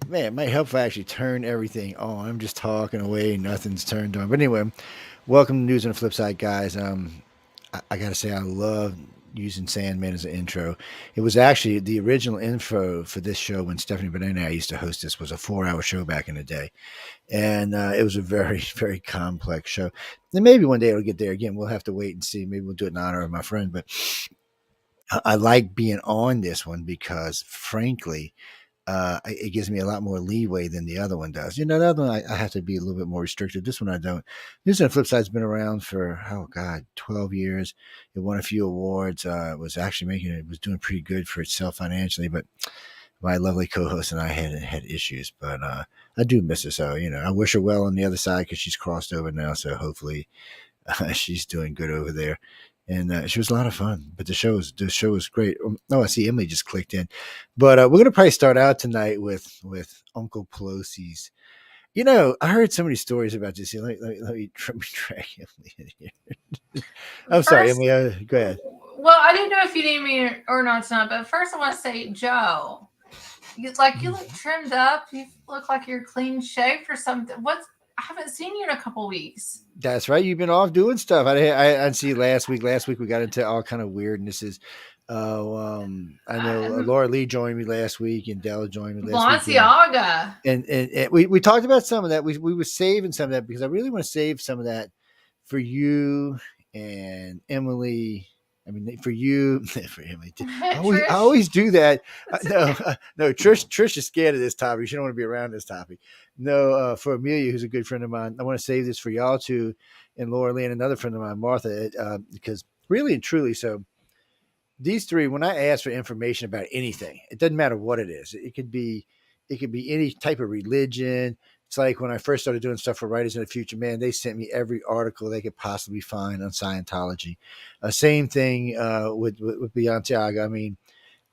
Man, it might help if I actually turn everything on. I'm just talking away, nothing's turned on. But anyway, welcome to News on the Flip Side, guys. I gotta say, I love using Sandman as an intro. It was actually the original info for this show when Stephanie Banana and I used to host this was a 4 hour show back in the day, and it was a very very complex show. And maybe one day it'll get there again. We'll have to wait and see. Maybe we'll do it in honor of my friend, but I like being on this one because, frankly, it gives me a lot more leeway than the other one does. You know, the other one I have to be a little bit more restricted. This one I don't. This on the flip side's been around for 12 years. It won a few awards. It was actually it was doing pretty good for itself financially, but my lovely co-host and I had issues. But I do miss her, so I wish her well on the other side because she's crossed over now. So hopefully she's doing good over there. And she was a lot of fun. But the show was great. Oh, I see Emily just clicked in. But we're gonna probably start out tonight with Uncle Pelosi's. I heard so many stories about this. Let me drag Emily in here. I'm sorry, First, Emily. Go ahead. well, I didn't know if you need me or not tonight, but first I want to say, Joe, you look trimmed up. You look like you're clean shaved or something. I haven't seen you in a couple weeks. That's right. You've been off doing stuff. I see last week. Last week we got into all kind of weirdnesses. I know I, Laura Lee joined me last week, and Della joined me last week, and Balenciaga. we talked about some of that. We were saving some of that because I really want to save some of that for you and Emily. I mean, for you, for Emily. I Trish. always do that. It's No, okay. no. Trish is scared of this topic. She don't want to be around this topic. No, for Amelia, who's a good friend of mine, I want to save this for y'all two, and Laura Lee and another friend of mine, Martha, because really and truly, so these three, when I ask for information about anything, it doesn't matter what it is. It could be any type of religion. It's like when I first started doing stuff for Writers in the Future, man, they sent me every article they could possibly find on Scientology. Same thing with Beyonce. I mean,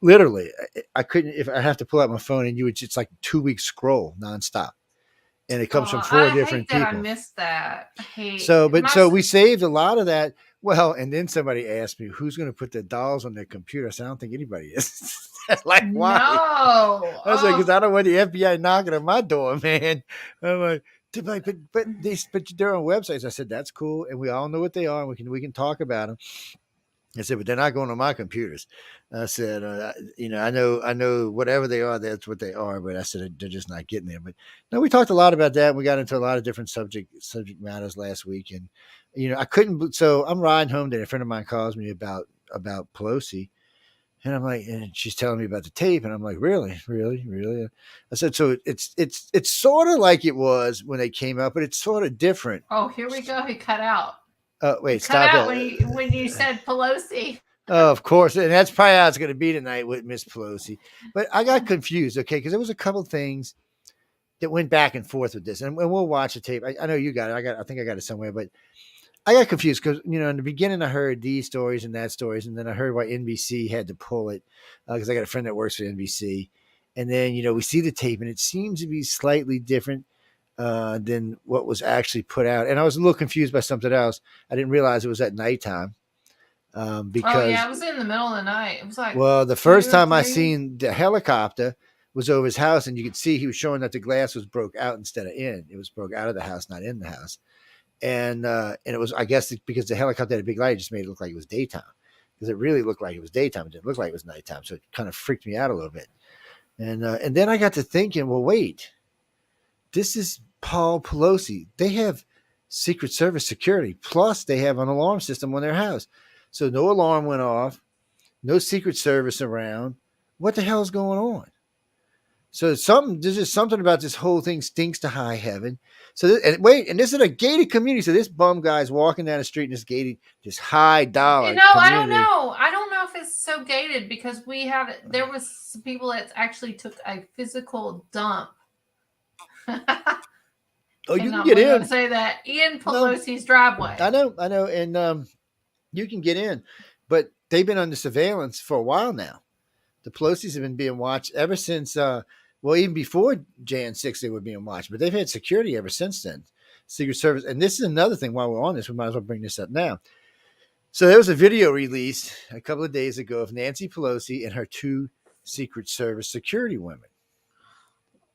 literally, I couldn't, if I have to pull out my phone and it's like 2 week scroll nonstop. And it comes from Oh, four I hate different that I people. missed that. I So, hate but my. so we saved a lot of that. Well, and then somebody asked me who's going to put the dolls on their computer. I said, I don't think anybody is. Like, why? No. I was like, because Oh, I don't want the FBI knocking on my door, man. I'm like, but they're on websites. I said that's cool, and we all know what they are. And we can talk about them. I said, but they're not going on my computers. I said, I know whatever they are, that's what they are. But I said they're just not getting there. But no, we talked a lot about that. We got into a lot of different subject matters last week, and I couldn't. So I'm riding home today. A friend of mine calls me about Pelosi, and I'm like, and she's telling me about the tape, and I'm like, really, really, really. I said, so it's sort of like it was when they came out, but it's sort of different. oh, here we go. He cut out. He Wait, cut stop out that. when you said Pelosi. Oh, of course, and that's probably how it's going to be tonight with Miss Pelosi. But I got confused, okay, because there was a couple things that went back and forth with this, and we'll watch the tape. I know you got it. I think I got it somewhere, but I got confused because in the beginning I heard these stories and that stories, and then I heard why NBC had to pull it because I got a friend that works for NBC, and then we see the tape, and it seems to be slightly different than what was actually put out, and I was a little confused by something else. I didn't realize it was at nighttime Oh yeah, because it was in the middle of the night. It was like well, the first two, time I three. seen the helicopter was over his house, and you could see he was showing that the glass was broke out instead of in. It was broke out of the house, not in the house. And it was, I guess, because the helicopter had a big light, it just made it look like it was daytime. Because it really looked like it was daytime. It didn't look like it was nighttime, so it kind of freaked me out a little bit. And then I got to thinking, well, wait, this is Paul Pelosi. They have Secret Service security, plus they have an alarm system on their house. So no alarm went off, no Secret Service around. What the hell is going on? So there's just something about this whole thing stinks to high heaven. So and this is a gated community. So this bum guy's walking down the street in this high dollar I don't community. know. I don't know if it's so gated because there was some people that actually took a physical dump. Oh, you can Cannot get believe I'm in. saying that in No, Pelosi's driveway. I know, and you can get in, but they've been under surveillance for a while now. The Pelosi's have been being watched ever since. Well, even before Jan 6, they were being watched, but they've had security ever since then. Secret Service, and this is another thing. While we're on this, we might as well bring this up now. So there was a video released a couple of days ago of Nancy Pelosi and her two Secret Service security women.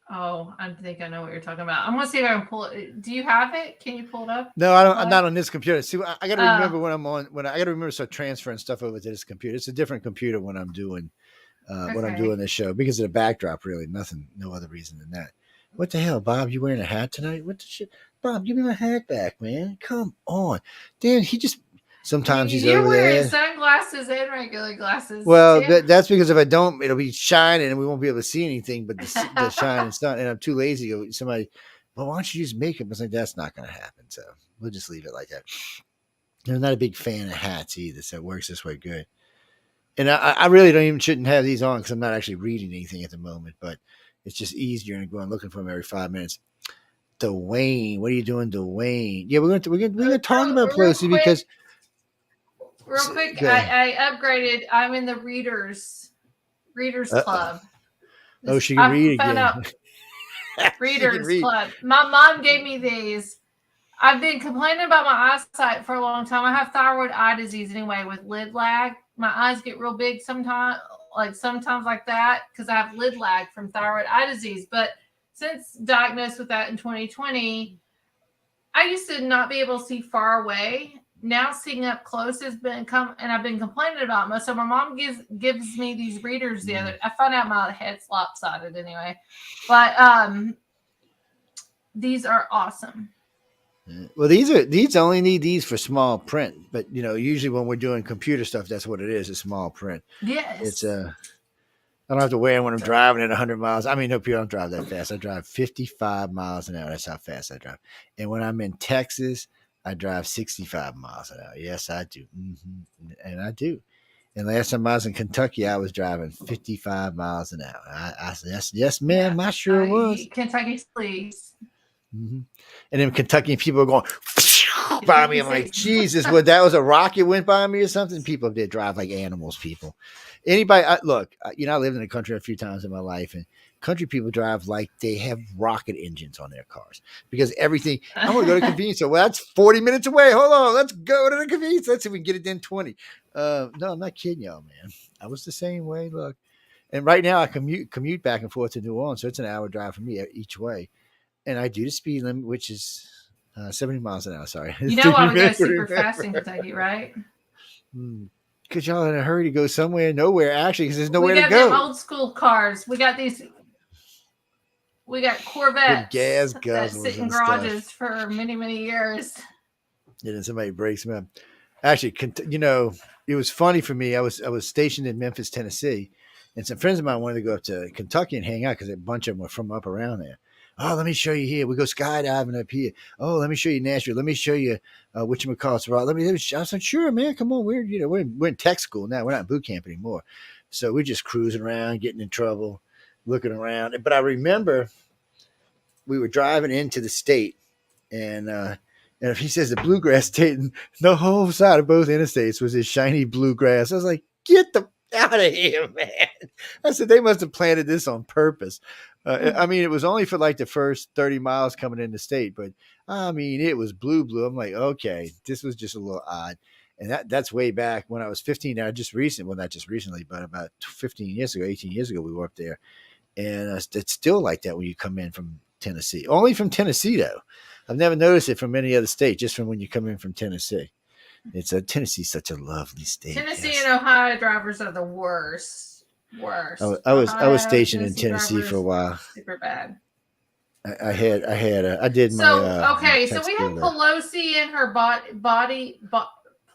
Oh, I think I know what you're talking about. I'm gonna see if I can pull it. Do you have it? Can you pull it up? No, I don't. I'm Like, not on this computer. See, I got to oh, remember when I'm on. When I got to remember to start transferring stuff over to this computer. It's a different computer when I'm okay. doing this show because of the backdrop. Really, nothing, no other reason than that. What the hell, Bob? You wearing a hat tonight? What the shit, Bob? Give me my hat back, man. Come on, damn. He just sometimes he's You're over wearing there. sunglasses and regular glasses Well, too. that's because if I don't, it'll be shining and we won't be able to see anything but the shine and stuff. And I'm too lazy. Somebody, well, why don't you use makeup? I was like, that's not going to happen. So we'll just leave it like that. I'm not a big fan of hats either, so it works this way good. And I really don't even shouldn't have these on because I'm not actually reading anything at the moment. But it's just easier and going looking for them every 5 minutes. Dwayne, what are you doing, Dwayne? Yeah, we're gonna talk about Real Pelosi quick, because real quick. go ahead. I upgraded. I'm in the readers Uh-oh. club. Oh, This she can I read found again. out She can readers read. club. My mom gave me these. I've been complaining about my eyesight for a long time. I have thyroid eye disease anyway with lid lag. My eyes get real big sometimes like that because I have lid lag from thyroid eye disease. But since diagnosed with that in 2020, I used to not be able to see far away. Now seeing up close has been and I've been complaining about it. So my mom gives me these readers the other. I found out my head's lopsided anyway, but these are awesome. Well, these only need these for small print, but usually when we're doing computer stuff, that's what it is. It's small print. It's Yes. I don't have to wear them when I'm driving at 100 miles. I mean, no, people don't drive that fast. I drive 55 miles an hour. That's how fast I drive. And when I'm in Texas, I drive 65 miles an hour. Yes, I do. And I do. And last time I was in Kentucky, I was driving 55 miles an hour. I said, yes, Yeah. ma'am, I sure was. Kentucky, please. hmm And then Kentucky people are going by me. Kentucky I'm like, State. Jesus, what? That was a rocket went by me or something? People did drive like animals. People, anybody, look, I lived in the country a few times in my life, and country people drive like they have rocket engines on their cars because everything. I want to go to convenience store. Well, that's 40 minutes away. Hold on, let's go to the convenience. Let's see if we can get it in 20. No, I'm not kidding y'all, man. I was the same way. Look, and right now I commute back and forth to New Orleans, so it's an hour drive for me each way, and I do the speed limit, which is 70 miles an hour. Sorry. You It's know taking why me a we go minute to super fast in remember. Kentucky, right? Because y'all in a hurry to go somewhere, nowhere, actually, because there's We nowhere to got them go. old school cars. We got Them Corvettes gas that guzzlers sit in and stuff. garages for many, many years. And then somebody breaks me up. Actually, it was funny for me. I was stationed in Memphis, Tennessee, and some friends of mine wanted to go up to Kentucky and hang out because a bunch of them were from up around there. Oh, let me show you here. We go skydiving up here. Oh, let me show you Nashville. Let me show you whatchamacallit's. I said, sure, man. Come on. We're in tech school now. We're not in boot camp anymore. So we're just cruising around, getting in trouble, looking around. But I remember we were driving into the state, and if he says the bluegrass state, and the whole side of both interstates was this shiny bluegrass. I was like, get the out of here, man. I said they must have planted this on purpose. I mean, it was only for like the first 30 miles coming in the state, but I mean, it was blue. I'm like, okay, this was just a little odd. And that's way back when I was 15. Now, not just recently, but about 15 years ago, 18 years ago, we were up there. And it's still like that when you come in from Tennessee. Only from Tennessee, though. I've never noticed it from any other state, just from when you come in from Tennessee. Tennessee's such a lovely state. Tennessee Yes. and Ohio drivers are the worst. Worst. I was Ohio, stationed in Tennessee Tennessee for a drivers, while. super bad. I did So my okay, so tech we school have there. Pelosi and her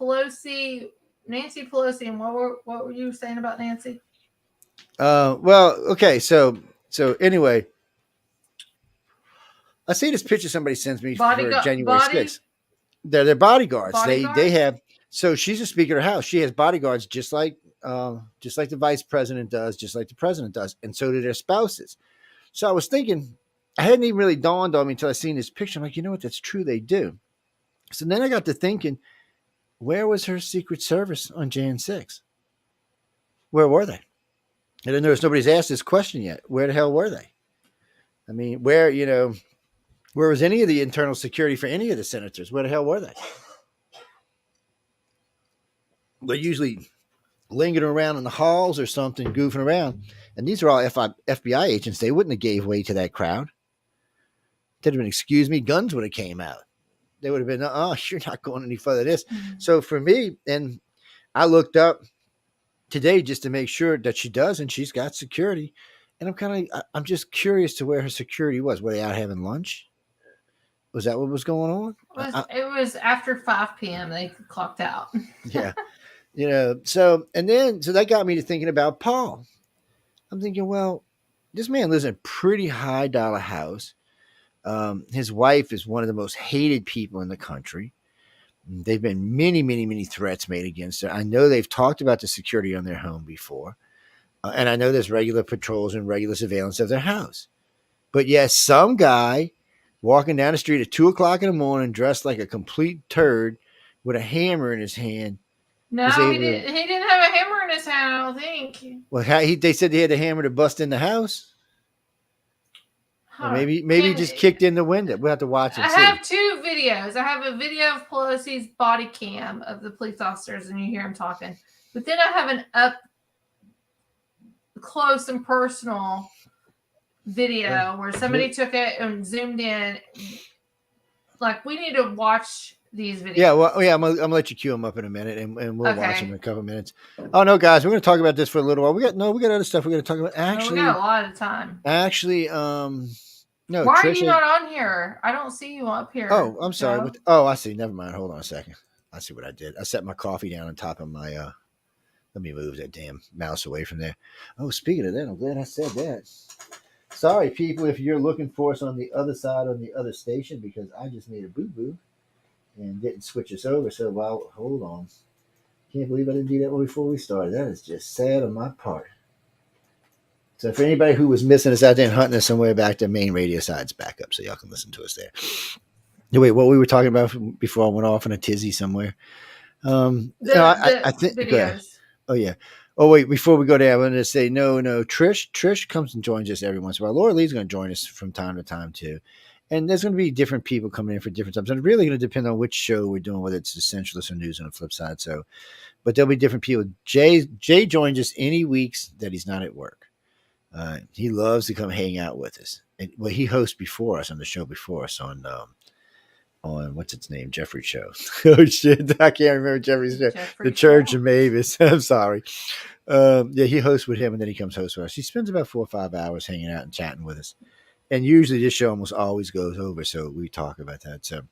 Pelosi, Nancy Pelosi, and what were you saying about Nancy? Well, okay, so anyway, I see this picture somebody sends me for Bodyguard, January 6th. They're bodyguards. They bodyguard. have so she's a Speaker of the House. She has bodyguards just like the Vice President does, just like the President does, and so do their spouses. So I was thinking, I hadn't even really dawned on me until I seen this picture. I'm like, you know what? That's true. They do. So then I got to thinking, where was her Secret Service on Jan 6? Where were they? And then nobody's asked this question yet. Where the hell were they? I mean, where was any of the internal security for any of the senators? Where the hell were they? They're usually lingering around in the halls or something, goofing around. And these are all FBI agents. They wouldn't have gave way to that crowd. They'd have been, excuse me, guns would have came out. They would have been, oh, you're not going any further this. So for me, and I looked up today just to make sure that she does, and she's got security. And I'm just curious to where her security was. Were they out having lunch? Was that what was going on? It was after 5 p.m. They clocked out. Yeah. So that got me to thinking about Paul. I'm thinking, well, this man lives in a pretty high dollar house. His wife is one of the most hated people in the country. They've been many, many, many threats made against her. I know they've talked about the security on their home before. And I know there's regular patrols and regular surveillance of their house. But yes, some guy walking down the street at 2:00 in the morning, dressed like a complete turd with a hammer in his hand. No, he didn't have a hammer in his hand, I don't think. Well, they said they had a hammer to bust in the house. Huh. Or maybe he just kicked in the window. We'll have to watch it. I have 2 videos. I have a video of Pelosi's body cam of the police officers, and you hear him talking. But then I have an up close and personal video where somebody took it and zoomed in. Like, we need to watch these videos. Yeah, well, yeah, I'm gonna let you cue them up in a minute, and we'll watch them in a couple of minutes. Oh no, guys, we're gonna talk about this for a little while. We got other stuff we're gonna talk about. Actually, we got a lot of time. Actually, no. Why are you not on here? I don't see you up here. Oh, I'm sorry. Oh, I see. Never mind. Hold on a second. I see what I did. I set my coffee down on top of my. Let me move that damn mouse away from there. Oh, speaking of that, I'm glad I said that. Sorry, people, if you're looking for us on the other side, on the other station, because I just made a boo-boo and didn't switch us over. So, hold on. Can't believe I didn't do that before we started. That is just sad on my part. So for anybody who was missing us out there and hunting us somewhere back, the main radio side's back up, so y'all can listen to us there. Wait, what we were talking about before I went off in a tizzy somewhere? I think. Oh yeah. Oh wait, before we go there, I wanted to say no. Trish comes and joins us every once in a while. Laura Lee's going to join us from time to time too, and there's going to be different people coming in for different times. And it's really going to depend on which show we're doing, whether it's Essentialist or News on the Flip Side. So, but there'll be different people. Jay joins us any weeks that he's not at work. He loves to come hang out with us. And, well, he hosts before us on the show before us on what's its name, Jeffrey's show. Oh shit, I can't remember Jeffrey's show. The Church of Mavis. I'm sorry. Yeah, he hosts with him, and then he comes host with us. He spends about 4 or 5 hours hanging out and chatting with us. And usually this show almost always goes over, so we talk about that. So,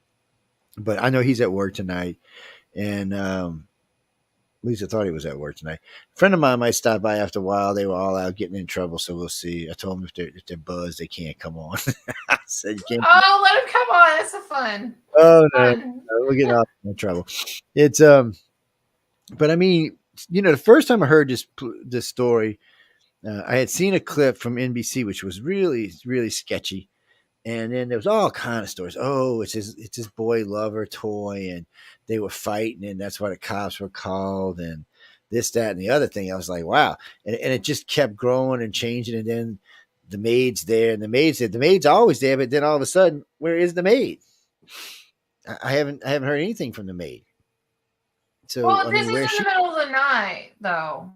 but I know he's at work tonight, and Lisa thought he was at work tonight. A friend of mine might stop by after a while. They were all out getting in trouble, so we'll see. I told them if they're buzzed, they can't come on. I said you can't. Oh, let them come on. That's so fun. Oh no, we're getting all in trouble. It's but I mean, the first time I heard this story, I had seen a clip from NBC, which was really, really sketchy. And then there was all kind of stories. Oh, it's his boy lover toy, and they were fighting, and that's why the cops were called, and this, that, and the other thing. I was like, wow. And it just kept growing and changing. And then the maid's there, and the maid said, the maid's always there, but then all of a sudden, where is the maid? I haven't heard anything from the maid. So, well, this is in the middle of the night, though.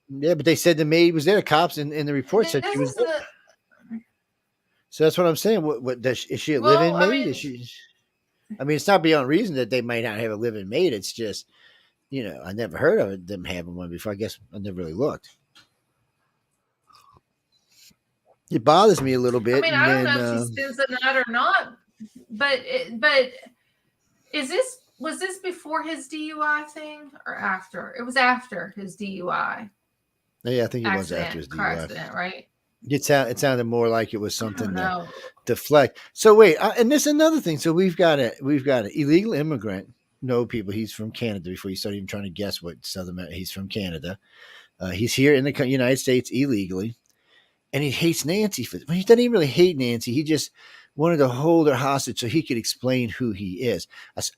Yeah, but they said the maid was there. The cops in the report said she was there. So that's what I'm saying. What is she a live-in maid? Is she? I mean, it's not beyond reason that they might not have a live-in maid. It's just, I never heard of them having one before. I guess I never really looked. It bothers me a little bit. I mean, I don't know if she spends the night or not, but was this before his DUI thing or after? It was after his DUI. Yeah, I think it was after his DUI. Accident, right? It sounded more like it was something to deflect. So wait, and this is another thing. So we've got an illegal immigrant. No, people. He's from Canada. Before you start even trying to guess what Southern, he's from Canada. He's here in the United States illegally, and he hates Nancy for. Well, he doesn't even really hate Nancy. He just wanted to hold her hostage so he could explain who he is.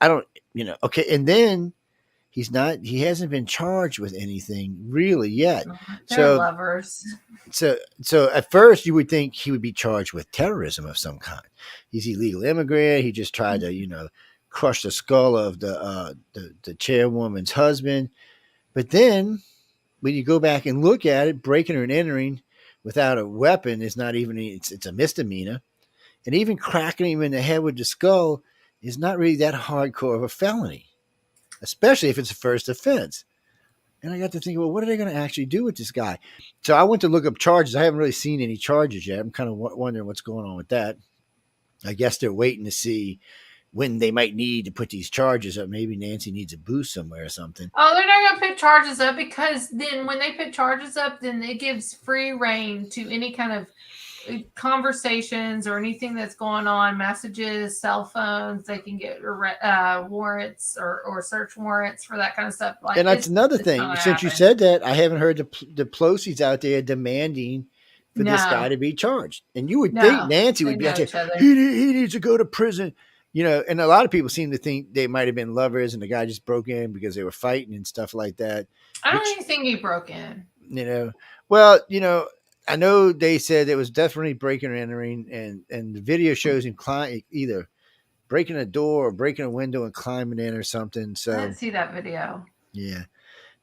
I don't, Okay, and then he hasn't been charged with anything really yet. They're lovers. So at first you would think he would be charged with terrorism of some kind. He's illegal immigrant. He just tried to, crush the skull of the chairwoman's husband. But then when you go back and look at it, breaking or entering without a weapon is not even it's a misdemeanor, and even cracking him in the head with the skull is not really that hardcore of a felony, especially if it's a first offense. And I got to think, well, what are they going to actually do with this guy? So I went to look up charges. I haven't really seen any charges yet. I'm kind of wondering what's going on with that. I guess they're waiting to see when they might need to put these charges up. Maybe Nancy needs a boost somewhere or something. Oh, they're not going to put charges up because then when they put charges up, then it gives free reign to any kind of conversations or anything that's going on, messages, cell phones. They can get warrants or search warrants for that kind of stuff. Like, and that's another it's thing. not Since you happen. said that, I haven't heard the Pelosi's out there demanding for this No. guy to be charged. And you would No, think Nancy they would be out know there, each other. he needs to go to prison. You know, and a lot of people seem to think they might have been lovers and the guy just broke in because they were fighting and stuff like that. I don't even think he broke in. You know, well, you know, I know they said it was definitely breaking or entering, and the video shows him either breaking a door or breaking a window and climbing in or something. I So didn't see that video. yeah,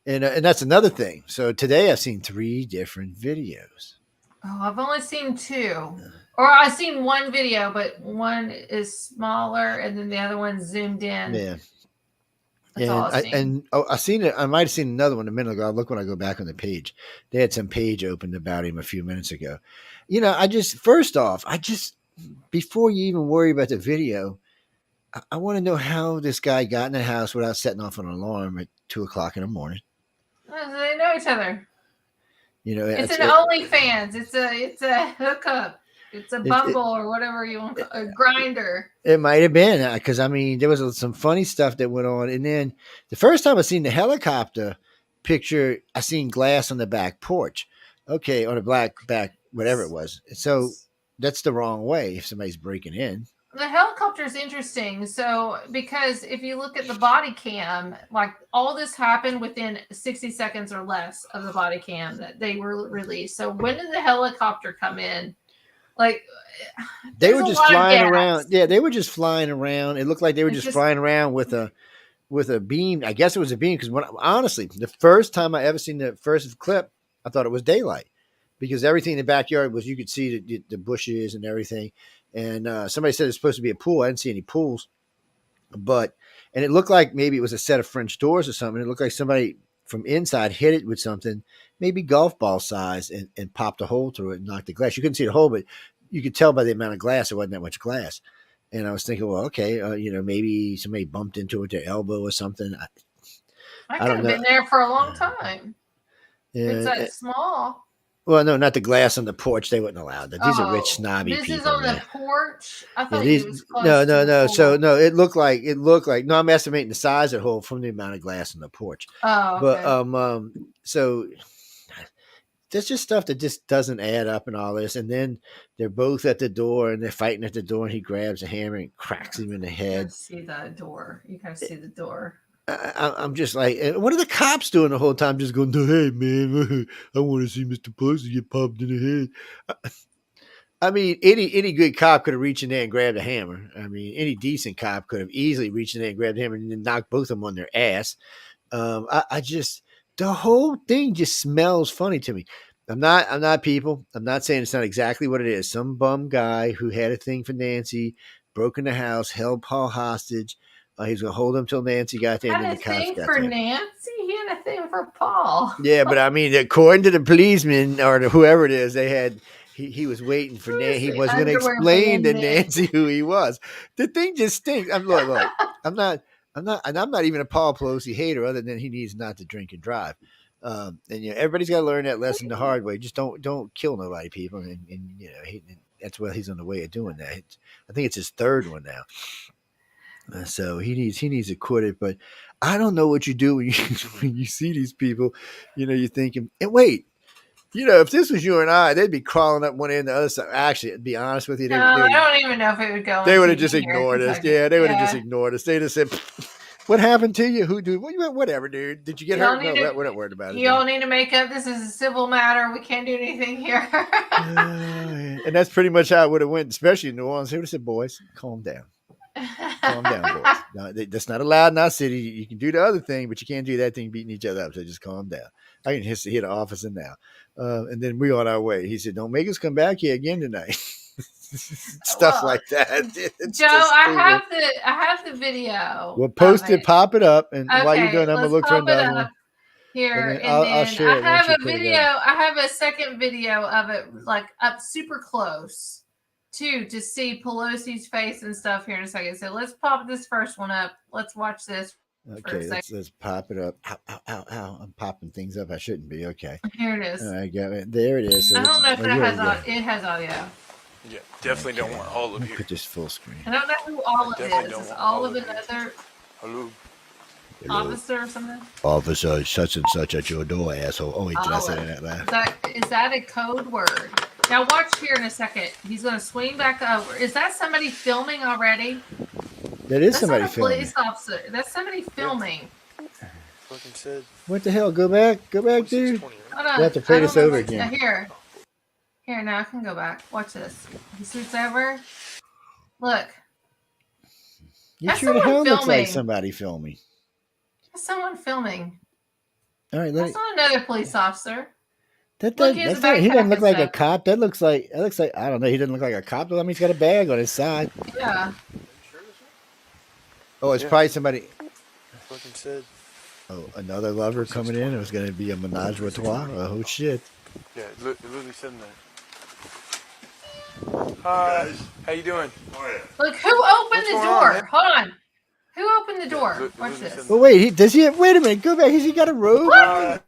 and that's another thing. So today I've seen 3 different videos. Oh, I've only seen 2. Or I've seen one video, but one is smaller and then the other one's zoomed in. Yeah. That's all I've seen. I seen it. I might have seen another one a minute ago. I'll look when I go back on the page. They had some page opened about him a few minutes ago. You know, first off, before you even worry about the video, I want to know how this guy got in the house without setting off an alarm at 2:00 in the morning. They know each other. You know, it's an OnlyFans. It's a hookup. It's a Bumble or whatever you want, a grinder. It might have been because I mean there was some funny stuff that went on, and then the first time I seen the helicopter picture, I seen glass on the back porch. Okay, on the black back, whatever it was. So that's the wrong way if somebody's breaking in. The helicopter is interesting. So, because if you look at the body cam, like all this happened within 60 seconds or less of the body cam that they were released. So, when did the helicopter come in? Like, they were just flying around. Yeah, they were just flying around. It looked like they were just flying around with a beam. I guess it was a beam because honestly, the first time I ever seen the first clip, I thought it was daylight because everything in the backyard was you could see the bushes and everything. And somebody said it's supposed to be a pool. I didn't see any pools, and it looked like maybe it was a set of French doors or something. It looked like somebody from inside hit it with something, maybe golf ball size, and popped a hole through it and knocked the glass. You couldn't see the hole, but you could tell by the amount of glass it wasn't that much glass. And I was thinking, well, okay, you know, maybe somebody bumped into it with their elbow or something. I could have been there for a long time. Yeah, it's that small. Well, no, not the glass on the porch. They wouldn't allow that. These are rich, snobby people. This is on the porch. I thought it was close. No. So no, it looked like. No, I'm estimating the size of the hole from the amount of glass on the porch. Oh, okay. But so there's just stuff that just doesn't add up and all this. And then they're both at the door and they're fighting at the door, and he grabs a hammer and cracks him in the head. See the door. You gotta see the door. I'm just like, what are the cops doing the whole time? Just going, hey, man, I want to see Mr. Pelosi get popped in the head. I mean, any good cop could have reached in there and grabbed a hammer. I mean, any decent cop could have easily reached in there and grabbed a hammer and then knocked both of them on their ass. The whole thing just smells funny to me. I'm not people. I'm not saying it's not exactly what it is. Some bum guy who had a thing for Nancy, broke in the house, held Paul hostage. He was going to hold him till Nancy got there. Had a thing for Nancy? He had a thing for Paul. Yeah, but I mean, according to the policeman or whoever it is, they had he was waiting for Nancy. He was going to explain to Nancy who he was. The thing just stinks. Look, I'm not even a Paul Pelosi hater, other than he needs not to drink and drive. And you know, everybody's got to learn that lesson the hard way. Just don't kill nobody, people. And you know, that's what he's on the way of doing that. I think it's his 3rd one now. So he needs to quit it, but I don't know what you do when you see these people. You know, you're thinking, and wait, you know, if this was you and I, they'd be crawling up one end the other side. Actually, to be honest with you, I don't even know if it would go. They would have just ignored us. Yeah, they would have just ignored us. They'd have said, "What happened to you? Who do? Whatever, dude. Did you get hurt? No, we're not worried about it. You all need to make up. This is a civil matter. We can't do anything here." And that's pretty much how it would have went, especially in New Orleans. They would have said, "Boys, calm down." Calm down, boys. No, that's not allowed in our city. You can do the other thing, but you can't do that thing beating each other up. So just calm down. I can hit the officer now. And then we on our way. He said, don't make us come back here again tonight. Stuff Well, like that. It's Joe, just stupid. I have the video. We'll post it, pop it up. And while you're doing Okay, I'm going to let's look for pop it another one. up here, And then and I'll then share I it once have you a put it video. up. I have a second video of it, like up super close, too, to see Pelosi's face and stuff here in a second. So let's pop this first one up. Let's watch this. Okay, let's pop it up. Ow, ow, ow, ow. I'm popping things up. I shouldn't be. Okay. Here it is. All right, got it. There it is. So I don't know if it has audio. Yeah, definitely don't want all of you. Put this full screen. I don't know who Olive is. Is Olive another officer or something? Officer such and such at your door, asshole. Oh, wait, did I say that out loud? Is that a code word? Now watch here in a second. He's going to swing back over. Is that somebody filming already? That is somebody filming. Police officer. That's somebody filming. What the hell? Go back, dude. Hold on. We have to play this over again. Here, now I can go back. Watch this. He swoops over. Look. You sure the hell looks like somebody filming. That's someone filming. All right, that's not another police officer. He doesn't look like a cop. That looks like I don't know. He doesn't look like a cop. I mean, he's got a bag on his side. Yeah. Oh, it's probably somebody. Oh, another lover coming in. It was going to be a menage a trois. Oh shit. Yeah, literally sitting there. Hi, how you doing? Look, who opened the door? Hold on. Who opened the door? Watch this. Oh wait, does he? Wait a minute. Go back. Has he got a robe? Hold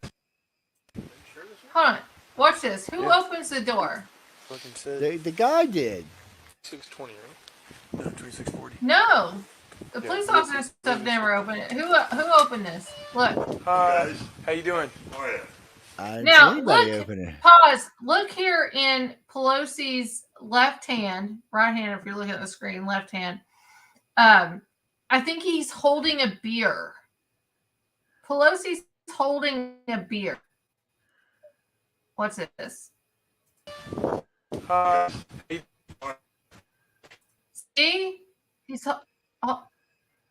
on. Watch this. Who opens the door? The guy did. 620, right? No, 2640. No. The police officer stuff never opened it. Who opened this? Look. Hi. How you doing? Now look. Pause. Look here in Pelosi's left hand, right hand. If you're looking at the screen, left hand. I think he's holding a beer. Pelosi's holding a beer. What's this? See? He's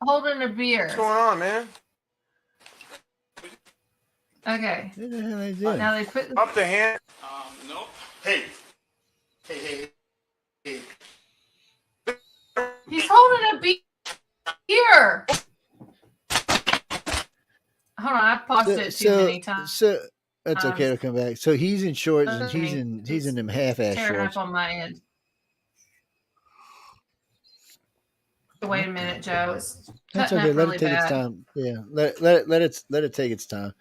holding a beer. What's going on, man? Okay. What the hell are they doing? Now they put up the hand. Nope. Hey. He's holding a beer. Hold on, I paused it too many times. So that's okay. It'll come back. So he's in shorts and he's in them half-ass shorts. Up on my end. Wait a minute, Joe. It's that's okay. Let it take its time. Yeah, let it take its time.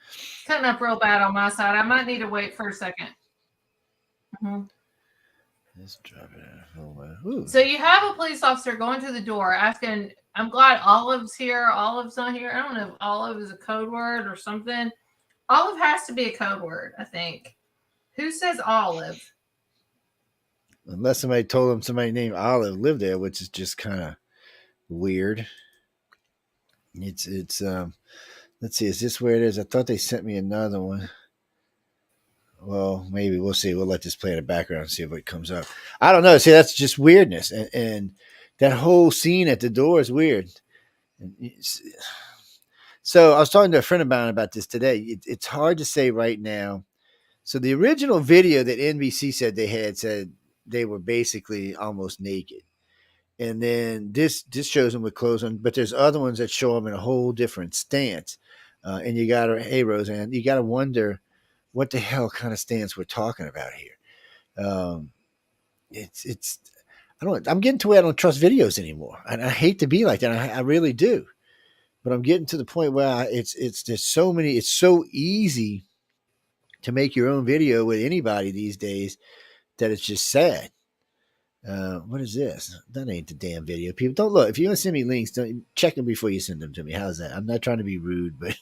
Cutting up real bad on my side. I might need to wait for a second. Let's drop it. So you have a police officer going to the door asking. I'm glad Olive's here. Olive's not here. I don't know if Olive is a code word or something. Olive has to be a code word, I think. Who says Olive? Unless somebody told him somebody named Olive lived there, which is just kind of weird. It's let's see, is this where it is? I thought they sent me another one. Well, maybe we'll see. We'll let this play in the background and see if it comes up. I don't know. See, that's just weirdness, and that whole scene at the door is weird. So I was talking to a friend of mine about this today. It's hard to say right now. So the original video that NBC said they had said they were basically almost naked. And then this shows them with clothes on, but there's other ones that show them in a whole different stance. And you got to, hey, Roseanne, you got to wonder what the hell kind of stance we're talking about here. I'm getting to where I don't trust videos anymore. And I hate to be like that. I really do. But I'm getting to the point where there's so many, it's so easy to make your own video with anybody these days that it's just sad. What is this? That ain't the damn video. People, don't look. If you want to send me links, don't check them before you send them to me. How's that? I'm not trying to be rude, but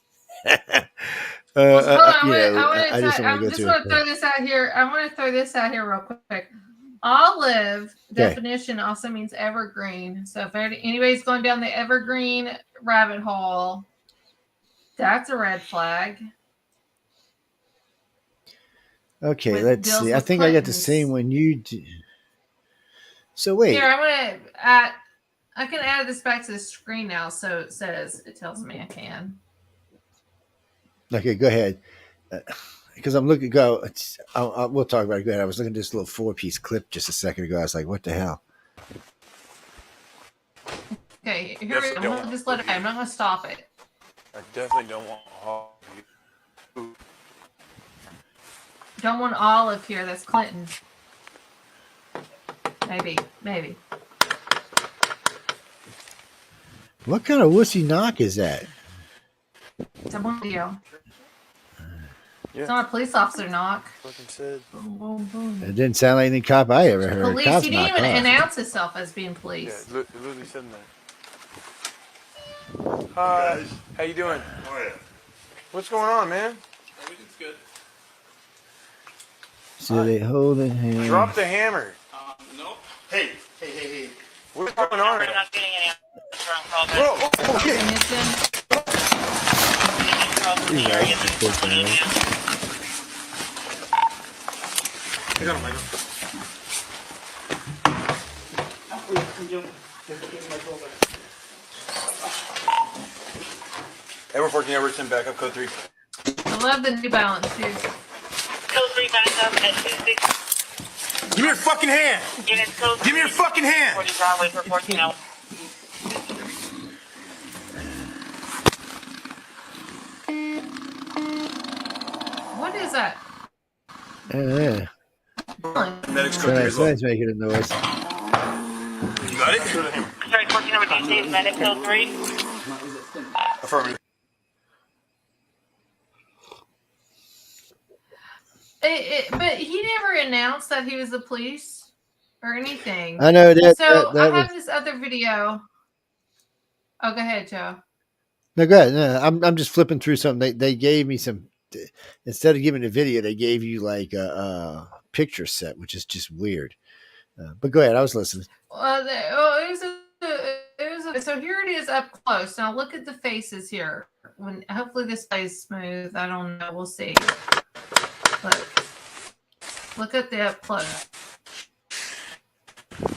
I just want to throw this out here. I want to throw this out here real quick. Olive definition also means evergreen. So if anybody's going down the evergreen rabbit hole, that's a red flag. Okay, let's see. I think I got the same one you do. So wait. Here, I'm gonna I can add this back to the screen now, so it tells me I can. Okay, go ahead. Because I'm looking. We'll talk about it. Go ahead. I was looking at this little 4-piece clip just a second ago. I was like, "What the hell?" Okay, here we go. I'm gonna just let it. I'm not gonna stop it. I definitely don't want all of you. Don't want Olive here. That's Clinton. Maybe. What kind of wussy knock is that? It's a video. Yeah. It's not a police officer knock. Fucking said. Boom, boom, boom. It didn't sound like any cop I ever heard. Police. Cops He didn't knock even off. announce himself as being Yeah, police. it literally said that. Hi. Guys. How you doing? Oh yeah. What's going on, man? Everything's good. So they hold it hand. Drop the hammer. Nope. Hey. What's going on? We're not getting any answers from calls. Bro, oh shit. And it's in- He's right. He's good, man. I got him, Michael. Ever 14 hours, send backup code 3. I love the New Balance shoes. Code 3 back up at 26. Give me your fucking hand. Unit code Give me your fucking hand. 40 Broadway for 14 hours. What is that? Yeah. Medics code 3 as well. Somebody's making a noise. You got it? Sorry, 14 over DC, medic code 3. Affirmative. But he never announced that he was the police or anything. I know that. So that I have was, this other video. Oh, go ahead, Joe. no, go ahead. No, I'm just flipping through something. They gave me some. Instead of giving a video, they gave you like a picture set, which is just weird. But go ahead. I was listening. So here it is up close. Now look at the faces here. Hopefully this stays smooth. I don't know. We'll see. Look at the up close.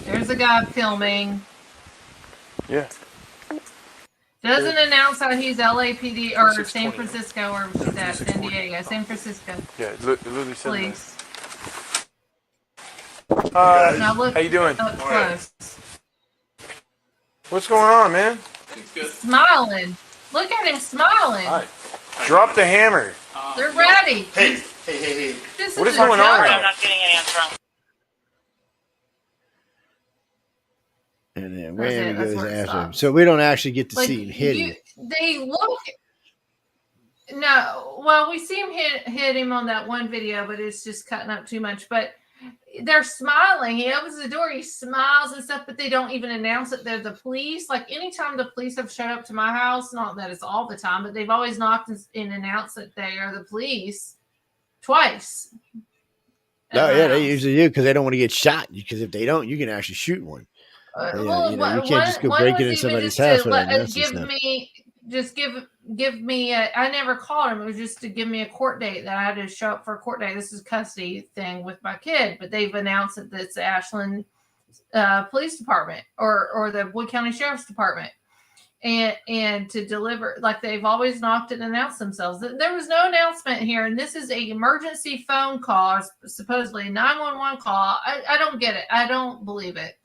There's a guy filming. Yeah. Doesn't announce how he's LAPD or San 620, Francisco or she's at San Diego. San Francisco. Yeah, it literally said Police. that. Hi. Now look How you doing? up close. What's going on, man? It's good. Smiling. Look at him smiling. Hi. Drop the hammer. They're ready. Hey. This What is a going on joke. right I'm not getting any answer from. And then That's Randy it. That's goes where it after him. stops. So we don't actually get to Like, see him hit him. They look. No, well, we see him hit him on that one video, but it's just cutting up too much. But they're smiling. He opens the door, he smiles and stuff, but they don't even announce that they're the police. Like anytime the police have showed up to my house, not that it's all the time, but they've always knocked and announced that they are the police twice. Oh yeah, they usually do because they don't want to get shot. Because if they don't, you can actually shoot one. You can't just go break one into was somebody's even house just to without announcing give stuff. me, just give me. I never called him. It was just to give me a court date that I had to show up for a court date. This is a custody thing with my kid, but they've announced that it's the Ashland Police Department or the Wood County Sheriff's Department, and to deliver, like they've always knocked and announced themselves. There was no announcement here, and this is a emergency phone call, supposedly 911 call. I don't get it. I don't believe it.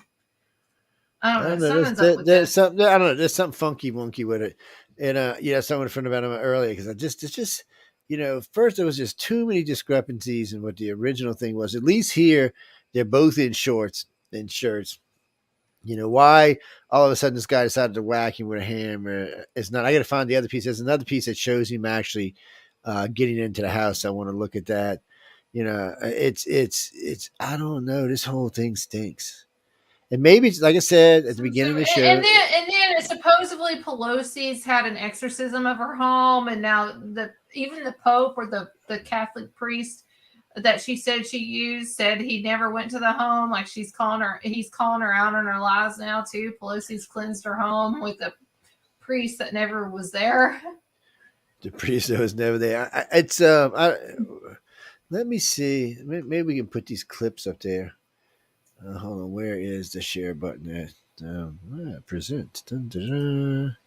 I don't know. Something's up with There's this. something. I don't know. There's something funky wonky with it. And someone friend about him earlier because it's just first there was just too many discrepancies in what the original thing was. At least here they're both in shorts and shirts. Why all of a sudden this guy decided to whack him with a hammer? It's not. I got to find the other piece. There's another piece that shows him actually getting into the house. I want to look at that. It's. I don't know. This whole thing stinks. And maybe it's like I said at the beginning of the show. And then supposedly Pelosi's had an exorcism of her home, and now even the Pope or the Catholic priest that she said she used said he never went to the home. Like he's calling her out on her lies now too. Pelosi's cleansed her home with a priest that never was there. The priest that was never there. Let me see. Maybe we can put these clips up there. Hold on. Where is the share button at? Present. Dun, dun, dun.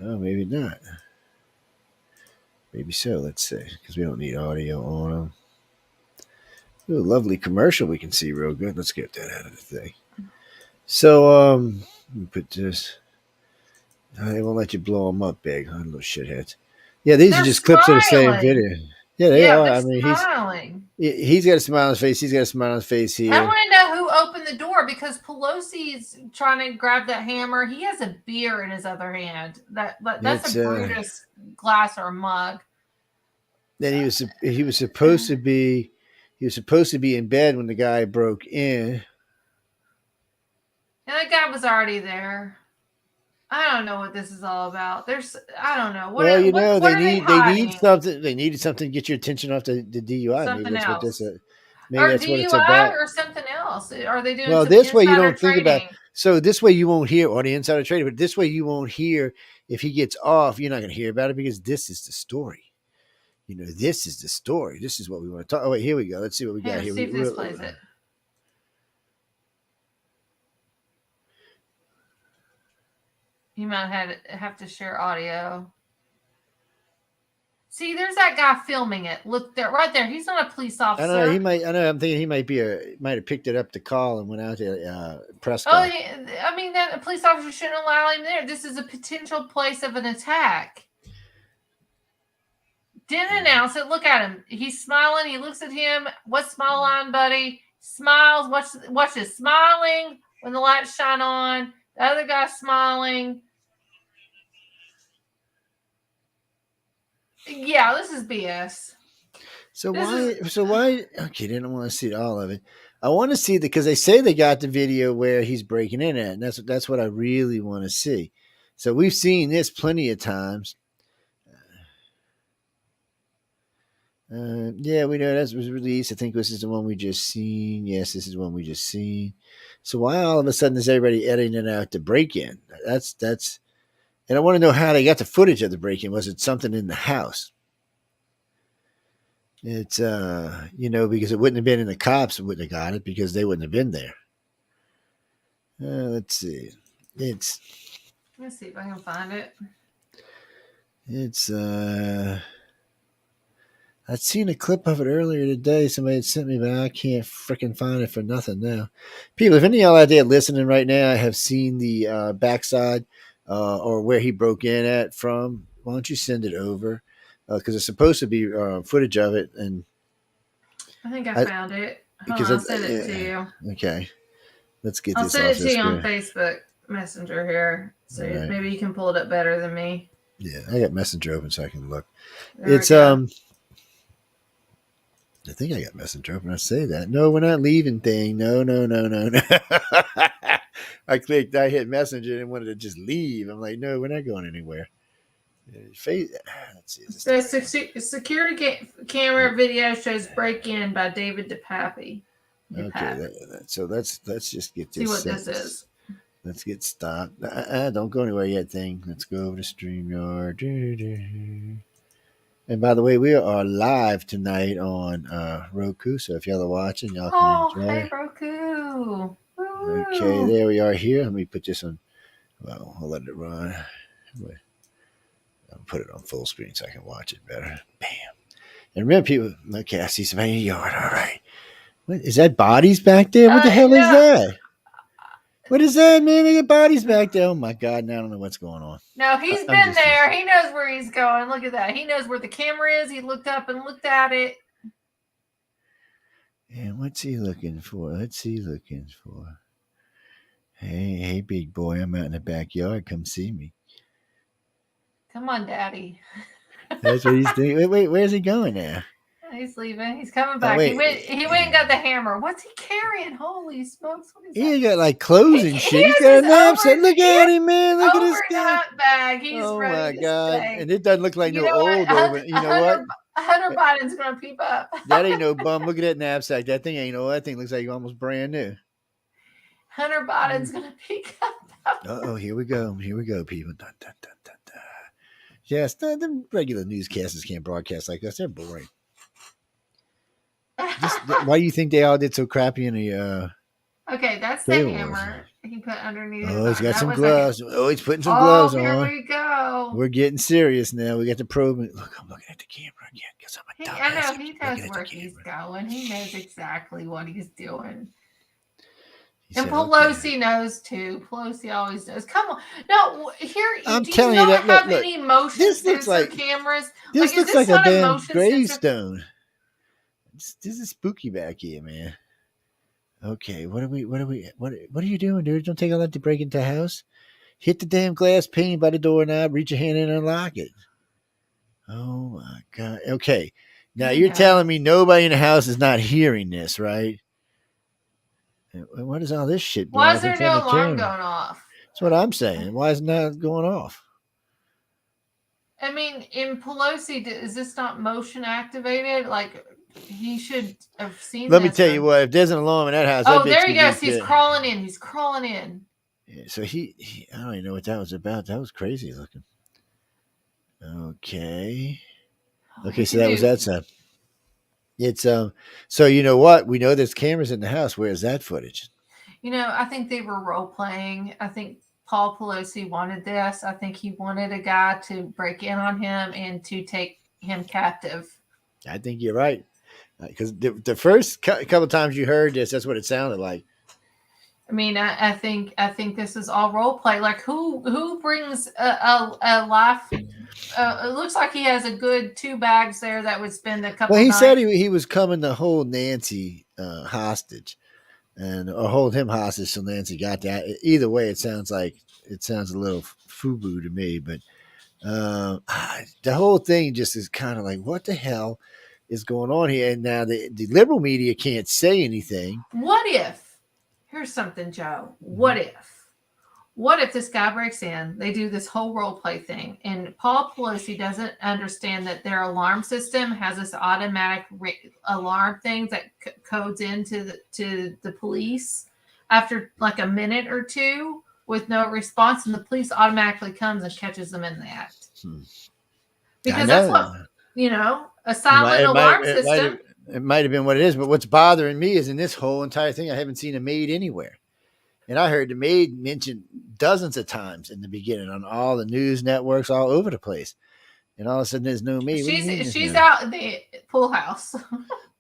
Oh, maybe not. Maybe so. Let's see. Because we don't need audio on them. Ooh, lovely commercial we can see real good. Let's get that out of the thing. So, let me put this. They won't let you blow them up big, huh? Little shitheads. Yeah, these They're are just clips of the same smiling. video. Yeah, they Yeah, are. they're I mean, smiling. he's got a smile on his face. He's got a smile on his face I here. want to know who opened the door because Pelosi's trying to grab that hammer. He has a beer in his other hand. That's a Brutus glass or a mug. Then he was supposed to be in bed when the guy broke in. And the guy was already there. I don't know what this is all about. I don't know. Well, you know, what are they need hiding? something. They needed something to get your attention off the DUI. Something Maybe that's else. what this. Or that's what DUI it's about. or something else. Are they doing Well, some this way you insider don't think about. trading? So this way you won't hear on the insider trading, but this way you won't hear if he gets off. You're not going to hear about it because this is the story. You know, this is the story. This is what we want to talk. Oh wait, here we go. Let's see what we got here. See if this plays it. You might have to share audio. See, there's that guy filming it. Look there, right there. He's not a police officer. I know he might. I know. I'm thinking he might have picked it up to call and went out to press. Oh, I mean, that a police officer shouldn't allow him there. This is a potential place of an attack. Didn't announce it. Look at him. He's smiling. He looks at him. What smile line, buddy? Smiles. Watch this. Smiling when the lights shine on. The other guy's smiling. Yeah, this is BS. So why? Okay, they don't want to see all of it. I want to see because they say they got the video where he's breaking in at, and that's what I really want to see. So we've seen this plenty of times. Yeah, we know that was released. I think this is the one we just seen. Yes, this is one we just seen. So why all of a sudden is everybody editing out the break-in? That's, and I want to know how they got the footage of the break-in. Was it something in the house? It's because it wouldn't have been in the cops wouldn't have got it because they wouldn't have been there. Let's see. Let's see if I can find it. I'd seen a clip of it earlier today. Somebody had sent me, but I can't freaking find it for nothing now. People, if any of y'all out there listening right now have seen the backside or where he broke in at from, why don't you send it over? Because it's supposed to be footage of it. And I think I found it. Hold on, I'll send it to you. Okay. Let's get I'll this send off it to this you on screen. Facebook Messenger here. So Right. maybe you can pull it up better than me. Yeah, I got Messenger open so I can look. There we go. I think I got Messenger open. I say that. No, we're not leaving thing. No. I hit Messenger and wanted to just leave. I'm like, no, we're not going anywhere. Let's see. The security camera video shows break-in by David DePappy. Okay, so let's just get this. See what this is. Let's get stopped. Don't go anywhere yet, thing. Let's go over to StreamYard. And by the way, we are live tonight on Roku. So if y'all are watching, y'all can enjoy. Hey, Roku. Woo. Okay, there we are here. Let me put this on. Well, I'll let it run. I'll put it on full screen so I can watch it better. Bam. And remember, people. Okay, I see somebody in the yard. All right. What is that? Bodies back there? What the hell is that? What is that, man? They got bodies back there. Oh my God! Now I don't know what's going on. No, he's been there. He knows where he's going. Look at that. He knows where the camera is. He looked up and looked at it. And what's he looking for? Hey, big boy! I'm out in the backyard. Come see me. Come on, Daddy. That's what he's doing. Wait, where's he going now? He's leaving. He's coming back. He went and got the hammer. What's he carrying? Holy smokes! What is that? He got like clothes and shit. He's got a knapsack. Look at him, man. Look at this guy. Bag. He's oh ready my God! stay. And it doesn't look like no old. You know what? Hunter Biden's gonna peep up. That ain't no bum. Look at that knapsack. That thing ain't no. That thing looks like almost brand new. Hunter Biden's gonna peek up. Oh, here we go, people. Dun, dun, dun, dun, dun. Yes, the regular newscasters can't broadcast like this. They're boring. Why do you think they all did so crappy in the Okay, that's the Favor hammer he put underneath his Oh, he's arm. got That some was the hammer. gloves. Oh, he's putting some Oh, gloves here on. we go. We're getting serious now. We got the probe. Look, I'm looking at the camera again because I'm a dumbass. I know I he keep looking knows at where the he's camera. going. He knows exactly what he's doing. He And said, Pelosi okay. knows too. Pelosi always knows. Come on. No, here, I'm do you telling you not that. Look, have look. any motion This looks sensor like cameras? this Is looks this like a not a damn motion sensor? gravestone. This is spooky back here, man. Okay, what are you doing, dude? Don't take all that to break into the house. Hit the damn glass pane by the doorknob. Reach your hand in and unlock it. Oh my god. Okay. Now I you're know. telling me nobody in the house is not hearing this, right? And what is all this shit blowing Why is up in there front no of the alarm camera? going off? That's what I'm saying. Why is it not going off? I mean, in Pelosi, is this not motion activated? Like, he should have seen Let me this. tell you what. If there's an alarm in that house, that Oh, bitch there he would be goes. He's dead. crawling in. He's crawling in. Yeah, so he, I don't even know what that was about. That was crazy looking. Okay. Okay, so that was that side. It's so you know what? We know there's cameras in the house. Where's that footage? You know, I think they were role playing. I think Paul Pelosi wanted this. I think he wanted a guy to break in on him and to take him captive. I think you're right. Because the first couple of times you heard this, that's what it sounded like. I mean, I think this is all role play. Like, who brings a life? It looks like he has a good 2 bags there that would spend a couple. Well, he nights. said he was coming to hold Nancy hostage, or hold him hostage till Nancy got that. Either way, it sounds a little FUBU to me. But the whole thing just is kind of like, what the hell is going on here? And now the liberal media can't say anything. What if? Here's something, Joe. What if this guy breaks in, they do this whole role play thing, and Paul Pelosi doesn't understand that their alarm system has this automatic alarm thing that codes into the police after like a minute or two with no response, and the police automatically comes and catches them in the act. Because that's what, a silent alarm system. It might have been what it is, but what's bothering me is in this whole entire thing, I haven't seen a maid anywhere. And I heard the maid mentioned dozens of times in the beginning on all the news networks all over the place. And all of a sudden there's no maid. She's out in the pool house.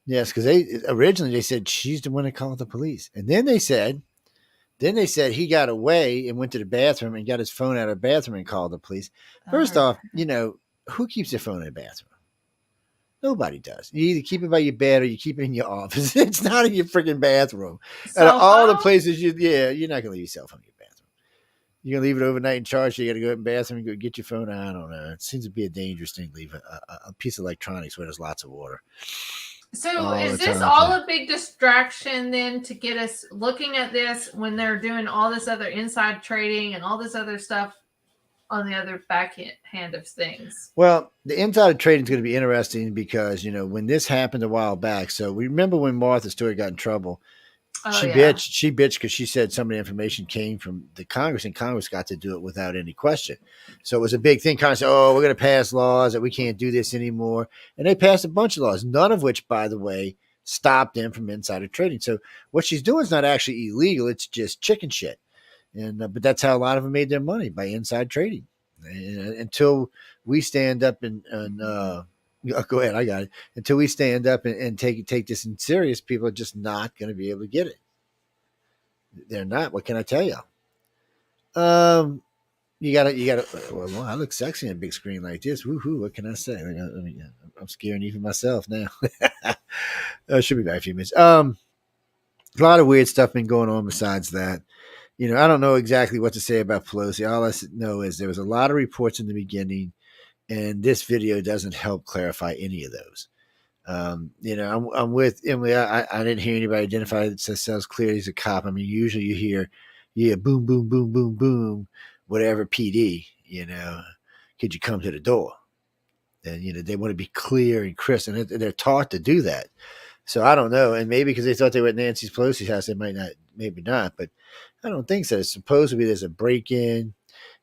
Yes, because originally they said she's the one that called the police. And then they said he got away and went to the bathroom and got his phone out of the bathroom and called the police. First off, who keeps their phone in the bathroom? Nobody does. You either keep it by your bed or you keep it in your office. It's not in your freaking bathroom. Out of all the places you're not gonna leave your cell phone in your bathroom. You're gonna leave it overnight in charge. So you got to go in the bathroom and go get your phone. I don't know. It seems to be a dangerous thing to leave a piece of electronics where there's lots of water. So is this all a big distraction then to get us looking at this when they're doing all this other inside trading and all this other stuff on the other backhand of things? Well, the inside trading is going to be interesting because, when this happened a while back, so we remember when Martha Stewart got in trouble, she bitched because she said some of the information came from the Congress and Congress got to do it without any question. So it was a big thing. Congress said, we're going to pass laws that we can't do this anymore. And they passed a bunch of laws, none of which, by the way, stopped them from insider trading. So what she's doing is not actually illegal. It's just chicken shit. And but that's how a lot of them made their money, by inside trading. And until we stand up and go ahead, I got it. Until we stand up and take this in serious, people are just not going to be able to get it. They're not. What can I tell you? You gotta. Well, I look sexy on a big screen like this. Woohoo! What can I say? I'm scaring even myself now. Should be back in a few minutes. A lot of weird stuff been going on besides that. I don't know exactly what to say about Pelosi. All I know is there was a lot of reports in the beginning, and this video doesn't help clarify any of those. I'm with Emily. I didn't hear anybody identify themselves clearly as a cop. I mean, usually you hear, boom, boom, boom, boom, boom, whatever PD, could you come to the door? And, they want to be clear and crisp, and they're taught to do that. So I don't know. And maybe because they thought they were at Nancy Pelosi's house, they might not, maybe not, but I don't think so. Supposedly there's a break-in.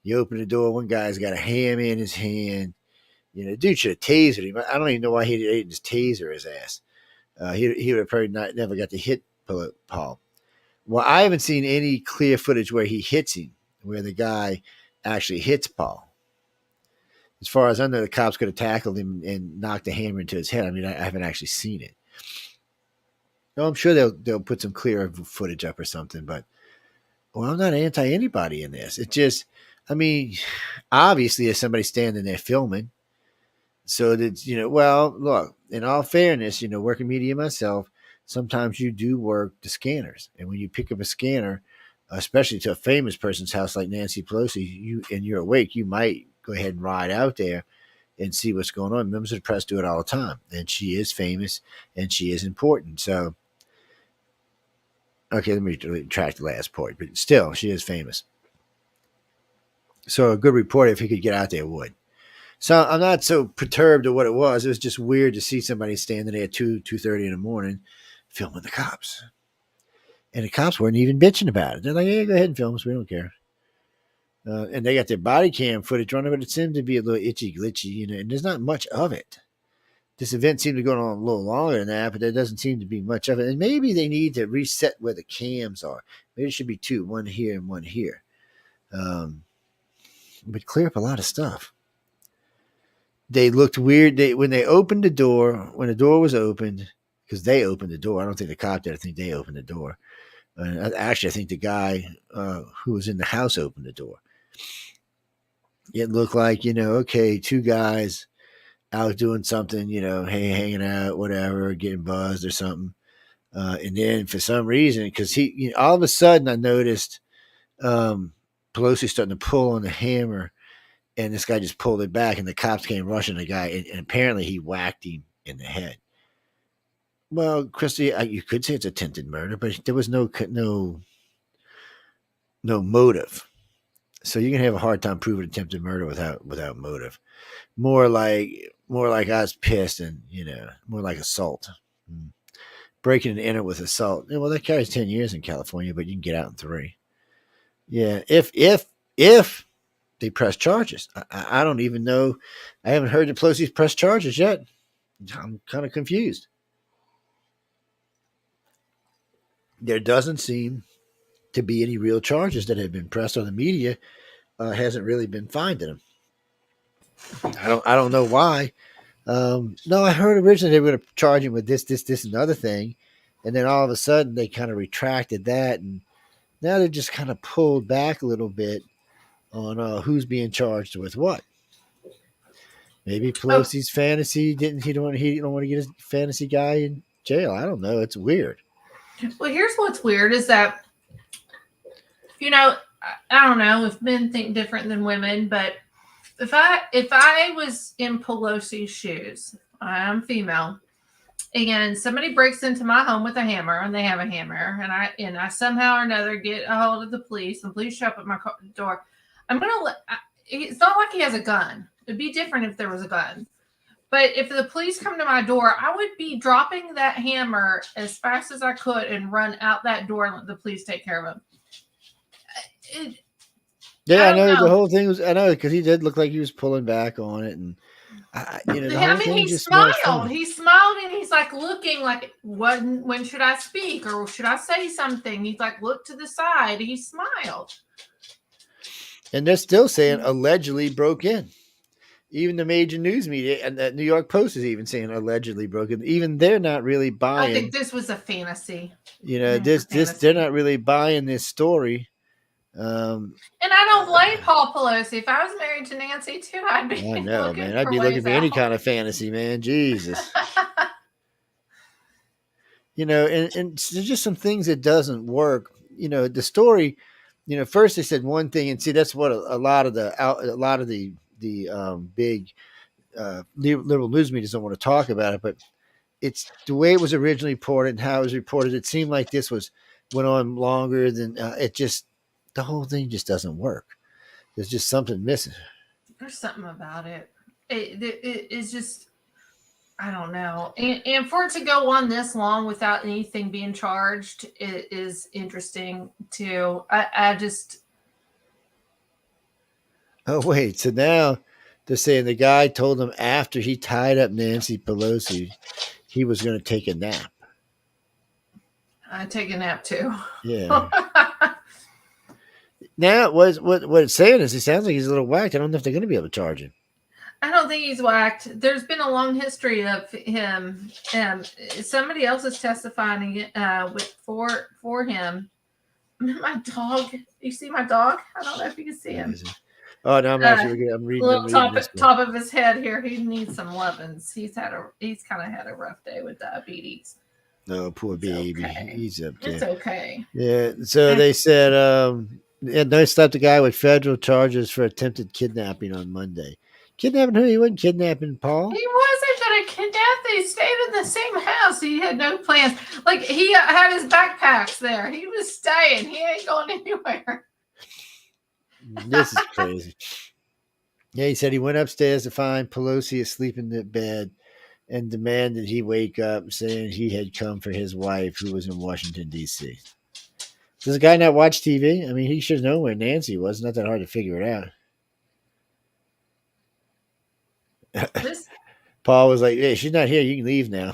You open the door. One guy's got a hammer in his hand. Dude should have tasered him. I don't even know why he didn't just taser his ass. He would have probably never got to hit Paul. Well, I haven't seen any clear footage where he hits him, where the guy actually hits Paul. As far as I know, the cops could have tackled him and knocked the hammer into his head. I mean, I haven't actually seen it. No, I'm sure they'll put some clear footage up or something. But well, I'm not anti anybody in this. It just, I mean, obviously, there's somebody standing there filming. So that, well, look, in all fairness, working media myself, sometimes you do work the scanners. And when you pick up a scanner, especially to a famous person's house like Nancy Pelosi, and you're awake, you might go ahead and ride out there and see what's going on. Members of the press do it all the time. And she is famous and she is important. So, okay, let me retract the last part, but still, she is famous. So a good reporter, if he could get out there, would. So I'm not so perturbed at what it was. It was just weird to see somebody standing there at 2:30 in the morning filming the cops. And the cops weren't even bitching about it. They're like, yeah, go ahead and film us. We don't care. And they got their body cam footage running, but it seemed to be a little itchy, glitchy, and there's not much of it. This event seemed to go on a little longer than that, but there doesn't seem to be much of it. And maybe they need to reset where the cams are. Maybe it should be two, one here and one here. But clear up a lot of stuff. They looked weird. When the door was opened, because they opened the door. I don't think the cop did. I think they opened the door. Actually, I think the guy who was in the house opened the door. It looked like, okay, two guys out doing something, hey, hanging out, whatever, getting buzzed or something. And then for some reason, because all of a sudden I noticed Pelosi starting to pull on the hammer. And this guy just pulled it back, and the cops came rushing the guy, and apparently he whacked him in the head. Well, Christy, you could say it's attempted murder, but there was no motive. So you can have a hard time proving attempted murder without motive. More like I was pissed, and more like assault. Breaking and enter with assault. Well, that carries 10 years in California, but you can get out in 3. Yeah, if they press charges. I don't even know. I haven't heard the Pelosi's press charges yet. I'm kind of confused. There doesn't seem to be any real charges that have been pressed, or the media hasn't really been finding them. I don't know why. No, I heard originally they were going to charge him with this, and other thing, and then all of a sudden they kind of retracted that, and now they're just kind of pulled back a little bit on who's being charged with what. Maybe Pelosi's fantasy he don't want to get his fantasy guy in jail. I don't know. It's weird. Well, here's what's weird is that, I don't know if men think different than women, but if I was in Pelosi's shoes, I'm female, and somebody breaks into my home with a hammer, and they have a hammer, and I somehow or another get a hold of the police, and police show up at my door, I'm gonna it's not like he has a gun. It'd be different if there was a gun. But if the police come to my door, I would be dropping that hammer as fast as I could and run out that door and let the police take care of him. I know the whole thing was. I know because he did look like he was pulling back on it, and he smiled. He smiled, and he's like looking like, when should I speak or should I say something? He's like, look to the side. He smiled. And they're still saying allegedly broke in. Even the major news media and the New York Post is even saying allegedly broken. Even they're not really buying. I think this was a fantasy. They're not really buying this story. And I don't blame Paul Pelosi. If I was married to Nancy too, I'd be. I know, man. I'd be looking for any kind of fantasy, man. Jesus. And there's just some things that doesn't work. The story. First they said one thing, and see that's what a lot of the big liberal news media don't want to talk about it, but it's the way it was originally reported and how it was reported. It seemed like this went on longer than the whole thing just doesn't work. There's just something missing. There's something about it. It's just, I don't know. And for it to go on this long without anything being charged is interesting too. I just. Oh, wait. So now they're saying the guy told them after he tied up Nancy Pelosi, he was going to take a nap. I take a nap too. Yeah. Now, what it's saying is, he sounds like he's a little whacked. I don't know if they're going to be able to charge him. I don't think he's whacked. There's been a long history of him. Somebody else is testifying for him. My dog. You see my dog? I don't know if you can see him. Oh no, I'm actually looking. I'm reading. Little top of his head here. He needs some lovin's. He's kind of had a rough day with diabetes. No, poor baby. Okay. He's up there. It's okay. Yeah. So they said, they slapped the guy with federal charges for attempted kidnapping on Monday. Kidnapping who? He wasn't kidnapping Paul. He wasn't going to kidnap. They stayed in the same house. He had no plans. Like, he had his backpacks there. He was staying. He ain't going anywhere. This is crazy. Yeah, he said he went upstairs to find Pelosi asleep in the bed and demanded he wake up, saying he had come for his wife, who was in Washington, D.C. Does the guy not watch TV? I mean, he should know where Nancy was. Not that hard to figure it out. Paul was like, "Hey, she's not here. You can leave now."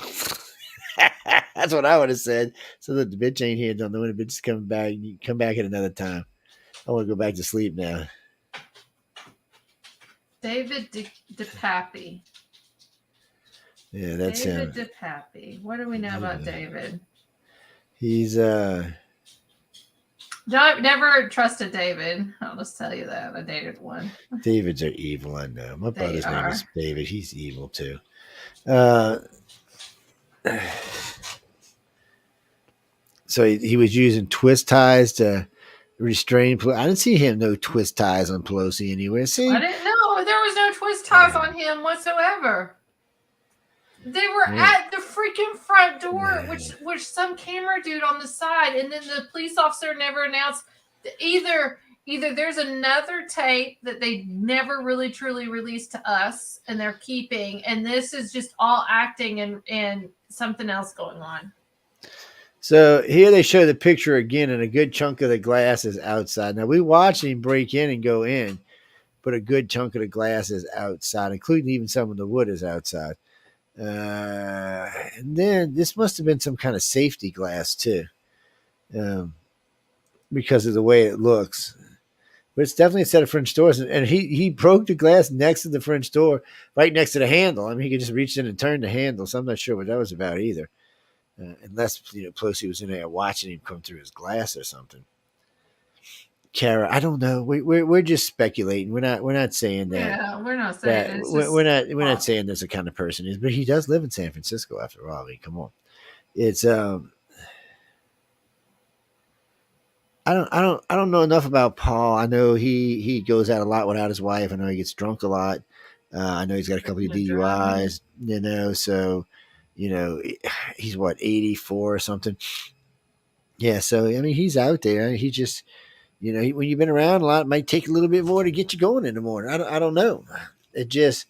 That's what I would have said. So that the bitch ain't here. Don't know when the bitch is coming back. You come back at another time. I want to go back to sleep now. David DePappy. Yeah, that's him. David DePappy. What do we know about David? He's never trusted David. I'll just tell you that. I dated one. Davids are evil, I know. My brother's name is David. He's evil too. So he was using twist ties to restrain. I didn't see him no twist ties on Pelosi anywhere. See, I didn't know there was no twist ties on him whatsoever. They were at the freaking front door, which some camera dude on the side, and then the police officer never announced. Either there's another tape that they never really truly released to us, and they're keeping, and this is just all acting and something else going on. So here they show the picture again, and a good chunk of the glass is outside. Now we watched him break in and go in, but a good chunk of the glass is outside, including even some of the wood is outside. And then this must have been some kind of safety glass too, because of the way it looks. But it's definitely a set of French doors, and he broke the glass next to the French door, right next to the handle. I mean, he could just reach in and turn the handle. So I'm not sure what that was about either, unless Pelosi was in there watching him come through his glass or something. Kara, I don't know. We're just speculating. We're not saying that. Yeah, we're not saying that. We're not saying this the kind of person is, but he does live in San Francisco after all. I mean, come on. It's I don't know enough about Paul. I know he goes out a lot without his wife. I know he gets drunk a lot. I know he's got a couple of DUIs. So he's what, 84 or something. Yeah, so I mean he's out there. He just. When you've been around a lot, it might take a little bit more to get you going in the morning. I don't know. It just.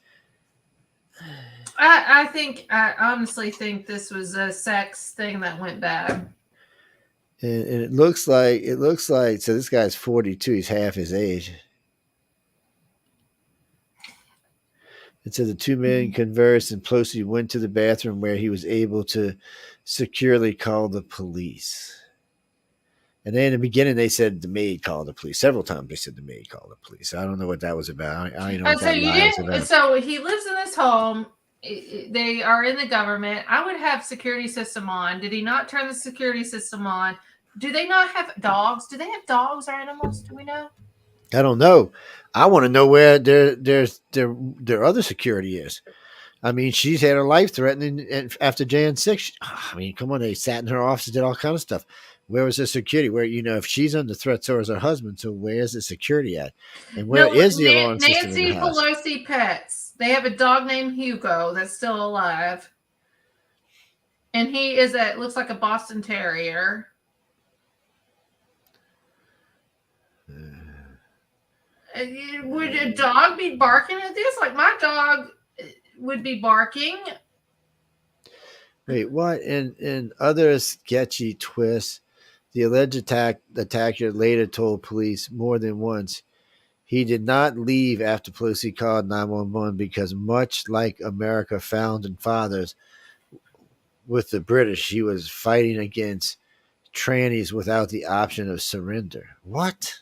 I honestly think this was a sex thing that went bad. And it looks like. So this guy's 42. He's half his age. It said the two men conversed, and Pelosi went to the bathroom where he was able to securely call the police. And then in the beginning, they said the maid called the police. Several times they said the maid called the police. I don't know what that was about. I don't know what that was about. So he lives in this home. They are in the government. I would have security system on. Did he not turn the security system on? Do they not have dogs? Do they have dogs or animals? Do we know? I don't know. I want to know where their other security is. I mean, she's had her life threatened after Jan 6. I mean, come on. They sat in her office, did all kind of stuff. Where was the security? Where, if she's under threat, so is her husband. So where's the security at? And where is the alarm system in the house? Nancy Pelosi pets. They have a dog named Hugo that's still alive. And he looks like a Boston Terrier. Would a dog be barking at this? Like my dog would be barking. Wait, what? In other sketchy twists, the alleged attacker later told police more than once he did not leave after Pelosi called 911 because, much like America founding fathers with the British, he was fighting against trannies without the option of surrender. What?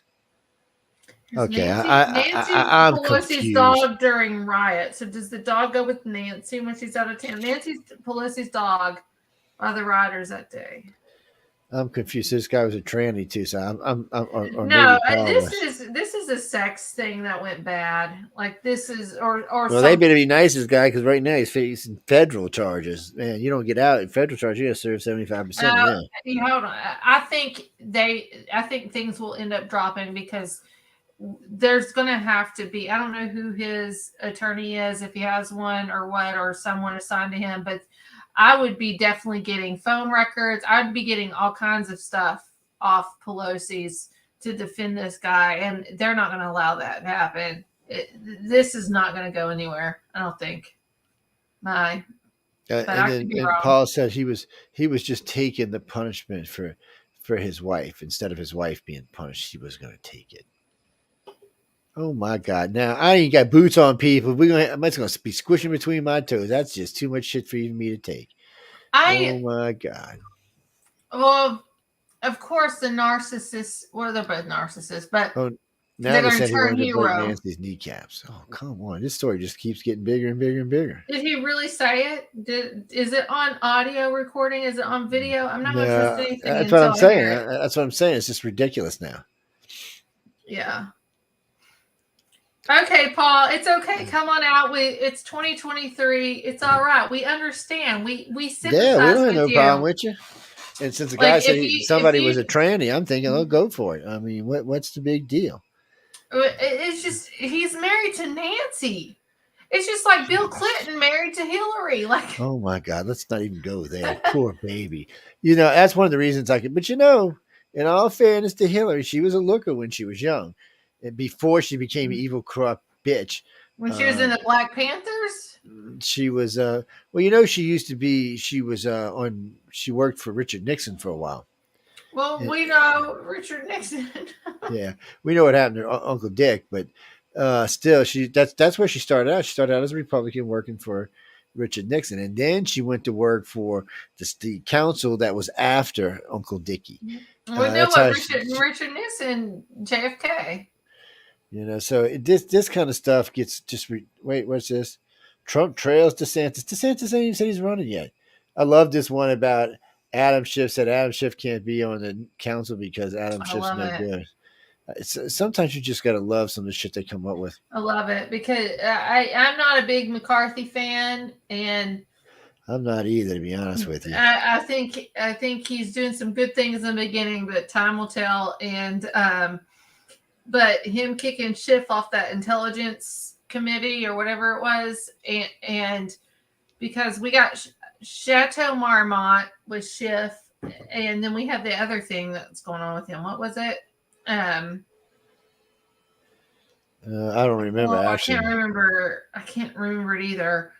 Okay, Nancy's I'm Pelosi's confused. dog during riot. So does the dog go with Nancy when she's out of town? Nancy's Pelosi's dog are the rioters that day. I'm confused. This guy was a tranny too, so or maybe No, Paul was. this is a sex thing that went bad. Like this is or Well, they something. better be nice, this guy, because right now he's facing federal charges. Man, you don't get out in federal charges, you got to serve 75% now. Hold on. I think things will end up dropping because there's going to have to be. I don't know who his attorney is, if he has one or what, or someone assigned to him, but I would be definitely getting phone records. I'd be getting all kinds of stuff off Pelosi's to defend this guy, and they're not going to allow that to happen. This is not going to go anywhere, I don't think. But I could be wrong. Paul said he was just taking the punishment for his wife. Instead of his wife being punished, he was going to take it. Oh my God! Now I ain't got boots on, people. I'm just going to be squishing between my toes. That's just too much shit for even me to take. Oh my God! Well, of course, the narcissists. Well, they're both narcissists, but now they said he wanted to break Nancy's kneecaps. Oh, come on! This story just keeps getting bigger and bigger and bigger. Did he really say it? Is it on audio recording? Is it on video? I'm not going to trust anything. That's what I'm saying. That's what I'm saying. It's just ridiculous now. Yeah. Okay, Paul, it's okay. Come on out. It's 2023. It's all right. We understand. We sympathize. Yeah, we don't have no you. problem with you. And since the guy said somebody was a tranny, I'm thinking, oh, go for it. I mean, what's the big deal? It's just he's married to Nancy. It's just like Bill Clinton married to Hillary. Like, oh my God, let's not even go there. Poor baby. You know, that's one of the reasons I could. But you know, in all fairness to Hillary, she was a looker when she was young, and before she became an evil, corrupt bitch. When she was in the Black Panthers, she was. Well, you know, she used to be. She was on. She worked for Richard Nixon for a while. Well, we know Richard Nixon. Yeah, we know what happened to Uncle Dick, but still, that's where she started out. She started out as a Republican working for Richard Nixon, and then she went to work for the council that was after Uncle Dickie. We know what Richard Nixon, JFK. You know, so this kind of stuff gets just wait. What's this? Trump trails DeSantis. DeSantis ain't even said he's running yet. I love this one about Adam Schiff said Adam Schiff can't be on the council because Adam Schiff's no good. Sometimes you just got to love some of the shit they come up with. I love it because I'm not a big McCarthy fan, and I'm not either, to be honest with you. I think he's doing some good things in the beginning, but time will tell. And but him kicking Schiff off that intelligence committee or whatever it was, and because we got Chateau Marmont with Schiff, and then we have the other thing that's going on with him. What was it? I don't remember. Actually, I can't remember it either.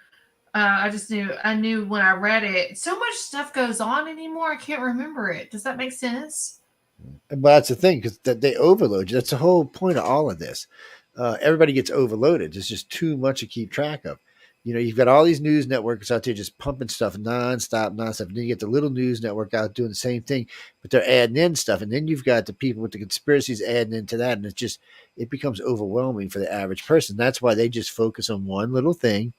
I knew when I read it. So much stuff goes on anymore. I can't remember it. Does that make sense? But that's the thing, because they overload you. That's the whole point of all of this. Everybody gets overloaded. There's just too much to keep track of. You know, you've got all these news networks out there just pumping stuff nonstop. And then you get the little news network out doing the same thing, but they're adding in stuff. And then you've got the people with the conspiracies adding into that. And it becomes overwhelming for the average person. That's why they just focus on one little thing,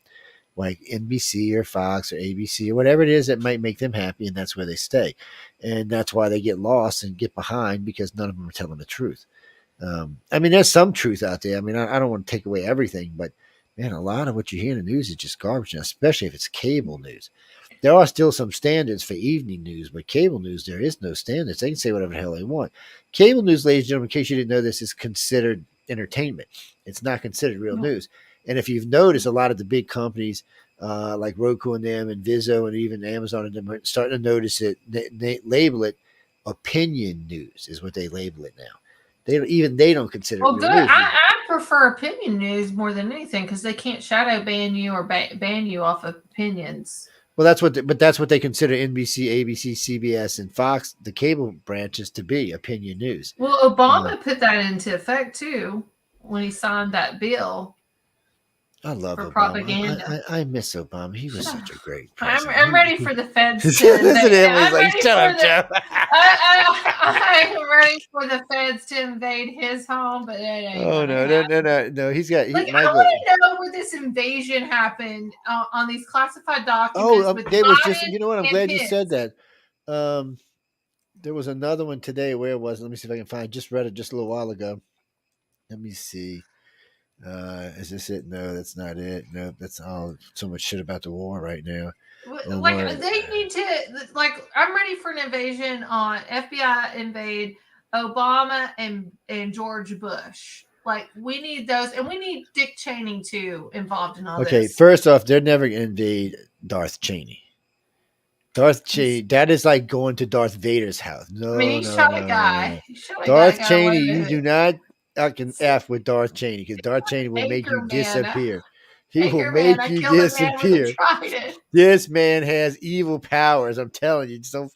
like NBC or Fox or ABC or whatever it is that might make them happy. And that's where they stay. And that's why they get lost and get behind, because none of them are telling the truth. I mean, there's some truth out there. I mean, I don't want to take away everything, but man, a lot of what you hear in the news is just garbage now, especially if it's cable news. There are still some standards for evening news, but cable news, there is no standards. They can say whatever the hell they want. Cable news, ladies and gentlemen, in case you didn't know this, is considered entertainment. It's not considered real news. And if you've noticed, a lot of the big companies like Roku and them and Vizzo and even Amazon and them are starting to notice it. They label it opinion news is what they label it now. They don't consider it real news. I prefer opinion news more than anything because they can't shadow ban you or ban you off of opinions. Well, that's what they consider NBC, ABC, CBS, and Fox, the cable branches, to be opinion news. Well, Obama put that into effect too when he signed that bill. I love for Obama. propaganda. I miss Obama. He was such a great I'm president. ready for the feds to Listen to invade. him. He's I'm like, ready shut for up, Joe. I'm ready for the feds to invade his home, but it ain't Oh gonna no, happen. no. He's got Like, I Michael. want to know where this invasion happened on these classified documents with There was just. Biden You know what? I'm and glad you said Pence. that. There was another one today. Where was it? Let me see if I can find. I just read it just a little while ago. Let me see. Is this it? No, that's not it. No, that's all. So much shit about the war right now. Like, Omar, they need to, like, I'm ready for an invasion on FBI invade Obama and George Bush. Like, we need those, and we need Dick Cheney too involved in all okay, this. first off, they're never going to invade Darth Cheney. Darth Cheney, that is like going to Darth Vader's house. I mean, No, he no, shot no, a no, guy. no. He shot a guy. Darth Got away Cheney, you with do it. not fucking F with Darth Cheney because Darth Cheney will make you Anchorman. disappear. He will Anchorman. make I you killed a man with a disappear. trident. This man has evil powers. I'm telling you. So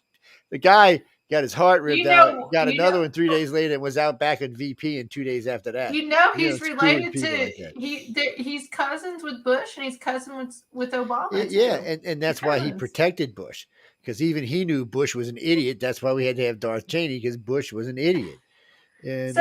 the guy got his heart ripped out, got another one 3 days later, and was out back at VP in 2 days after that. He's Screw with related people to like that. he's cousins with Bush and he's cousins with Obama Yeah, too. and that's why he protected Bush because even he knew Bush was an idiot. That's why we had to have Darth Cheney because Bush was an idiot. And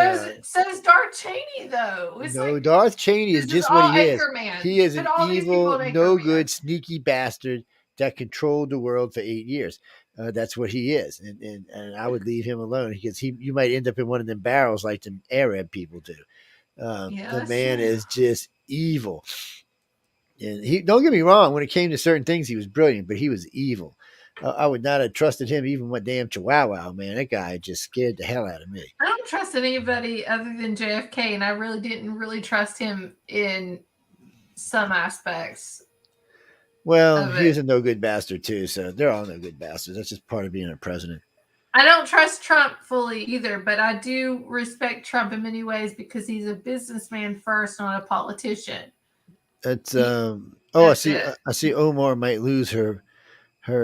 So's Darth Cheney though. It's no, like Darth Cheney is this is just what all he is. Anchorman. He is Put an all these people evil, in no Anchorman. good, sneaky bastard that controlled the world for 8 years. That's what he is, and I would leave him alone because you might end up in one of them barrels like the Arab people do. The man is just evil, and he don't get me wrong. When it came to certain things, he was brilliant, but he was evil. I would not have trusted him even with damn Chihuahua, man. That guy just scared the hell out of me. I don't trust anybody other than JFK, and I really didn't really trust him in some aspects. Well, he was a no good bastard too, so they're all no good bastards. That's just part of being a president. I don't trust Trump fully either, but I do respect Trump in many ways because he's a businessman first, not a politician. That's I see Omar might lose her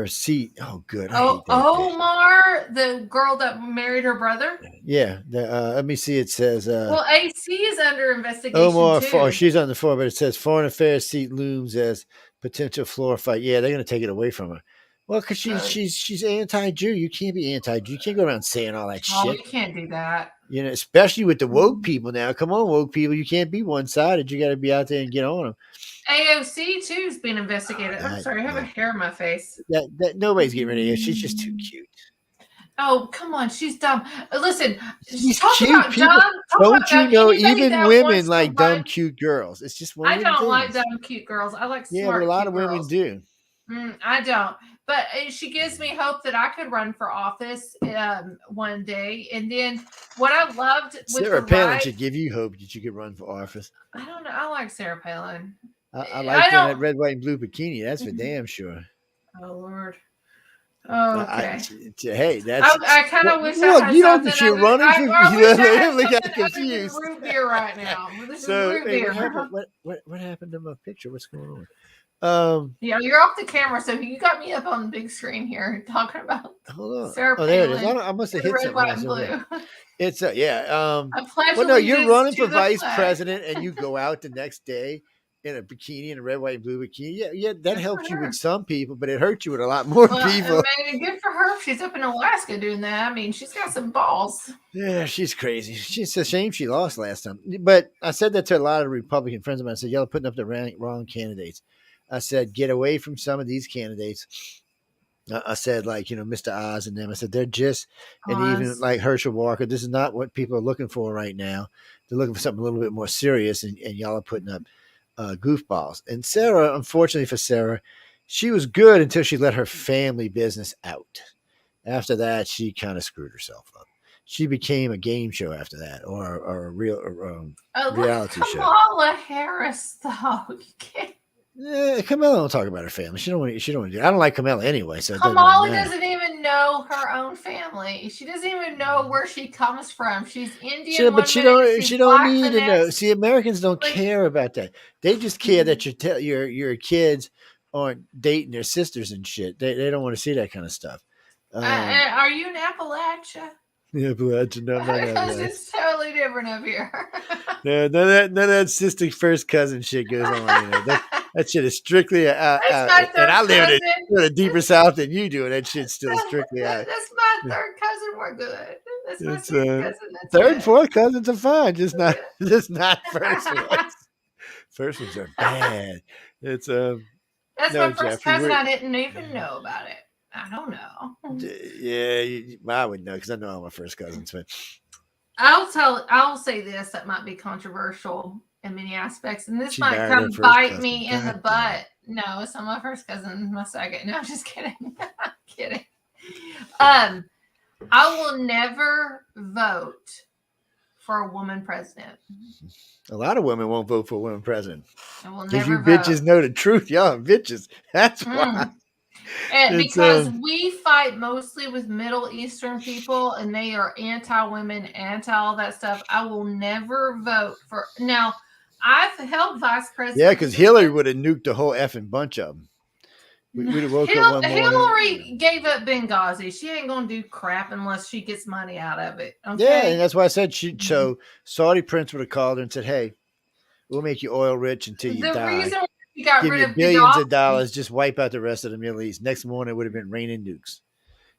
seat. Oh, good. I hate that Omar, the girl that married her brother. Yeah. Let me see. It says. Well, AC is under investigation Omar, too. she's on the floor, but it says foreign affairs seat looms as potential floor fight. Yeah, they're going to take it away from her. Well, because she's anti-Jew. You can't be anti-Jew. You can't go around saying all that shit. You can't do that. You know, especially with the woke people now. Come on, woke people. You can't be one-sided. You got to be out there and get on them. AOC too is being investigated. I'm sorry, I have a hair in my face. That nobody's getting rid of her. She's just too cute. Oh, come on, she's dumb. Listen, she's talk cute. about People, dumb. don't you know? Even women like dumb, cute girls. It's just one I of don't things. like dumb, cute girls. I like smart. Yeah, but a lot of girls. women do. I don't. But she gives me hope that I could run for office one day. And then what I loved with Sarah Palin should give you hope that you could run for office. I don't know. I like Sarah Palin. I like that red, white, and blue bikini. That's for damn sure. Oh Lord. Okay. Hey, that's. I kind of wish I had you something. Know that you're running for. Look at confused. Root beer right now. This so is root beer. What happened to my picture? What's going on? Yeah, you're off the camera, so you got me up on the big screen here talking about. Hold on. Sarah there it Palin, is. I must have hit something. Red, white, and blue. It's yeah. Well, no, you're running for vice president, and you go out the next day in a bikini, in a red, white, and blue bikini. Yeah, that helps you with some people, but it hurts you with a lot more people. I mean, good for her if she's up in Alaska doing that. I mean, she's got some balls. Yeah, she's crazy. It's a shame she lost last time. But I said that to a lot of Republican friends of mine. I said, y'all are putting up the wrong candidates. I said, get away from some of these candidates. I said, like, Mr. Oz and them. I said, they're just, and even like Herschel Walker, this is not what people are looking for right now. They're looking for something a little bit more serious, and y'all are putting up goofballs. And Sarah, unfortunately for Sarah, she was good until she let her family business out. After that, she kind of screwed herself up. She became a game show after that, or a real reality show. Kamala Harris, though, you can't. Yeah, Kamala don't talk about her family. She don't want to do. I don't like Kamala anyway. So Kamala doesn't even know her own family. She doesn't even know where she comes from. She's Indian. But she don't need to know. See, Americans don't care about that. They just care that your kids aren't dating their sisters and shit. They don't want to see that kind of stuff. Are you in Appalachia? Yeah, but no, I'm not gonna have that. It's totally different up here. No, none of that sister first cousin shit goes on. That shit is strictly out. That's my And third I live in cousin. a deeper south than you do, and that shit's still strictly out. That's my third cousin. We're good. That's my It's second cousin. That's third and good. fourth cousins are fine, just not first ones. First ones are bad. It's That's no, my first Jeffrey. cousin. I didn't even know about it. I don't know. Yeah, I would know because I know all my first cousins. But I'll say this that might be controversial in many aspects, and this she might married her come first bite cousin. me in the God damn butt. No, it's not my first cousin. My second. No, I'm just kidding. I'm kidding. I will never vote for a woman president. A lot of women won't vote for a woman president. I will Because never you vote. bitches know the truth. Y'all are bitches. That's why. And It's, because we fight mostly with Middle Eastern people and they are anti-women, anti all that stuff, I will never vote for. Now, I've held vice president. Yeah, because Hillary would have nuked the whole effing bunch of them. We'd have woke up one morning. Hillary gave up Benghazi. She ain't going to do crap unless she gets money out of it. Okay? Yeah, and that's why I said so Saudi Prince would have called her and said, hey, we'll make you oil rich until you the die. reason we got Give rid you of billions Gaddafi, of dollars, just wipe out the rest of the Middle East. Next morning, it would have been raining nukes.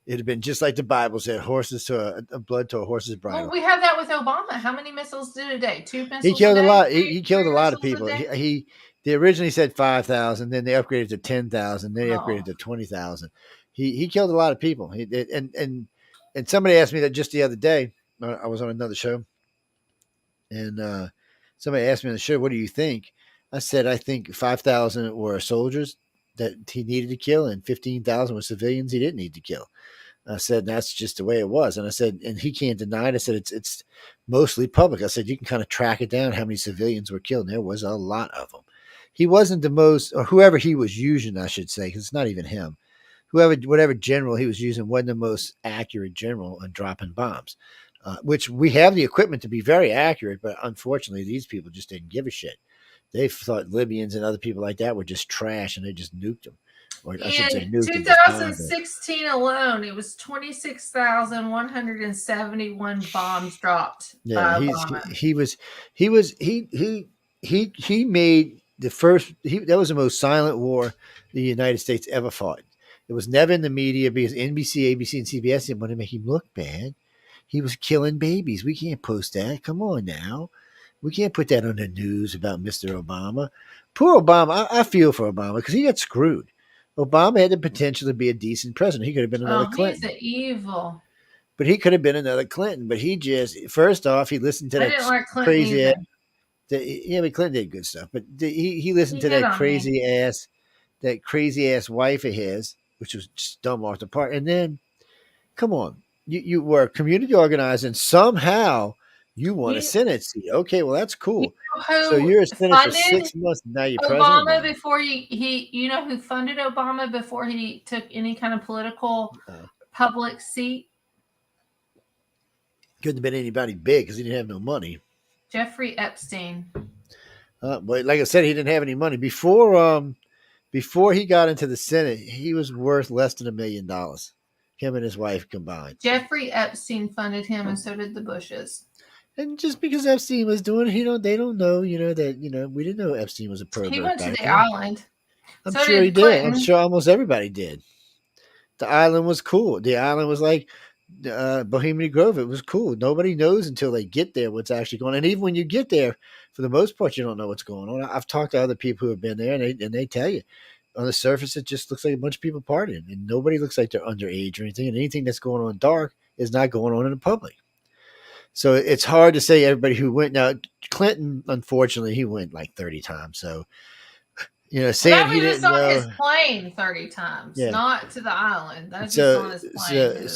It'd have been just like the Bible said, horses to a blood to a horse's bridle. well, we have that with Obama. How many missiles did a day? 2 missiles He killed a day? a lot. Three- He killed a three lot of missiles a people. day? They originally said 5,000, then they upgraded to 10,000, then they Oh. upgraded to 20,000. He killed a lot of people. And somebody asked me that just the other day. I was on another show, and somebody asked me on the show, "What do you think?" I said, "I think 5,000 were soldiers that he needed to kill, and 15,000 were civilians he didn't need to kill." I said, that's just the way it was. And I said, and he can't deny it. I said, it's mostly public. I said, you can kind of track it down how many civilians were killed. And there was a lot of them. He wasn't the most, or whoever he was using, I should say, because it's not even him. Whatever general he was using wasn't the most accurate general on dropping bombs, which we have the equipment to be very accurate. But unfortunately, these people just didn't give a shit. They thought Libyans and other people like that were just trash and they just nuked them. Or I should say In nuked 2016 alone, it was 26,171 bombs dropped. Yeah, he made the first. That was the most silent war the United States ever fought. It was never in the media because NBC, ABC, and CBS didn't want to make him look bad. He was killing babies. We can't post that. Come on now. We can't put that on the news about Mr. Obama. Poor Obama. I feel for Obama because he got screwed. Obama had the potential to be a decent president. He could have been another Clinton. He's evil. But he could have been another Clinton. But he just, first off, he listened to that crazy ass. Yeah, but Clinton did good stuff. But he listened to that crazy ass wife of his, which was just dumb off the part. And then, come on, you were a community organizer, and somehow you won a Senate seat. Okay, well that's cool. So you're a senator for 6 months. And now you're Obama president. Before he you know who funded Obama before he took any kind of political public seat? Couldn't have been anybody big because he didn't have no money. Jeffrey Epstein. But like I said, he didn't have any money before he got into the Senate. He was worth less than $1 million. Him and his wife combined. Jeffrey Epstein funded him, and so did the Bushes. And just because Epstein was doing it, they don't know, that we didn't know Epstein was a pervert. He went to the then. island. I'm sure he did. I'm sure almost everybody did. The island was cool. The island was like Bohemian Grove. It was cool. Nobody knows until they get there what's actually going on. And even when you get there, for the most part, you don't know what's going on. I've talked to other people who have been there, and they tell you, on the surface, it just looks like a bunch of people partying, and nobody looks like they're underage or anything. And anything that's going on dark is not going on in the public. So it's hard to say everybody who went. Now, Clinton, unfortunately, he went like 30 times. So, saying he didn't know. His plane 30 times, not to the island. That's just on his plane.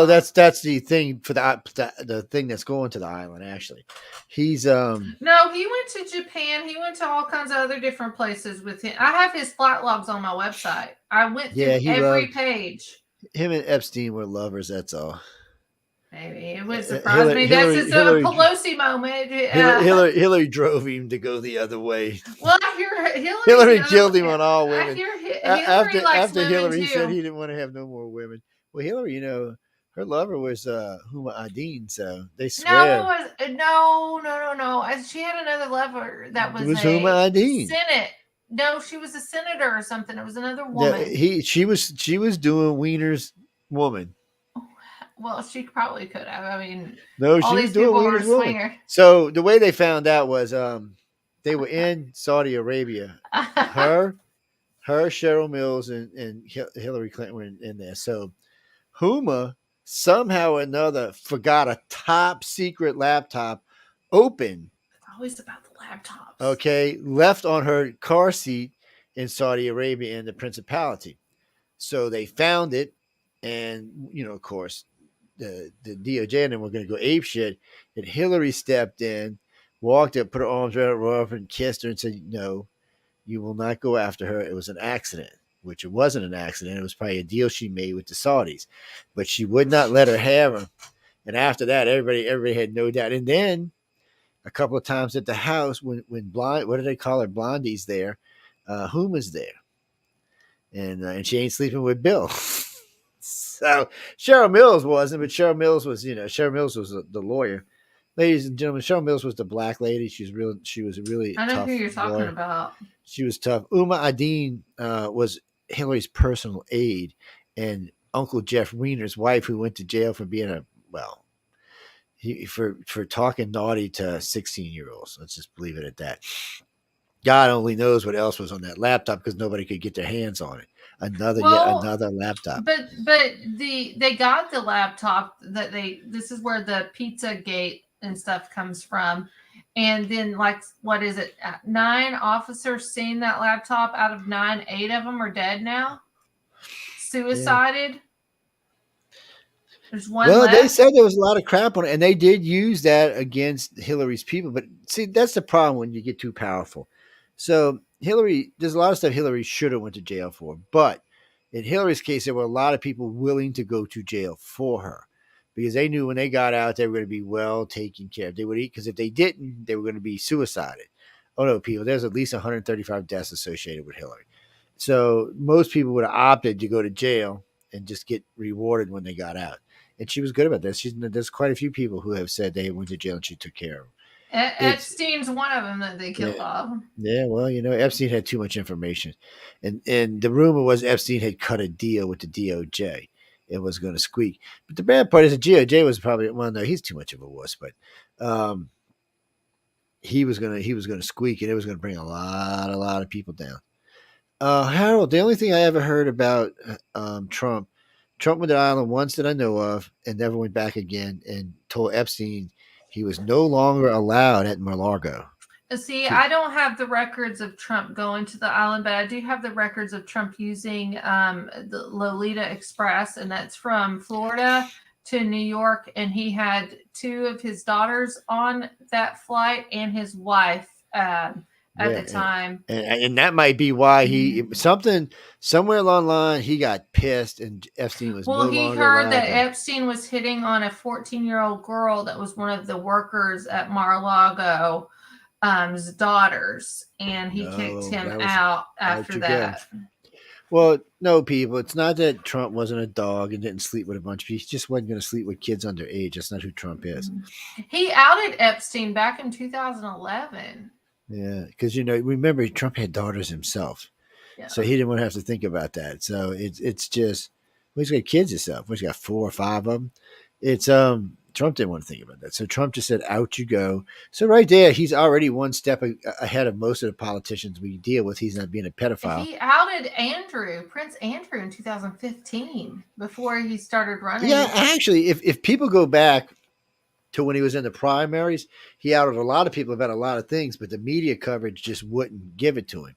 That's the thing for the thing that's going to the island. Actually, he's No, he went to Japan. He went to all kinds of other different places with him. I have his flight logs on my website. I went through every page. Him and Epstein were lovers. That's all. Maybe it would surprise me. That's just a Pelosi moment. Hillary drove him to go the other way. Well, I hear Hillary killed him on all women. I hear after Hillary said he didn't want to have no more women. Well, Hillary, Her lover was Huma Adin, so they No, it swear was no. She had another lover that it was was Huma a Adin. Senate. No, she was a senator or something. It was another Yeah, woman. she was doing Wiener's woman. Well, she probably could have. I mean, No, all she was these doing people were Wiener's woman. swingers. So the way they found out was they were in Saudi Arabia. Her, Cheryl Mills, and Hillary Clinton were in there. So Huma somehow or another forgot a top secret laptop open. Always about the laptops. Okay, left on her car seat in Saudi Arabia in the Principality. So they found it, and of course, the DOJ and them were going to go ape shit. And Hillary stepped in, walked up, put her arms around her and kissed her and said, "No, you will not go after her. It was an accident." Which it wasn't an accident. It was probably a deal she made with the Saudis, but she would not let her have her. And after that, everybody had no doubt. And then a couple of times at the house when blonde, what do they call her, Blondie's there, Huma's there, and she ain't sleeping with Bill. So Cheryl Mills wasn't, but Cheryl Mills was, Cheryl Mills was the lawyer. Ladies and gentlemen, Cheryl Mills was the black lady. She was a really I know tough who you're talking lawyer. about. She was tough. Uma Adin was Hillary's personal aide, and Uncle Jeff Wiener's wife, who went to jail for being for talking naughty to 16-year-olds. Let's just leave it at that. God only knows what else was on that laptop because nobody could get their hands on it. Yet another laptop. But they got the laptop that this is where the Pizza Gate and stuff comes from. And then, like, what is it? 9 officers seen that laptop out of 9. 8 of them are dead now. Suicided. Yeah. There's one left. They said there was a lot of crap on it, and they did use that against Hillary's people. But see, that's the problem when you get too powerful. So there's a lot of stuff Hillary should have went to jail for. But in Hillary's case, there were a lot of people willing to go to jail for her because they knew when they got out, they were going to be well taken care of. They would eat, because if they didn't, they were going to be suicided. Oh, no, people, there's at least 135 deaths associated with Hillary. So most people would have opted to go to jail and just get rewarded when they got out. And she was good about this. There's quite a few people who have said they went to jail and she took care of them. Epstein's one of them that they killed off. Yeah, well, Epstein had too much information. And the rumor was Epstein had cut a deal with the DOJ. It was going to squeak. But the bad part is the DOJ was probably, well, no, he's too much of a wuss, but he was going to squeak, and it was going to bring a lot of people down. Harold, the only thing I ever heard about Trump went to Ireland once that I know of and never went back again, and told Epstein he was no longer allowed at Mar-a-Lago. See, I don't have the records of Trump going to the island, but I do have the records of Trump using the Lolita Express, and that's from Florida to New York. And he had 2 of his daughters on that flight and his wife at the time. And that might be why somewhere along the line, he got pissed and Epstein was no longer allowed. Well, he heard that Epstein was hitting on a 14-year-old girl that was one of the workers at Mar-a-Lago. Daughters, and he kicked him out after that. Well, no, people, it's not that Trump wasn't a dog and didn't sleep with a bunch of people. He just wasn't going to sleep with kids underage. That's not who Trump is. He outed Epstein back in 2011. Yeah, because remember, Trump had daughters himself, so he didn't want to have to think about that. So it's just, well, he's got kids himself. He's got 4 or 5 of them. It's Trump didn't want to think about that. So Trump just said, out you go. So right there, he's already one step ahead of most of the politicians we deal with. He's not being a pedophile. He outed Prince Andrew in 2015 before he started running. Yeah, actually, if people go back to when he was in the primaries, he outed a lot of people about a lot of things, but the media coverage just wouldn't give it to him.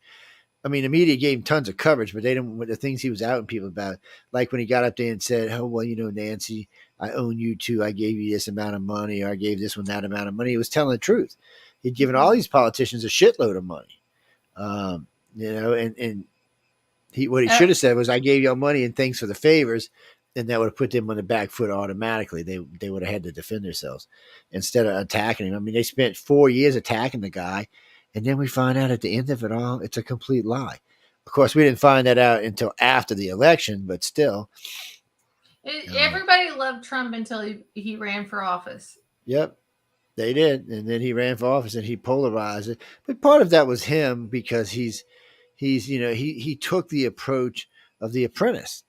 I mean, the media gave him tons of coverage, but they didn't, the things he was outing people about, like when he got up there and said, oh, well, Nancy, I own you too. I gave you this amount of money, or I gave this one that amount of money. He was telling the truth. He'd given all these politicians a shitload of money. And what he should have said was, I gave y'all money and thanks for the favors. And that would have put them on the back foot automatically. They would have had to defend themselves instead of attacking him. I mean, they spent 4 years attacking the guy. And then we find out at the end of it all, it's a complete lie. Of course, we didn't find that out until after the election, but still. Everybody loved Trump until he ran for office. Yep, they did, and then he ran for office and he polarized it. But part of that was him because he's he took the approach of The Apprentice.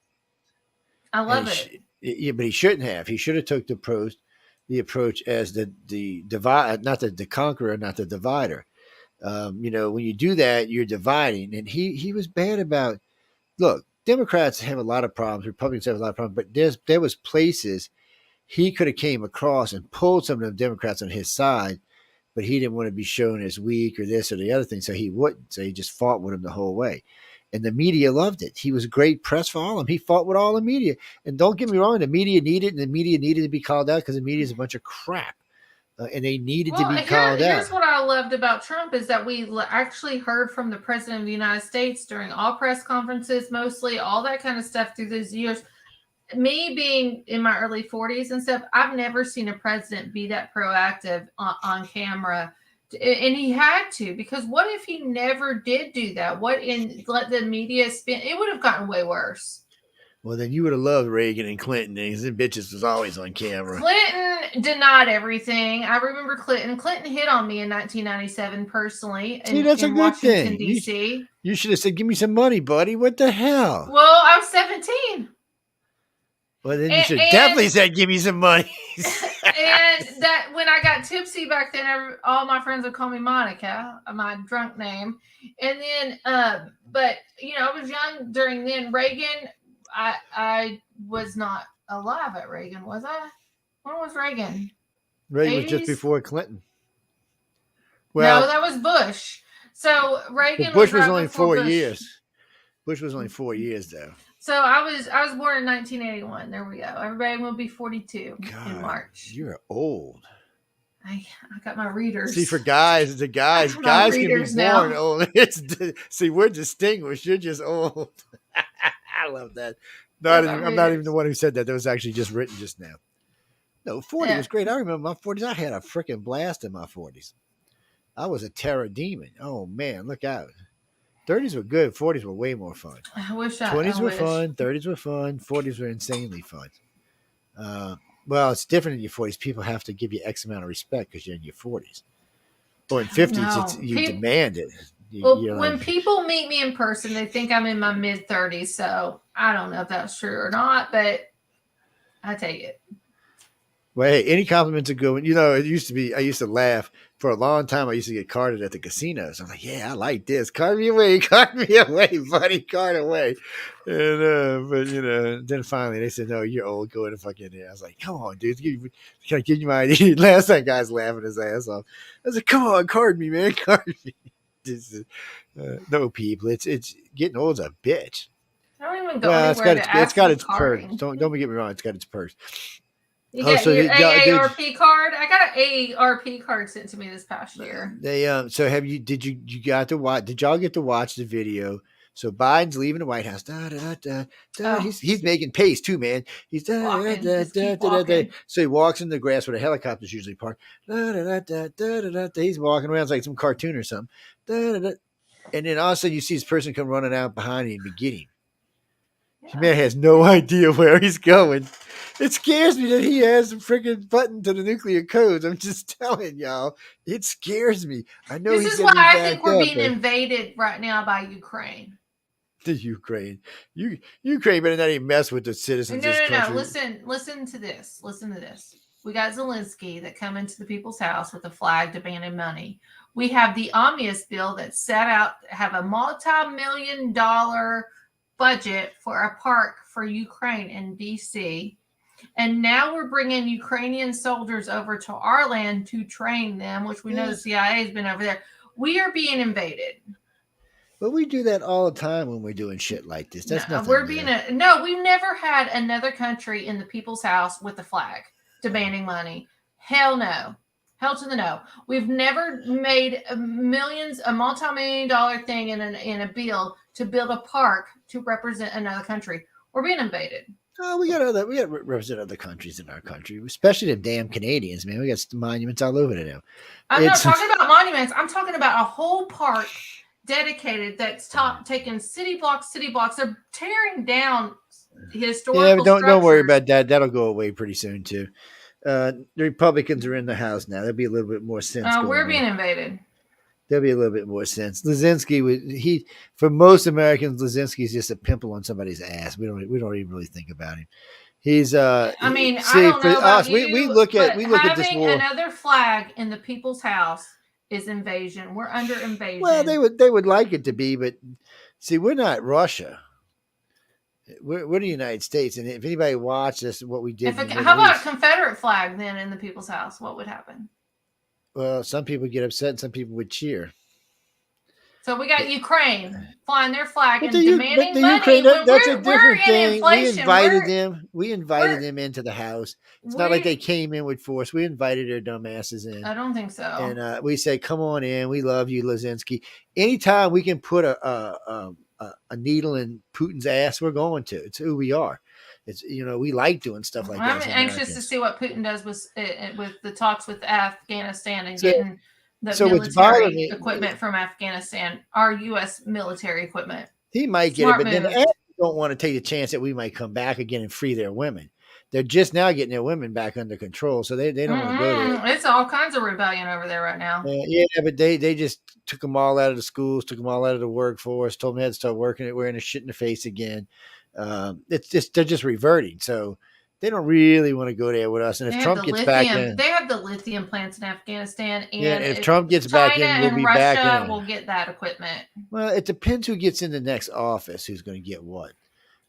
I love it. Yeah, but he shouldn't have. He should have took the approach as the divide, not the conqueror, not the divider. When you do that, you're dividing. And he was bad about. Look, Democrats have a lot of problems. Republicans have a lot of problems. But there was places he could have came across and pulled some of the Democrats on his side, but he didn't want to be shown as weak or this or the other thing, so he wouldn't. So he just fought with him the whole way. And the media loved it. He was a great press for all of them. He fought with all the media. And don't get me wrong, the media needed to be called out because the media is a bunch of crap. And they needed to be called out. Here's what I loved about Trump is that we actually heard from the president of the United States during all press conferences, mostly all that kind of stuff through those years. Me being in my early 40s and stuff, I've never seen a president be that proactive on camera. And he had to, because what if he never did do that? Let the media spin? It would have gotten way worse. Well, then you would have loved Reagan and Clinton. Because them bitches was always on camera. Clinton denied everything. I remember Clinton. Clinton hit on me in 1997 personally. See, that's a good Washington, thing. D.C. You should have said, "Give me some money, buddy." What the hell? Well, I was 17. Well, then you should definitely said, "Give me some money." And that when I got tipsy back then, all my friends would call me Monica, my drunk name. And then, but I was young during then. Reagan, I was not alive at Reagan, was I? When was Reagan? Reagan 80s? was just before Clinton. Well, no, that was Bush. So Reagan. Bush was right only 4 Bush. years. Bush was only 4 years though. So I was born in 1981. There we go. Everybody will be 42 in March. You're old. I got my readers. See, for guys can be born old. See, we're distinguished. You're just old. I love that. I'm not even the one who said that. That was actually just written just now. No, 40 was great. I remember my 40s. I had a freaking blast in my 40s. I was a terror demon. Oh man, look out. 30s were good. 40s were way more fun. I wish 20s were fun. 30s were fun. 40s were insanely fun. Well, it's different in your 40s. People have to give you X amount of respect because you're in your 40s. Or in 50s, you demand it. When people meet me in person, they think I'm in my mid 30s. So I don't know if that's true or not, but I take it. Well, hey, any compliments are good. It used to be, I used to laugh for a long time. I used to get carded at the casinos. I'm like, yeah, I like this. Card me away, buddy, card away. And, but then finally they said, no, you're old. Go in and fuck in there. I was like, come on, dude. Can I give you my ID? Last time guy's laughing his ass off. I was like, come on, card me, man. Card me. No, people. It's getting old as a bitch. I don't even go anywhere it's got its perks. Don't get me wrong. It's got its perks. You got your AARP card? I got an AARP card sent to me this past year. So did y'all get to watch the video? So Biden's leaving the White House. He's making pace too, man. He's So he walks in the grass where the helicopters usually park. He's walking around like some cartoon or something. And then all of a sudden you see this person come running out behind him and get him. Yeah. Man has no idea where he's going. It scares me that he has a freaking button to the nuclear codes. I'm just telling y'all. It scares me. I know this is why I think we're being invaded right now by Ukraine. The Ukraine. Ukraine better not even mess with the citizens of this country. No. Listen to this. Listen to this. We got Zelensky that come into the people's house with a flag demanding money. We have the omnibus bill that set out to have a multi-million-dollar budget for a park for Ukraine in D.C. And now we're bringing Ukrainian soldiers over to our land to train them, which we know the CIA has been over there. We are being invaded. But we do that all the time when we're doing shit like this. That's nothing. We've never had another country in the people's house with a flag demanding money. Hell no. Hell to the no. We've never made a multi-million-dollar thing in a bill to build a park to represent another country. We're being invaded. Oh, we got to represent other countries in our country, especially the damn Canadians, man. We got monuments all over them. I'm not talking about monuments. I'm talking about a whole park dedicated that's taking city blocks. They're tearing down historical Yeah, but don't worry structures. about that. That'll go away pretty soon too. The Republicans are in the House now. There'll be a little bit more sense We're going being on. invaded. There'll be a little bit more sense. Lazinski for most Americans, Lazinski's just a pimple on somebody's ass. We don't even really think about him. He's I mean, I see don't for know about us, we you, look at but this having war. another flag in the people's house is invasion. We're under invasion. Well, they would like it to be, but see, we're not Russia. We're the United States, and if anybody watched us, what we did in the How Middle about a East, Confederate flag then in the people's house? What would happen? well, some people get upset, and some people would cheer. So we got Ukraine flying their flag But and demanding the money Ukraine, when that's a we're different in thing. We inflation. invited them. We invited we're- them into the house. It's not like they came in with force. We invited their dumbasses in. I don't think so. And we say, "Come on in. We love you, Lazinski. Anytime we can put a needle in Putin's ass, we're going to. It's who we are. It's we like doing stuff like that. I'm as anxious to Americans. see what Putin does with the talks with Afghanistan and So- getting the so what's bothering military me- equipment from Afghanistan, our U.S. military equipment. He might get Smart it, but then move. the Arabs don't want to take the chance that we might come back again and free their women. They're just now getting their women back under control, so they don't want to go there. It's all kinds of rebellion over there right now. Yeah, but they just took them all out of the schools, took them all out of the workforce, told them they had to start working it, wearing a shit in the face again. It's just they're just reverting, so they don't really want to go there with us. And if Trump gets back in, they have the lithium plants in Afghanistan, and yeah, if Trump gets back in, we'll and be Russia back in. will get that equipment. Well, it depends who gets in the next office, who's going to get what.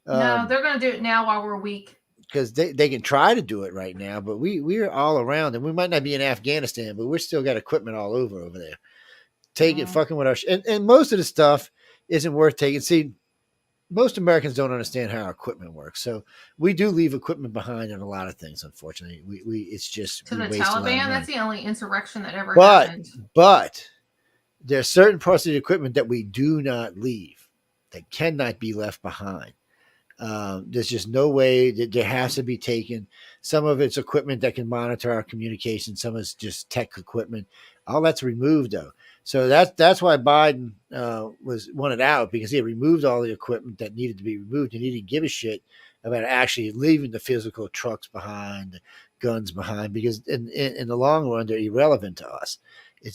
No, they're going to do it now while we're weak. Because they can try to do it right now, but we're all around, and we might not be in Afghanistan, but we're still got equipment all over there. Take it, fucking with our and most of the stuff isn't worth taking. See, most Americans don't understand how our equipment works, so we do leave equipment behind in a lot of things. Unfortunately, we it's just To we the waste a lot of Taliban, money. that's the only insurrection that ever But happened. there are certain parts of the equipment that we do not leave, that cannot be left behind. There's just no way that there has to be taken. Some of it's equipment that can monitor our communication. Some is just tech equipment. All that's removed though. So that's why Biden was wanted out, because he had removed all the equipment that needed to be removed, and he didn't give a shit about actually leaving the physical trucks behind, the guns behind, because in the long run they're irrelevant to us.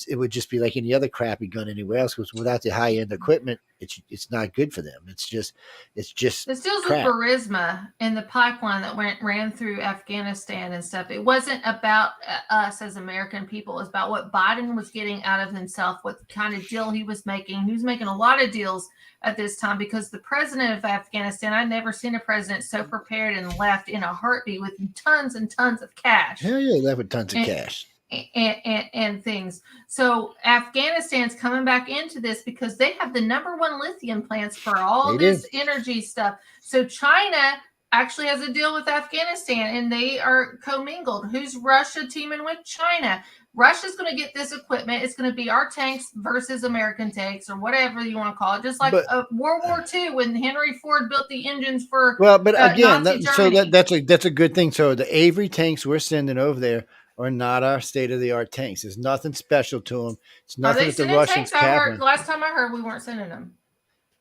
It would just be like any other crappy gun anywhere else, because without the high end equipment, it's not good for them. It's just It deals crap. with Burisma and the pipeline that ran through Afghanistan and stuff. It wasn't about us as American people. It's about what Biden was getting out of himself, what kind of deal he was making. He was making a lot of deals at this time, because the president of Afghanistan, I've never seen a president so prepared and left in a heartbeat with tons and tons of cash. Hell yeah, they left with tons of cash. And things. So Afghanistan's coming back into this because they have the number one lithium plants for all this energy stuff. So China actually has a deal with Afghanistan, and they are commingled. Who's Russia teaming with China? Russia's going to get this equipment. It's going to be our tanks versus American tanks, or whatever you want to call it. Just like World War II, when Henry Ford built the engines for but again, Nazi Germany. that's a good thing. So the Avery tanks we're sending over there are not our state-of-the-art tanks. There's nothing special to them. It's nothing that the Russians cap. Last time I heard, we weren't sending them.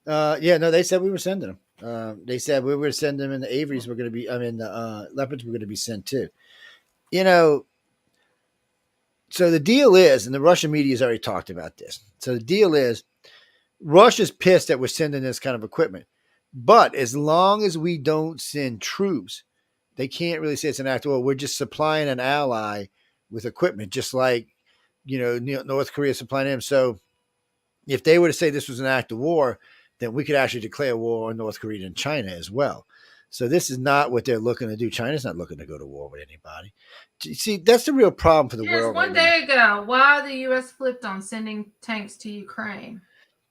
Yeah, no, they said we were sending them. They said we were sending them, and the Averys were going to be. I mean, the Leopards were going to be sent too. So the deal is, and the Russian media has already talked about this. So the deal is, Russia's pissed that we're sending this kind of equipment, but as long as we don't send troops, they can't really say it's an act of war. We're just supplying an ally with equipment, just like North Korea supplying them. So if they were to say this was an act of war, then we could actually declare war on North Korea and China as well. So this is not what they're looking to do. China's not looking to go to war with anybody. See, that's the real problem for the world. One day ago, why the U.S. flipped on sending tanks to Ukraine.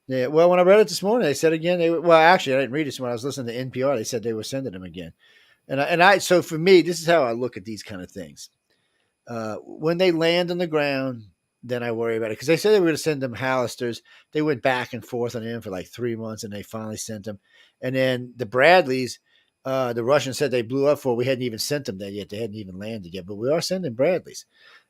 Yeah, well, when I read it this morning, they said again. Actually, I didn't read it when I was listening to NPR. They said they were sending them again. So for me, this is how I look at these kind of things. When they land on the ground, then I worry about it, because they said they were going to send them Hallisters. They went back and forth on them for like 3 months, and they finally sent them. And then the Bradleys, the Russians said they blew up for. We hadn't even sent them there yet. They hadn't even landed yet, but we are sending Bradleys.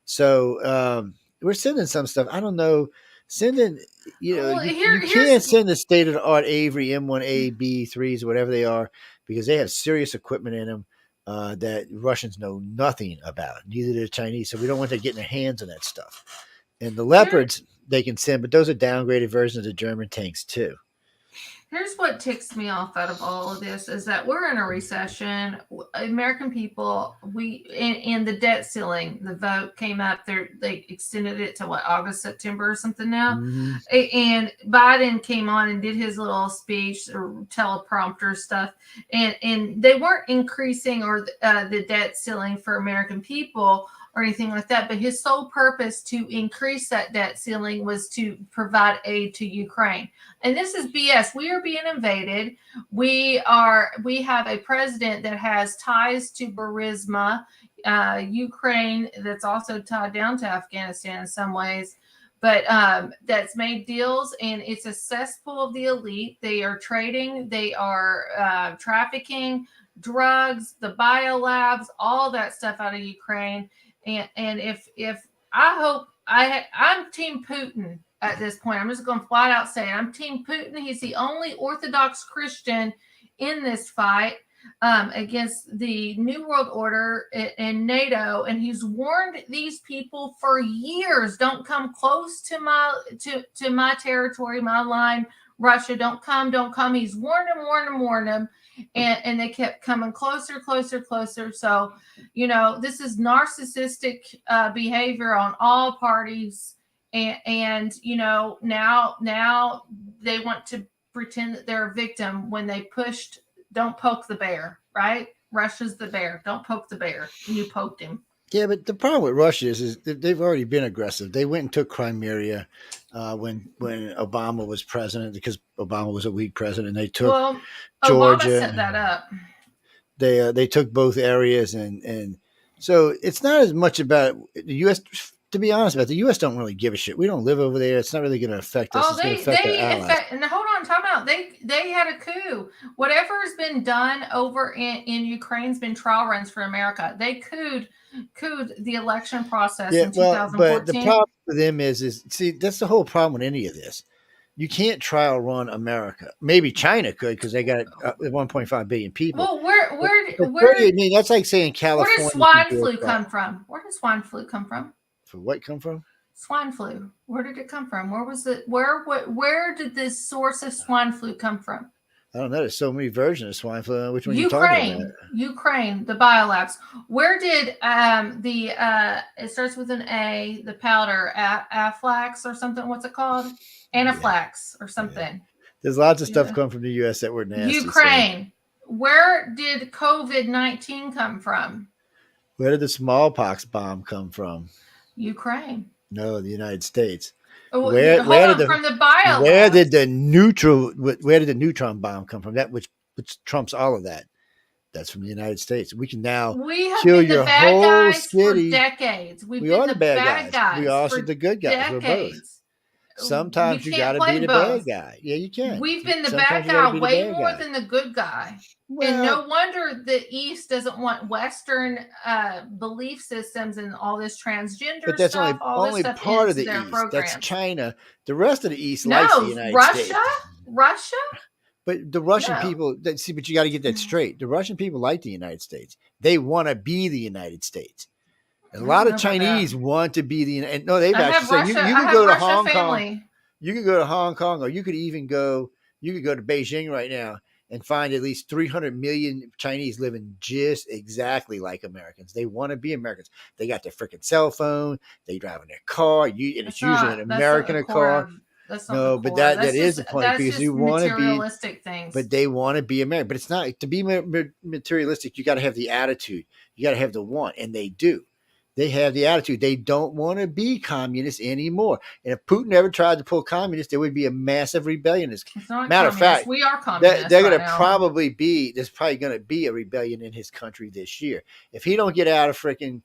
So we're sending some stuff. I don't know. Sending, Well, you here's can't send the state of the art Avery M1A B3s, whatever they are, because they have serious equipment in them that Russians know nothing about. Neither do the Chinese. So we don't want them getting their hands on that stuff. And the Leopards they can send, but those are downgraded versions of the German tanks too. Here's what ticks me off out of all of this is that we're in a recession. American people, and the debt ceiling, the vote came up there. They extended it to August, September or something now. Mm-hmm. And Biden came on and did his little speech or teleprompter stuff. And they weren't increasing or the debt ceiling for American people or anything like that. But his sole purpose to increase that debt ceiling was to provide aid to Ukraine. And this is BS. We are being invaded. We have a president that has ties to Burisma, Ukraine, that's also tied down to Afghanistan in some ways, but that's made deals, and it's a cesspool of the elite. They are trading, they are trafficking drugs, the biolabs, all that stuff out of Ukraine. And if I'm Team Putin. At this point, I'm just going to flat out say it. I'm Team Putin. He's the only Orthodox Christian in this fight against the New World Order and NATO, and he's warned these people for years: don't come close to my territory, my line. Russia, don't come. He's warned them, and they kept coming closer. So, this is narcissistic behavior on all parties. And now they want to pretend that they're a victim when they pushed don't poke the bear, right? Russia's the bear. Don't poke the bear. You poked him. Yeah, but the problem with Russia is they've already been aggressive. They went and took Crimea when Obama was president, because Obama was a weak president. They took Georgia. Obama set that up. They took both areas, and so it's not as much about the U.S. To be honest about it, the U.S. don't really give a shit. We don't live over there. It's not really going to affect us. It's going to affect our allies. And hold on, time out. They had a coup. Whatever has been done over in Ukraine's been trial runs for America. They cooed the election process in 2014. But the problem with them is see, that's the whole problem with any of this. You can't trial run America. Maybe China could, because they got 1.5 billion people. Well, where do you mean? That's like saying California. Where does swine flu come from? Where does swine flu come from? For what come from? Swine flu. Where did it come from? Where was it? Where did this source of swine flu come from? I don't know. There's so many versions of swine flu. Which one are you talking about? Ukraine, the biolabs. Where did it starts with an A, the powder, Aflax or something? What's it called? Anaphylaxis or something. Yeah. There's lots of stuff come from the U.S. that were nasty. Ukraine. So. Where did COVID-19 come from? Where did the smallpox bomb come from? Ukraine. No, the United States. From the bio. Where did the neutron bomb come from? That which trumps all of that. That's from the United States. We can now kill your whole city. For decades. We are the bad guys. We are also the good guys. Decades. We're both. Sometimes you got to be the bad guy. Yeah, you can. We've been the bad guy way more than the good guy. Well, and no wonder the East doesn't want Western belief systems and all this transgender but that's stuff. only part of the East. Programs. That's China. The rest of the East likes the United States. Russia? But the Russian people, but you got to get that straight. The Russian people like the United States. They want to be the United States. A lot of Chinese want to be the. No, they've actually said you can go to Hong Kong. You could go to Hong Kong, or you could even go. You could go to Beijing right now and find at least 300 million Chinese living just exactly like Americans. They want to be Americans. They got their freaking cell phone. They drive in their car. And it's usually an American car. But that is the point, because you want to be materialistic things. But they want to be American. But it's not to be materialistic. You got to have the attitude. You got to have the want, and they do. They have the attitude. They don't want to be communists anymore. And if Putin ever tried to pull communists, there would be a massive rebellion. Matter of fact, we are communists. They're going to probably be. There's probably going to be a rebellion in his country this year. If he don't get out of freaking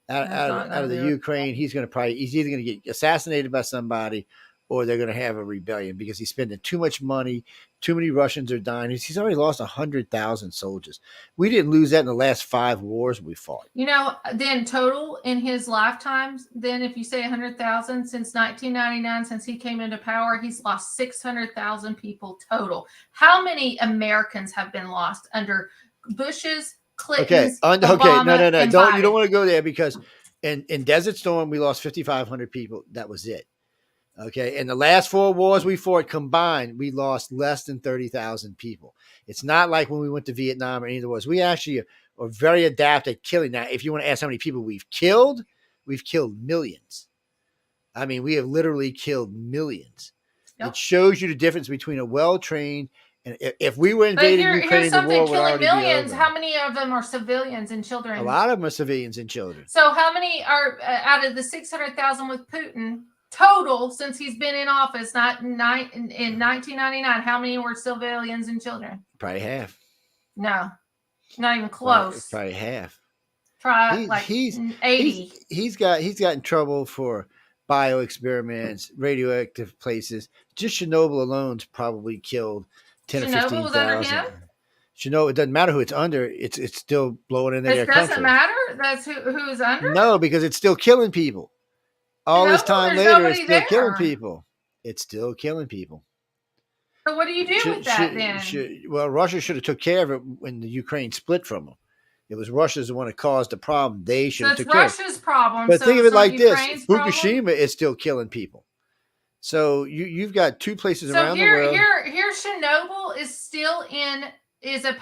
out of the Ukraine, he's either going to get assassinated by somebody, or they're going to have a rebellion because he's spending too much money. Too many Russians are dying. He's already lost 100,000 soldiers. We didn't lose that in the last 5 wars we fought. Then total in his lifetimes, then if you say 100,000 since 1999, since he came into power, he's lost 600,000 people total. How many Americans have been lost under Bush's, Clinton's, Obama, no. and You don't Biden? want to go there because in Desert Storm we lost 5,500 people. That was it. Okay. In the last 4 wars we fought combined, we lost less than 30,000 people. It's not like when we went to Vietnam or any of the wars. We actually are very adept at killing. Now, if you want to ask how many people we've killed millions. I mean, we have literally killed millions. Yep. It shows you the difference between a well-trained and if we were invading Ukraine, here's the something: war would killing already millions. be over. How many of them are civilians and children? A lot of them are civilians and children. So how many are out of the 600,000 with Putin total since he's been in office? In 1999, how many were civilians and children? Probably half. No, not even close. Probably half. Try 80. He's got in trouble for bio experiments, radioactive places. Just Chernobyl alone's probably killed 10 or 15,000. Was under him? Chernobyl, it doesn't matter who it's under. It's still blowing into their It doesn't country. matter. That's who's under. No, because it's still killing people. All this time later, it's still killing people. It's still killing people. So what do you do with that then? Well, Russia should have took care of it when the Ukraine split from them. It was Russia's the one that caused the problem. They should have took care of it. Russia's problem. But think of it like this: Fukushima Fukushima is still killing people. So you've got 2 places around the world. Here, Chernobyl is a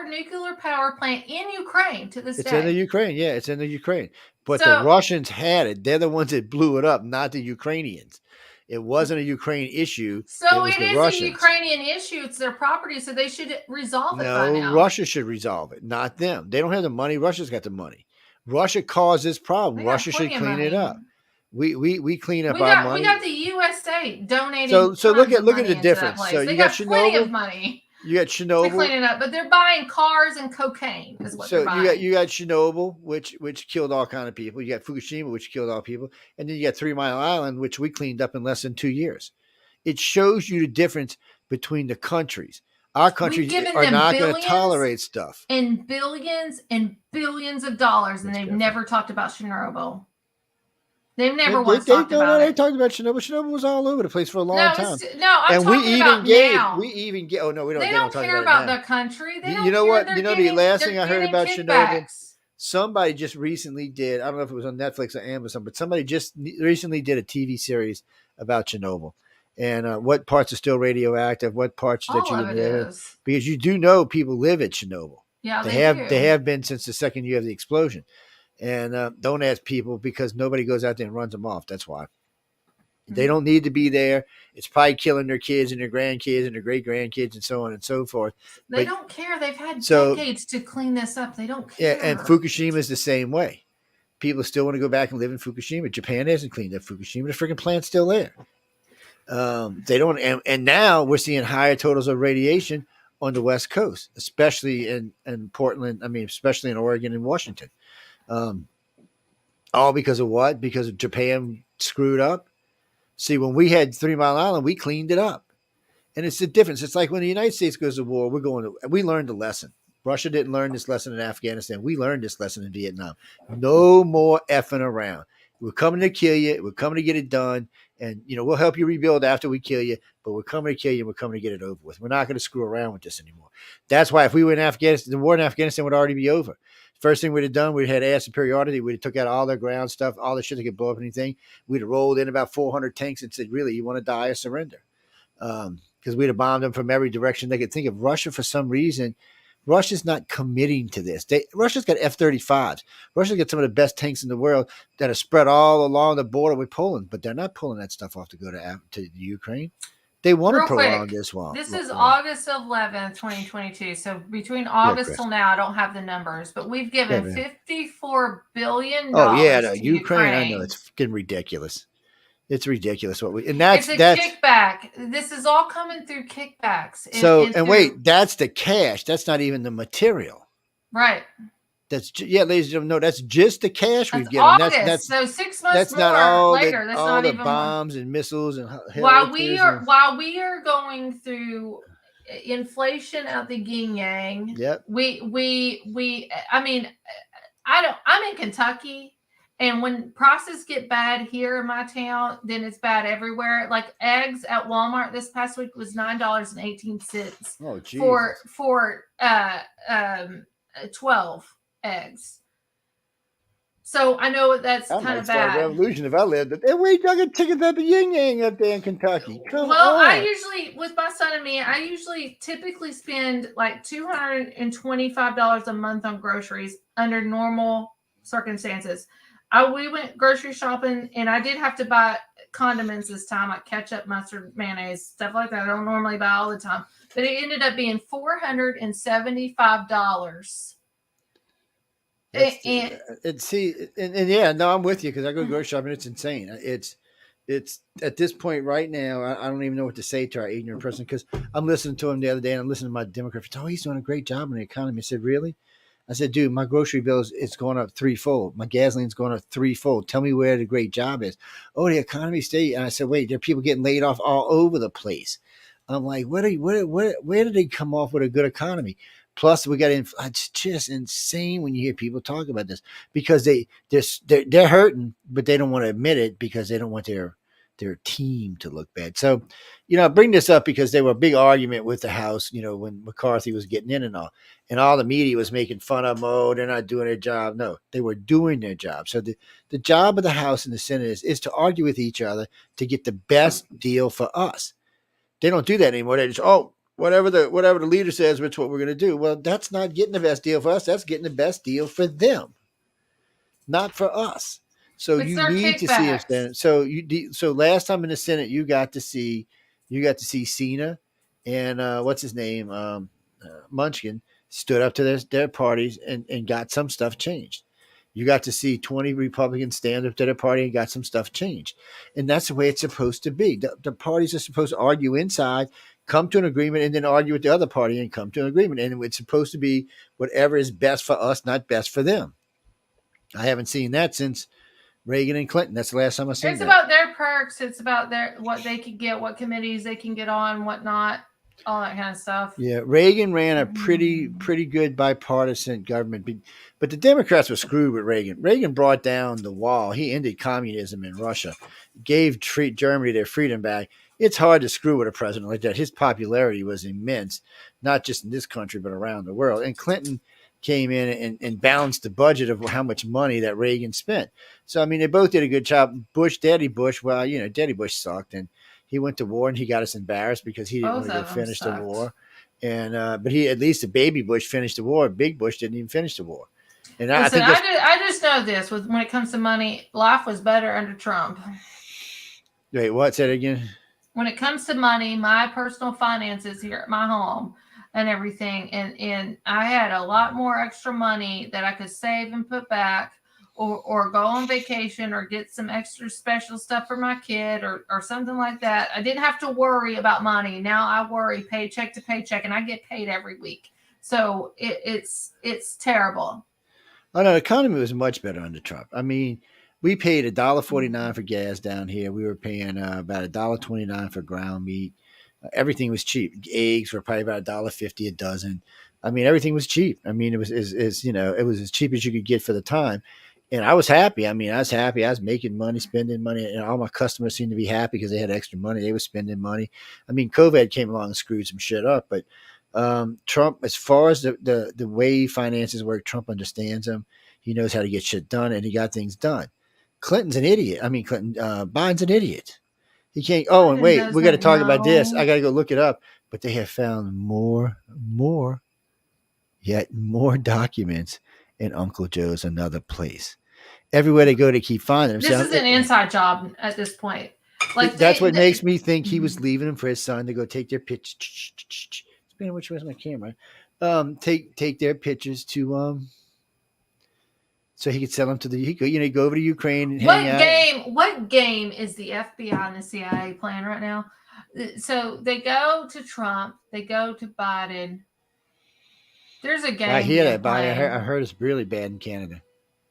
nuclear power plant in Ukraine to this day. It's in the Ukraine, yeah, it's in the Ukraine. But the Russians had it. They're the ones that blew it up, not the Ukrainians. It wasn't a Ukraine issue. So it is a Ukrainian issue. It's their property, so they should resolve it by now. No, Russia should resolve it, not them. They don't have the money. Russia's got the money. Russia caused this problem. Russia should clean it up. We clean up our money. We got the USA donating. So look at the difference. So they you got Chernobyl, plenty of money. You got Chernobyl to clean it up, but they're buying cars and cocaine. Is what they're buying. You got Chernobyl, which killed all kind of people. You got Fukushima, which killed all people, and then you got 3 Mile Island, which we cleaned up in less than 2 years. It shows you the difference between the countries. Our countries are not going to tolerate stuff. And billions of dollars, and they've never talked about Chernobyl. They've never once talked about it. They talked about Chernobyl. Chernobyl was all over the place for a long time. I'm talking about now. Oh no, we don't. They don't care about the country. They don't you know care. what? You know the last thing I heard about Chernobyl. Somebody just recently did. I don't know if it was on Netflix or Amazon, but somebody just recently did a TV series about Chernobyl and what parts are still radioactive, what parts that you live in, because you do know people live at Chernobyl. Yeah, they have been since the second year of the explosion. And don't ask people because nobody goes out there and runs them off. That's why. They don't need to be there. It's probably killing their kids and their grandkids and their great grandkids and so on and so forth. They don't care. They've had decades to clean this up. They don't care. Yeah, and Fukushima is the same way. People still want to go back and live in Fukushima. Japan hasn't cleaned up Fukushima. The freaking plant's still there. They don't. And now we're seeing higher totals of radiation on the West Coast, especially in Portland. I mean, especially in Oregon and Washington. All because of what? Because Japan screwed up. See, when we had 3 Mile Island, we cleaned it up. And it's the difference. It's like when the United States goes to war, we learned a lesson. Russia didn't learn this lesson in Afghanistan. We learned this lesson in Vietnam. No more effing around. We're coming to kill you. We're coming to get it done. And, we'll help you rebuild after we kill you, but we're coming to kill you and we're coming to get it over with. We're not going to screw around with this anymore. That's why if we were in Afghanistan, the war in Afghanistan would already be over. First thing we'd have done, we'd had air superiority. We'd have took out all their ground stuff, all the shit that could blow up anything. We'd have rolled in about 400 tanks and said, really, you want to die or surrender? Because we'd have bombed them from every direction they could think of. Russia, for some reason, Russia's not committing to this. Russia's got F-35s. Russia's got some of the best tanks in the world that are spread all along the border with Poland, but they're not pulling that stuff off to go to the Ukraine. They want to prolong this one. This is August 11th, 2022. So between August till now, I don't have the numbers, but we've given $54 billion. Oh yeah, no, Ukraine. I know it's getting ridiculous. It's ridiculous it's a kickback. This is all coming through kickbacks. Wait, that's the cash. That's not even the material. Right. Yeah, ladies and gentlemen, no, that's just the cash we've That's given. August. So 6 months That's not more later. That's all not the even more. bombs and missiles and While we helicopters. are going through inflation out the yin yang, Yep. I mean, I'm in Kentucky, and when prices get bad here in my town, then it's bad everywhere. Like eggs at Walmart this past week was $9.18 Oh, Jesus. for 12 eggs. So I know that's I kind might of start a bad. revolution if I lived up there. Wait, I got tickets at the yin yang up there in Kentucky. Come Well, on. I usually, with my son and me, I typically spend like $225 a month on groceries under normal circumstances. We went grocery shopping, and I did have to buy condiments this time, like ketchup, mustard, mayonnaise, stuff like that. I don't normally buy all the time, but it ended up being $475. And yeah, no, I'm with you because I go grocery shopping. It's insane. It's at this point right now. I don't even know what to say to our ignorant person because I'm listening to him the other day and I'm listening to my Democrat. Oh, he's doing a great job in the economy. I said, really? I said, dude, my grocery bill it's going up threefold. My gasoline's going up threefold. Tell me where the great job is. Oh, the economy state. And I said, wait, there are people getting laid off all over the place. I'm like, where did they come off with a good economy? Plus, we got it's just insane when you hear people talk about this because they're hurting, but they don't want to admit it because they don't want their team to look bad. So, I bring this up because there were a big argument with the House, when McCarthy was getting in and all the media was making fun of them. Oh, they're not doing their job. No, they were doing their job. So the job of the House and the Senate is to argue with each other to get the best deal for us. They don't do that anymore. They just, whatever the leader says, that's what we're going to do. Well, that's not getting the best deal for us. That's getting the best deal for them, not for us. So It's you their need to see him kickbacks. stand. So last time in the Senate, you got to see Cena and what's his name, Munchkin stood up to their parties and got some stuff changed. You got to see 20 Republicans stand up to their party and got some stuff changed. And that's the way it's supposed to be. The parties are supposed to argue inside, come to an agreement, and then argue with the other party and come to an agreement. And it's supposed to be whatever is best for us, not best for them. I haven't seen that since Reagan and Clinton. That's the last time I've seen It's that. about their perks. It's about what they can get, what committees they can get on, what not, all that kind of stuff. Yeah, Reagan ran a pretty good bipartisan government, but the Democrats were screwed with Reagan. Reagan brought down the wall. He ended communism in Russia, gave Germany their freedom back. It's hard to screw with a president like that. His popularity was immense, not just in this country but around the world. And Clinton came in and balanced the budget of how much money that Reagan spent. So I mean, they both did a good job. Daddy Bush, well, Daddy Bush sucked and he went to war and he got us embarrassed because he didn't want to go finish the war. And but at least the baby Bush finished the war. Big Bush didn't even finish the war. And listen, I just know this when it comes to money, life was better under Trump. Wait, what? Say it again. When it comes to money, my personal finances here at my home and everything, and I had a lot more extra money that I could save and put back. Or go on vacation or get some extra special stuff for my kid or something like that. I didn't have to worry about money. Now I worry paycheck to paycheck, and I get paid every week. So it's terrible. Oh no, the economy was much better under Trump. I mean, we paid $1.49 for gas down here. We were paying about $1.29 for ground meat. Everything was cheap. Eggs were probably about $1.50 a dozen. I mean, everything was cheap. I mean, it was it was as cheap as you could get for the time. And I was happy. I mean, I was happy. I was making money, spending money, and all my customers seemed to be happy because they had extra money. They were spending money. I mean, COVID came along and screwed some shit up. But Trump, as far as the way finances work, Trump understands them. He knows how to get shit done, and he got things done. Clinton's an idiot. I mean, Biden's an idiot. He can't. Oh, and wait, we got to talk about this. I got to go look it up. But they have found more documents in Uncle Joe's another place. Everywhere they go, they keep finding them. This is an inside job at this point. Like that's what makes me think he was leaving them for his son to go take their pictures. Speaking of which, where's my camera? Take their pictures to so he could sell them to the go over to Ukraine and hang out. What game is the FBI and the CIA playing right now? So they go to Trump, they go to Biden. There's a game I hear being that, but I played. heard it's really bad in Canada.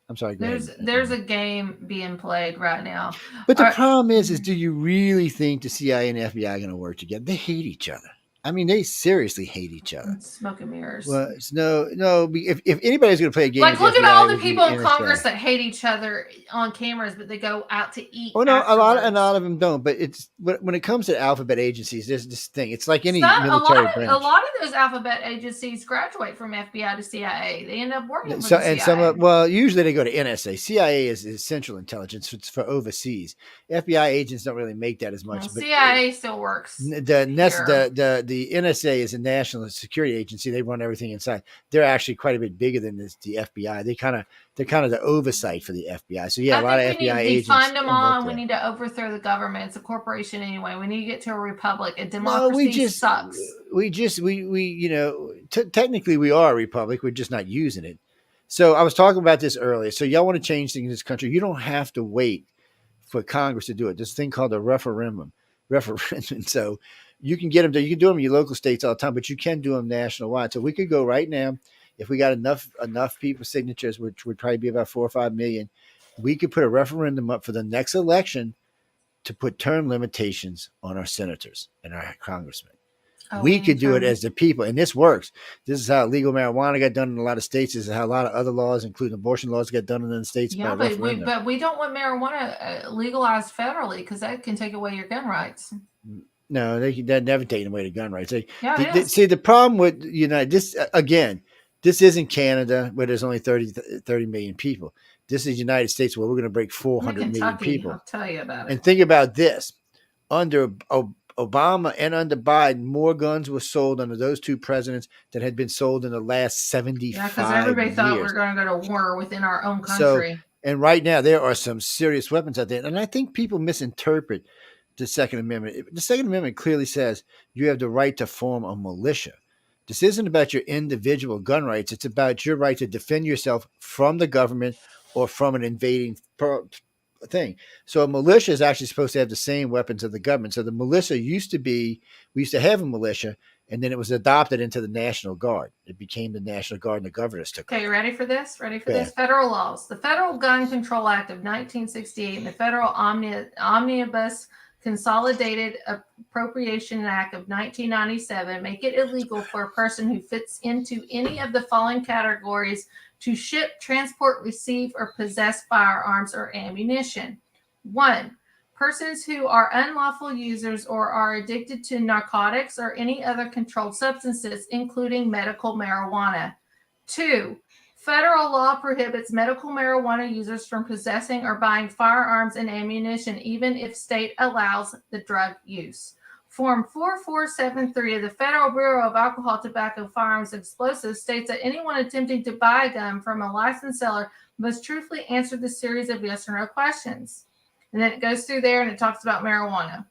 I'm sorry. Go ahead. There's a game being played right now. But the All right. problem is do you really think the CIA and FBI are going to work together? They hate each other. I mean, they seriously hate each other. Smoke and mirrors. Well, no. If anybody's going to play a game, Like, look with the at FBI, all it the would be people in NSA. Congress that hate each other on cameras, but they go out to eat. Oh no, a lot afterwards. of them don't. But it's when it comes to alphabet agencies, there's this thing. It's like any a military lot branch. of those alphabet agencies graduate from FBI to CIA. They end up working for So the CIA. and some well, usually they go to NSA. CIA is Central Intelligence. It's for overseas. FBI agents don't really make that as much. Well, but CIA still works. the NSA is a national security agency. They run everything inside. They're actually quite a bit bigger than the FBI. They're kind of the oversight for the FBI. So yeah, a lot of FBI agents. We need to defund them all, and we need to overthrow the government. It's a corporation anyway. We need to get to a republic. A democracy sucks. Technically we are a republic. We're just not using it. So I was talking about this earlier. So y'all want to change things in this country. You don't have to wait for Congress to do it. This thing called a referendum. So you can get them to, you can do them in your local states all the time, but you can do them national wide. So we could go right now, if we got enough people signatures, which would probably be about 4 or 5 million, we could put a referendum up for the next election to put term limitations on our senators and our congressmen. We could do it as the people, and this works. This is how legal marijuana got done in a lot of states. This is how a lot of other laws, including abortion laws, got done in the states. Yeah, but we don't want marijuana legalized federally because that can take away your gun rights. No, they're never taking away the gun rights. See, the problem with this isn't Canada where there's only 30 million people. This is the United States where we're going to break 400 million people. I'll tell you about it. And think about this: under Obama and under Biden, more guns were sold under those two presidents than had been sold in the last 75 years. Yeah, because everybody thought we were going to go to war within our own country. So, and right now, there are some serious weapons out there. And I think people misinterpret the Second Amendment. The Second Amendment clearly says you have the right to form a militia. This isn't about your individual gun rights. It's about your right to defend yourself from the government or from an invading thing. So a militia is actually supposed to have the same weapons of the government. So the militia we used to have a militia, and then it was adopted into the National Guard. It became the National Guard, and the governors took it. Okay, ready for this? Federal laws. The Federal Gun Control Act of 1968 and the Federal Omnibus Consolidated Appropriation Act of 1997 make it illegal for a person who fits into any of the following categories to ship, transport, receive, or possess firearms or ammunition. 1. Persons who are unlawful users or are addicted to narcotics or any other controlled substances, including medical marijuana. 2. Federal law prohibits medical marijuana users from possessing or buying firearms and ammunition, even if state allows the drug use. Form 4473 of the Federal Bureau of Alcohol, Tobacco, Firearms, and Explosives states that anyone attempting to buy a gun from a licensed seller must truthfully answer the series of yes or no questions. And then it goes through there and it talks about marijuana.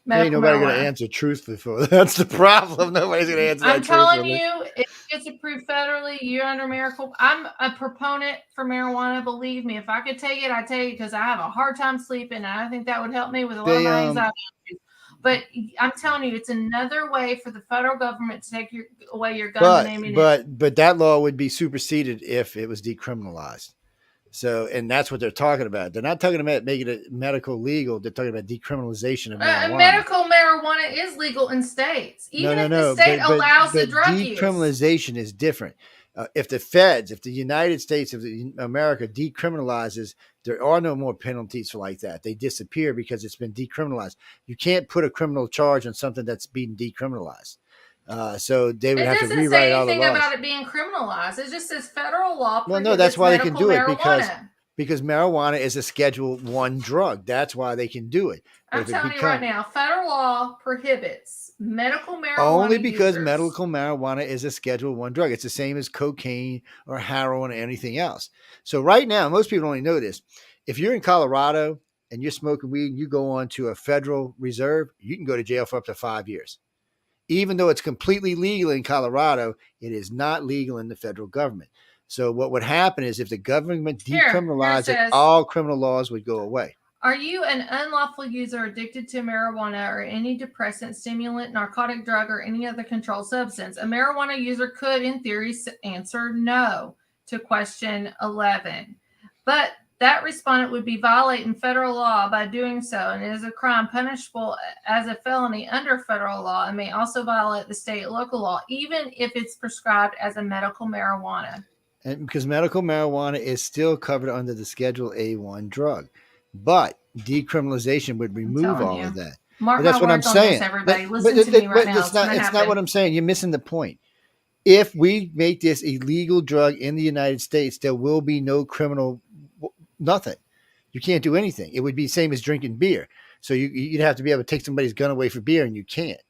Ain't nobody going to answer truthfully for that. That's the problem. Nobody's going to answer that truthfully. I'm telling you, if it's approved federally, you're under miracle. I'm a proponent for marijuana. Believe me, if I could take it, I'd take it because I have a hard time sleeping. And I think that would help me with a lot of my anxiety. But I'm telling you, it's another way for the federal government to take away your gun and ammunition. But that law would be superseded if it was decriminalized. So, and that's what they're talking about. They're not talking about making it medical legal. They're talking about decriminalization of marijuana. Medical marijuana is legal in states, even if the state allows the drug use. Decriminalization is different. If the United States of America decriminalizes, there are no more penalties for like that. They disappear because it's been decriminalized. You can't put a criminal charge on something that's been decriminalized. So they would have to rewrite all the laws. It doesn't say anything about it being criminalized. It just says federal law. Well, no, that's why they can do it because marijuana is a Schedule I drug. That's why they can do it. I'm telling you right now, federal law prohibits medical marijuana only because medical marijuana is a Schedule I drug. It's the same as cocaine or heroin or anything else. So right now, most people only know this. If you're in Colorado and you're smoking weed and you go on to a federal reserve, you can go to jail for up to 5 years. Even though it's completely legal in Colorado, it is not legal in the federal government. So what would happen is if the government decriminalized it, all criminal laws would go away. Are you an unlawful user addicted to marijuana or any depressant, stimulant, narcotic drug, or any other controlled substance? A marijuana user could, in theory, answer no to question 11. But that respondent would be violating federal law by doing so, and it is a crime punishable as a felony under federal law and may also violate the state and local law, even if it's prescribed as a medical marijuana. And because medical marijuana is still covered under the Schedule A1 drug. But decriminalization would remove all of that. Mark but that's my what I'm words on saying. This, everybody. But, Listen but, to me right but now. it's not what I'm saying. You're missing the point. If we make this a legal drug in the United States, there will be no criminal, nothing. You can't do anything. It would be the same as drinking beer. So you'd have to be able to take somebody's gun away for beer, and you can't.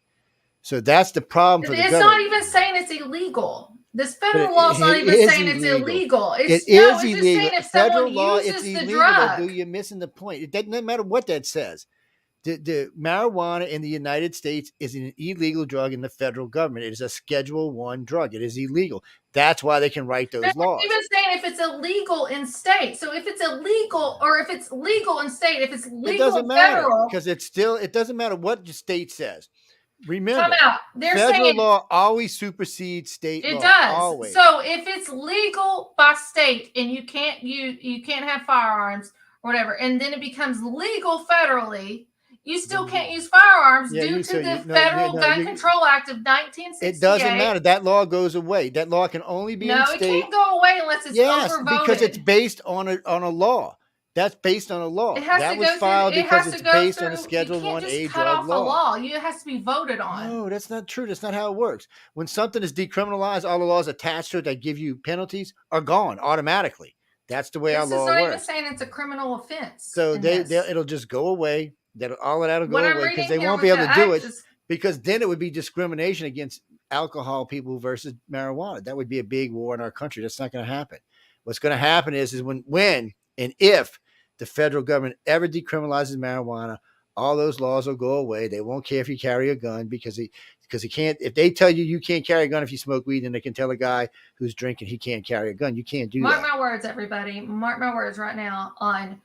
So that's the problem for the government. It's not even saying it's illegal. This federal law is not even saying it's illegal. It's illegal. Just saying if federal law, uses it's the illegal. drug. You're missing the point. It doesn't matter what that says. The marijuana in the United States is an illegal drug in the federal government. It is a Schedule I drug. It is illegal. That's why they can write those laws. Even saying if it's illegal in state. So if it's illegal or if it's legal in state, if it's legal it doesn't matter federal, because it doesn't matter what the state says. Remember, federal saying law always supersedes state law. It does. Always. So if it's legal by state and you can't have firearms or whatever, and then it becomes legal federally, you still can't use firearms due to the Federal Gun Control Act of 1968. It doesn't matter. That law goes away. That law can only be in state. No, it can't go away unless it's overvoted. Because it's based on a law. That's based on a law. That was filed because it's based on a Schedule 1A drug law. It has to be voted on. No, that's not true. That's not how it works. When something is decriminalized, all the laws attached to it that give you penalties are gone automatically. That's the way our law works. This is not even saying it's a criminal offense. So it'll just go away. All of that will go away because they won't be able to do it because then it would be discrimination against alcohol people versus marijuana. That would be a big war in our country. That's not going to happen. What's going to happen is when and if the federal government ever decriminalizes marijuana, all those laws will go away. They won't care if you carry a gun because he can't. If they tell you can't carry a gun if you smoke weed, then they can tell a guy who's drinking he can't carry a gun. You can't do that. Mark my words, everybody. Mark my words right now on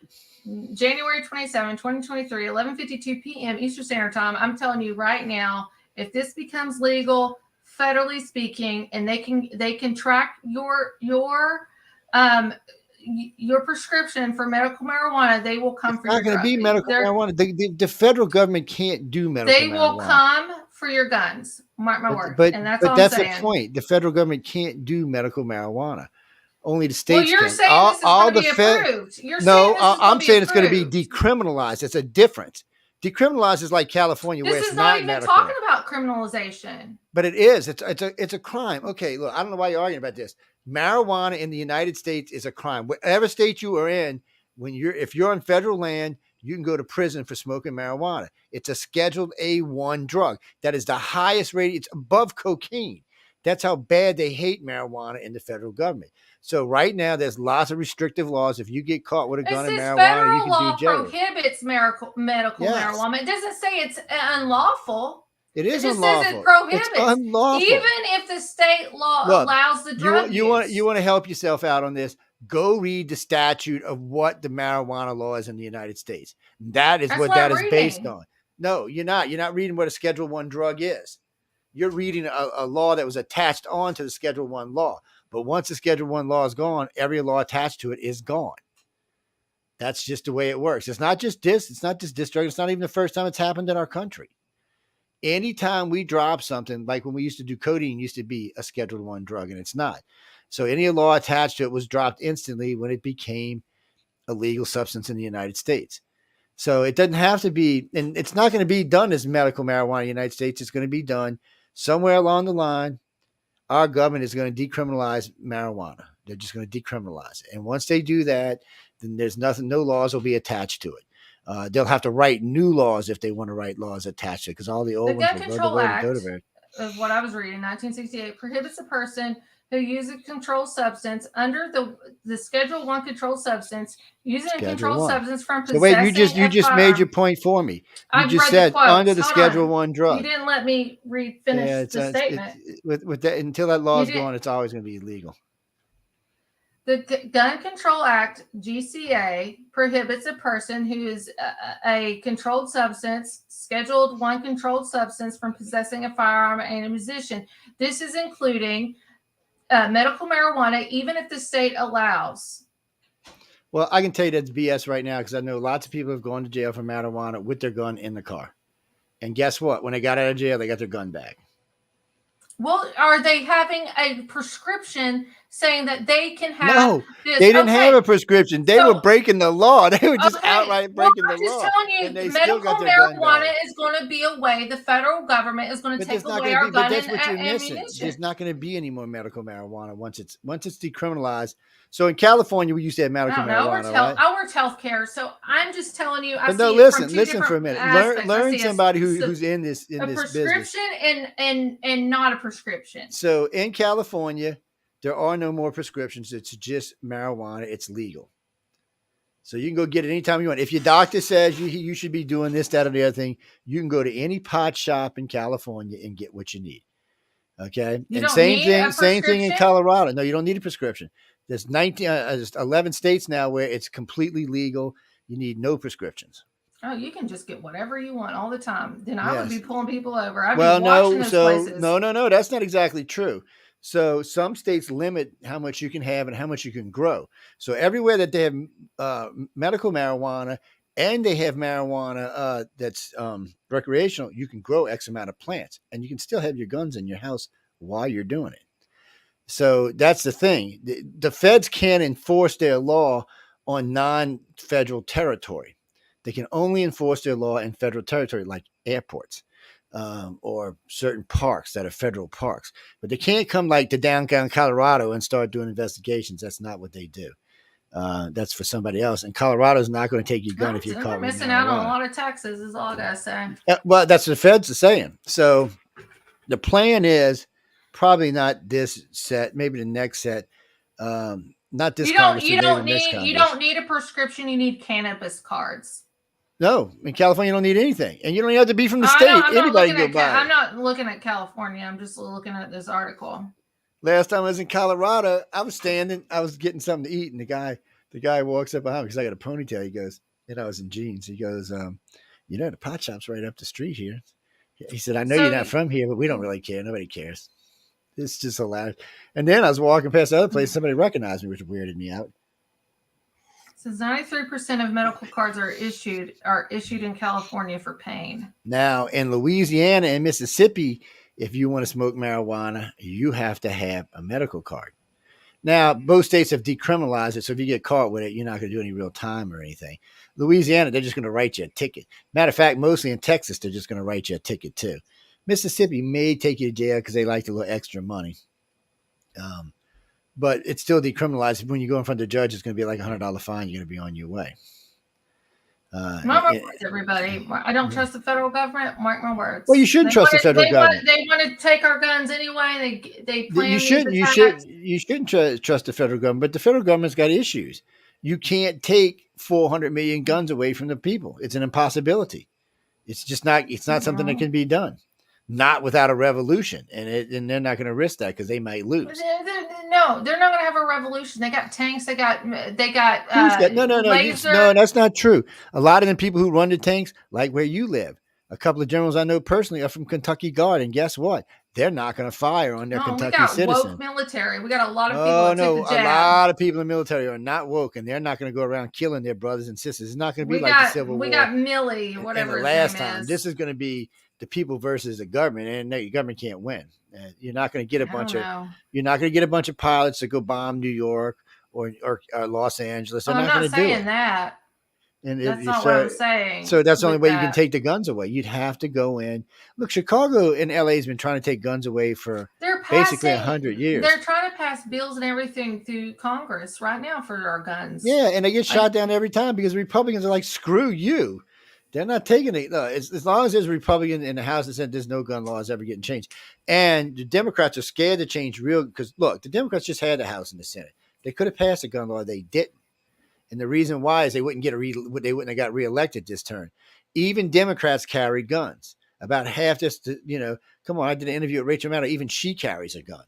January 27, 2023, 11:52 p.m. Eastern Standard Time. I'm telling you right now, if this becomes legal, federally speaking, and they can track your prescription for medical marijuana, they will come for your drugs. It's not going to be medical marijuana. The federal government can't do medical marijuana. They will come for your guns. Mark my word. And that's all that's I'm saying. The point. The federal government can't do medical marijuana. Only the states you're can. Saying this is going to be approved. I'm saying it's going to be decriminalized. It's a difference. Decriminalized is like California, where it's not medical. This is not even talking about criminalization. But it is. It's a crime. Okay, look, I don't know why you're arguing about this. Marijuana in the United States is a crime. Whatever state you are in, if you're on federal land, you can go to prison for smoking marijuana. It's a Scheduled A1 drug. That is the highest rating. It's above cocaine. That's how bad they hate marijuana in the federal government. So right now, there's lots of restrictive laws. If you get caught with a gun and marijuana, you can do jail. Prohibits medical marijuana. It doesn't say it's unlawful. It is unlawful. Says it prohibits. It's unlawful. Even if the state law allows the drug you want to help yourself out on this, go read the statute of what the marijuana law is in the United States. That's what that is based on. No, you're not. You're not reading what a Schedule I drug is. You're reading a law that was attached on to the Schedule I law. But once the Schedule I law is gone, every law attached to it is gone. That's just the way it works. It's not just this. It's not just this drug. It's not even the first time it's happened in our country. Anytime we drop something, like when we used to do codeine, used to be a Schedule I drug, and it's not. So any law attached to it was dropped instantly when it became a legal substance in the United States. So it doesn't have to be, and it's not going to be done as medical marijuana in the United States. It's going to be done somewhere along the line. Our government is going to decriminalize marijuana. They're just going to decriminalize it. And once they do that, then there's no laws will be attached to it. They'll have to write new laws if they want to write laws attached to it because all the old ones will go to the of what I was reading, 1968, prohibits a person who uses a controlled substance under the Schedule I controlled substance, using a controlled substance from possessing. So wait, you just made your point for me. You just said under the Schedule I drug. You didn't let me finish the statement. With that, until that law is gone, it's always going to be illegal. The Gun Control Act, GCA, prohibits a person who is a controlled substance, Scheduled 1 controlled substance, from possessing a firearm and ammunition. This is including medical marijuana, even if the state allows. Well, I can tell you that's BS right now because I know lots of people have gone to jail for marijuana with their gun in the car. And guess what? When they got out of jail, they got their gun back. Well, are they having a prescription saying that they can have No, this? they didn't have a prescription. They were breaking the law. They were just outright breaking the I'm just law. telling you, And they still medical got their gun marijuana back. is going to be away. The federal government is going to take away our gun and ammunition. There's not going to be any more medical marijuana once it's decriminalized. So in California, we used to have medical marijuana, right? I worked healthcare, so I'm just telling you. But no, listen for a minute. Learn somebody who's in this business. Prescription and not a prescription. So in California, there are no more prescriptions. It's just marijuana. It's legal. So you can go get it anytime you want. If your doctor says you should be doing this, that, or the other thing, you can go to any pot shop in California and get what you need. Okay. And same thing in Colorado. No, you don't need a prescription. There's 11 states now where it's completely legal. You need no prescriptions. Oh, you can just get whatever you want all the time. Then I would be pulling people over. I'd be watching those places. No, that's not exactly true. So some states limit how much you can have and how much you can grow. So everywhere that they have medical marijuana and they have marijuana that's recreational, you can grow X amount of plants and you can still have your guns in your house while you're doing it. So that's the thing. The feds can't enforce their law on non-federal territory. They can only enforce their law in federal territory, like airports or certain parks that are federal parks. But they can't come like to downtown Colorado and start doing investigations. That's not what they do. That's for somebody else. And Colorado's not going to take your gun if you're caught. They're missing out on a lot of taxes, is all I got to say. Well, that's what the feds are saying. So the plan is probably not this set, maybe the next set. Not this Congress. You don't need a prescription. You need cannabis cards. No, in California, you don't need anything. And you don't even have to be from the state. Anybody can go buy it. I'm not looking at California. I'm just looking at this article. Last time I was in Colorado, I was getting something to eat. And the guy walks up behind me because I got a ponytail. He goes, and I was in jeans. He goes, the pot shop's right up the street here. He said, I know you're not from here, but we don't really care. Nobody cares. It's just hilarious. And then I was walking past the other place. Somebody recognized me, which weirded me out. Says 93% of medical cards are issued in California for pain. Now, in Louisiana and Mississippi, if you want to smoke marijuana, you have to have a medical card. Now, both states have decriminalized it, so if you get caught with it, you're not going to do any real time or anything. Louisiana, they're just going to write you a ticket. Matter of fact, mostly in Texas, they're just going to write you a ticket too. Mississippi may take you to jail because they like a little extra money. But it's still decriminalized. When you go in front of the judge, it's going to be like $100 fine. You're going to be on your way. My words, everybody. I don't trust the federal government. Mark my words. Well, you shouldn't trust the federal government. They want to take our guns anyway. They plan. You shouldn't trust the federal government. But the federal government's got issues. You can't take 400 million guns away from the people. It's an impossibility. It's just not. It's not something that can be done. Not without a revolution, and they're not going to risk that because they might lose. No, they're not going to have a revolution. They got tanks. They got. No, that's not true. A lot of the people who run the tanks, like where you live, a couple of generals I know personally are from Kentucky Guard, and guess what? They're not going to fire on their Kentucky citizens. Woke military. We got a lot of people. A lot of people in the military are not woke, and they're not going to go around killing their brothers and sisters. It's not going to be like the Civil War. We got Millie, whatever. The last time, this is going to be the people versus the government, and the government can't win. You're not going to get a bunch of pilots to go bomb New York or Los Angeles. They're not going to do it. I'm not saying that. And that's not what I'm saying. So that's the only way you can take the guns away. You'd have to go in. Look, Chicago and LA has been trying to take guns away for basically 100 years. They're trying to pass bills and everything through Congress right now for our guns. Yeah, and they get shot down every time because Republicans are like, screw you. They're not taking it. As long as there's a Republican in the House that said there's no gun laws ever getting changed. And the Democrats are scared to change because, look, the Democrats just had the House and the Senate. They could have passed a gun law. They didn't. And the reason why is they wouldn't have got reelected this term. Even Democrats carry guns. About half come on, I did an interview with Rachel Maddow. Even she carries a gun.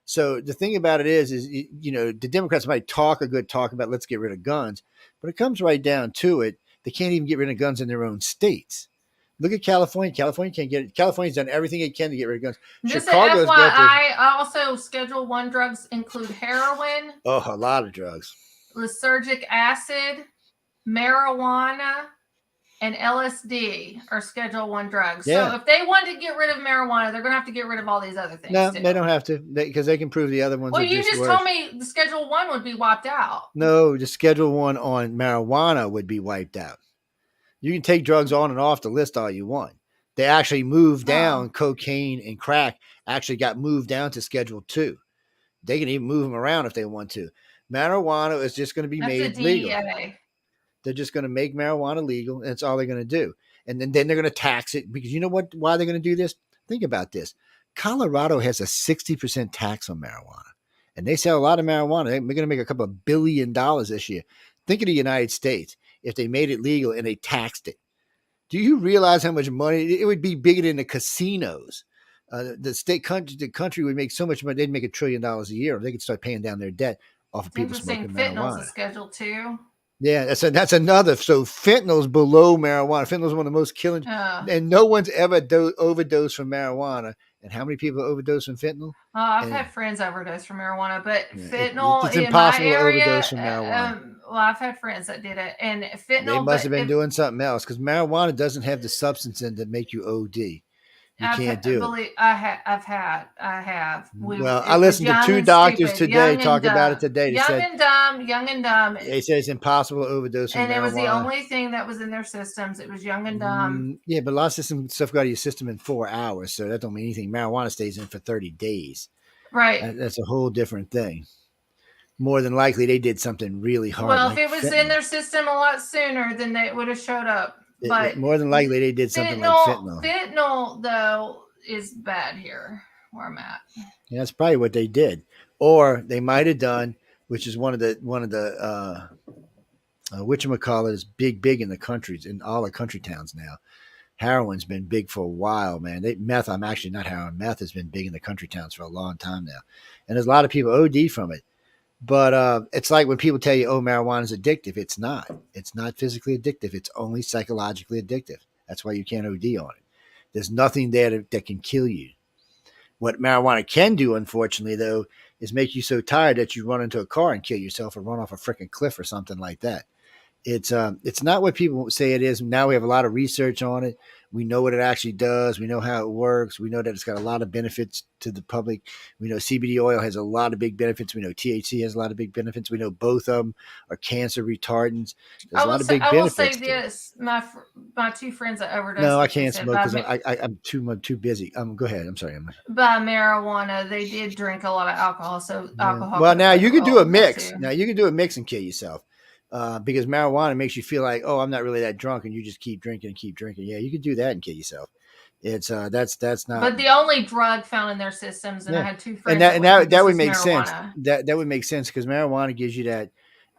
So the thing about it is the Democrats might talk a good talk about let's get rid of guns, but it comes right down to it. They can't even get rid of guns in their own states. Look at California. California can't get it. California's done everything it can to get rid of guns. Just Chicago's an got FYI, also Schedule 1 drugs include heroin, a lot of drugs. lysergic acid, marijuana, and LSD are Schedule 1 drugs. Yeah. So if they want to get rid of marijuana, they're going to have to get rid of all these other things. No, too. they don't have to because they can prove the other ones. Well, are you just worse. told me the Schedule 1 would be wiped out. No, the Schedule 1 on marijuana would be wiped out. You can take drugs on and off the list all you want. They actually moved down cocaine and crack. Actually got moved down to Schedule 2. They can even move them around if they want to. Marijuana is just going to be made legal. They're just going to make marijuana legal, and that's all they're going to do. And then they're going to tax it because you know what? Why they're going to do this? Think about this. Colorado has a 60% tax on marijuana, and they sell a lot of marijuana. They're going to make a couple of $1 billion this year. Think of the United States if they made it legal and they taxed it. Do you realize how much money it would be bigger than the casinos? The country would make so much money. They'd make $1 trillion a year if they could start paying down their debt off of people smoking marijuana. Fentanyl's a Schedule 2. Yeah, that's another. So fentanyl's below marijuana. Fentanyl's one of the most killing, and no one's ever overdosed from marijuana. And how many people overdose from fentanyl? I've had friends overdose from marijuana, but fentanyl it's in my area, to overdose from marijuana. Well, I've had friends that did it, and fentanyl. They must have been doing something else because marijuana doesn't have the substance in to make you OD. You can't do it. I have. I listened to 2 doctors today talk about it today. Young and dumb. They say it's impossible to overdose from marijuana. And it was the only thing that was in their systems. It was young and dumb. Yeah, but a lot of stuff got out of your system in 4 hours, so that don't mean anything. Marijuana stays in for 30 days. Right. That's a whole different thing. More than likely, they did something really hard. Well, if it was in their system a lot sooner, then they would have showed up. But more than likely, they did something like fentanyl. Fentanyl, though, is bad here where I'm at. Yeah, that's probably what they did, or they might have done, which is one of the whatchamacallit is big in the countries, in all the country towns now. Heroin's been big for a while, man. Meth, I'm actually not heroin. Meth has been big in the country towns for a long time now, and there's a lot of people OD from it. But it's like when people tell you, oh, marijuana is addictive. It's not. It's not physically addictive. It's only psychologically addictive. That's why you can't OD on it. There's nothing there that can kill you. What marijuana can do, unfortunately, though, is make you so tired that you run into a car and kill yourself or run off a freaking cliff or something like that. It's not what people say it is. Now we have a lot of research on it. We know what it actually does. We know how it works. We know that it's got a lot of benefits to the public. We know CBD oil has a lot of big benefits. We know THC has a lot of big benefits. We know both of them are cancer retardants. There's a lot of big benefits. I will say this: my 2 friends that overdosed. No, I can't smoke because I'm too busy. Go ahead. I'm sorry. By marijuana, they did drink a lot of alcohol. So alcohol. Well, now you can do a mix. Now you can do a mix and kill yourself. Because marijuana makes you feel like, oh, I'm not really that drunk, and you just keep drinking. Yeah, you could do that and kill yourself. It's that's not. But the only drug found in their systems, and I had 2 friends. And that would make sense. That would make sense because marijuana gives you that,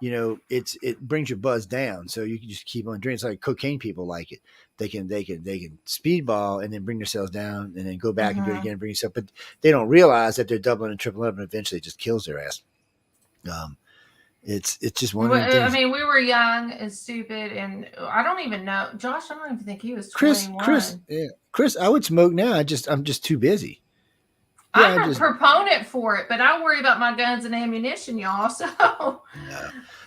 it brings your buzz down, so you can just keep on drinking. It's like cocaine people like it. They can speedball and then bring themselves down, and then go back and do it again and bring yourself. But they don't realize that they're doubling and tripling up, and eventually it just kills their ass. It's just one of the things. I mean, we were young and stupid, and I don't even know. Josh, I don't even think he was 21. Chris, I would smoke now. I'm just too busy. Yeah, I'm a proponent for it, but I worry about my guns and ammunition, y'all. So no,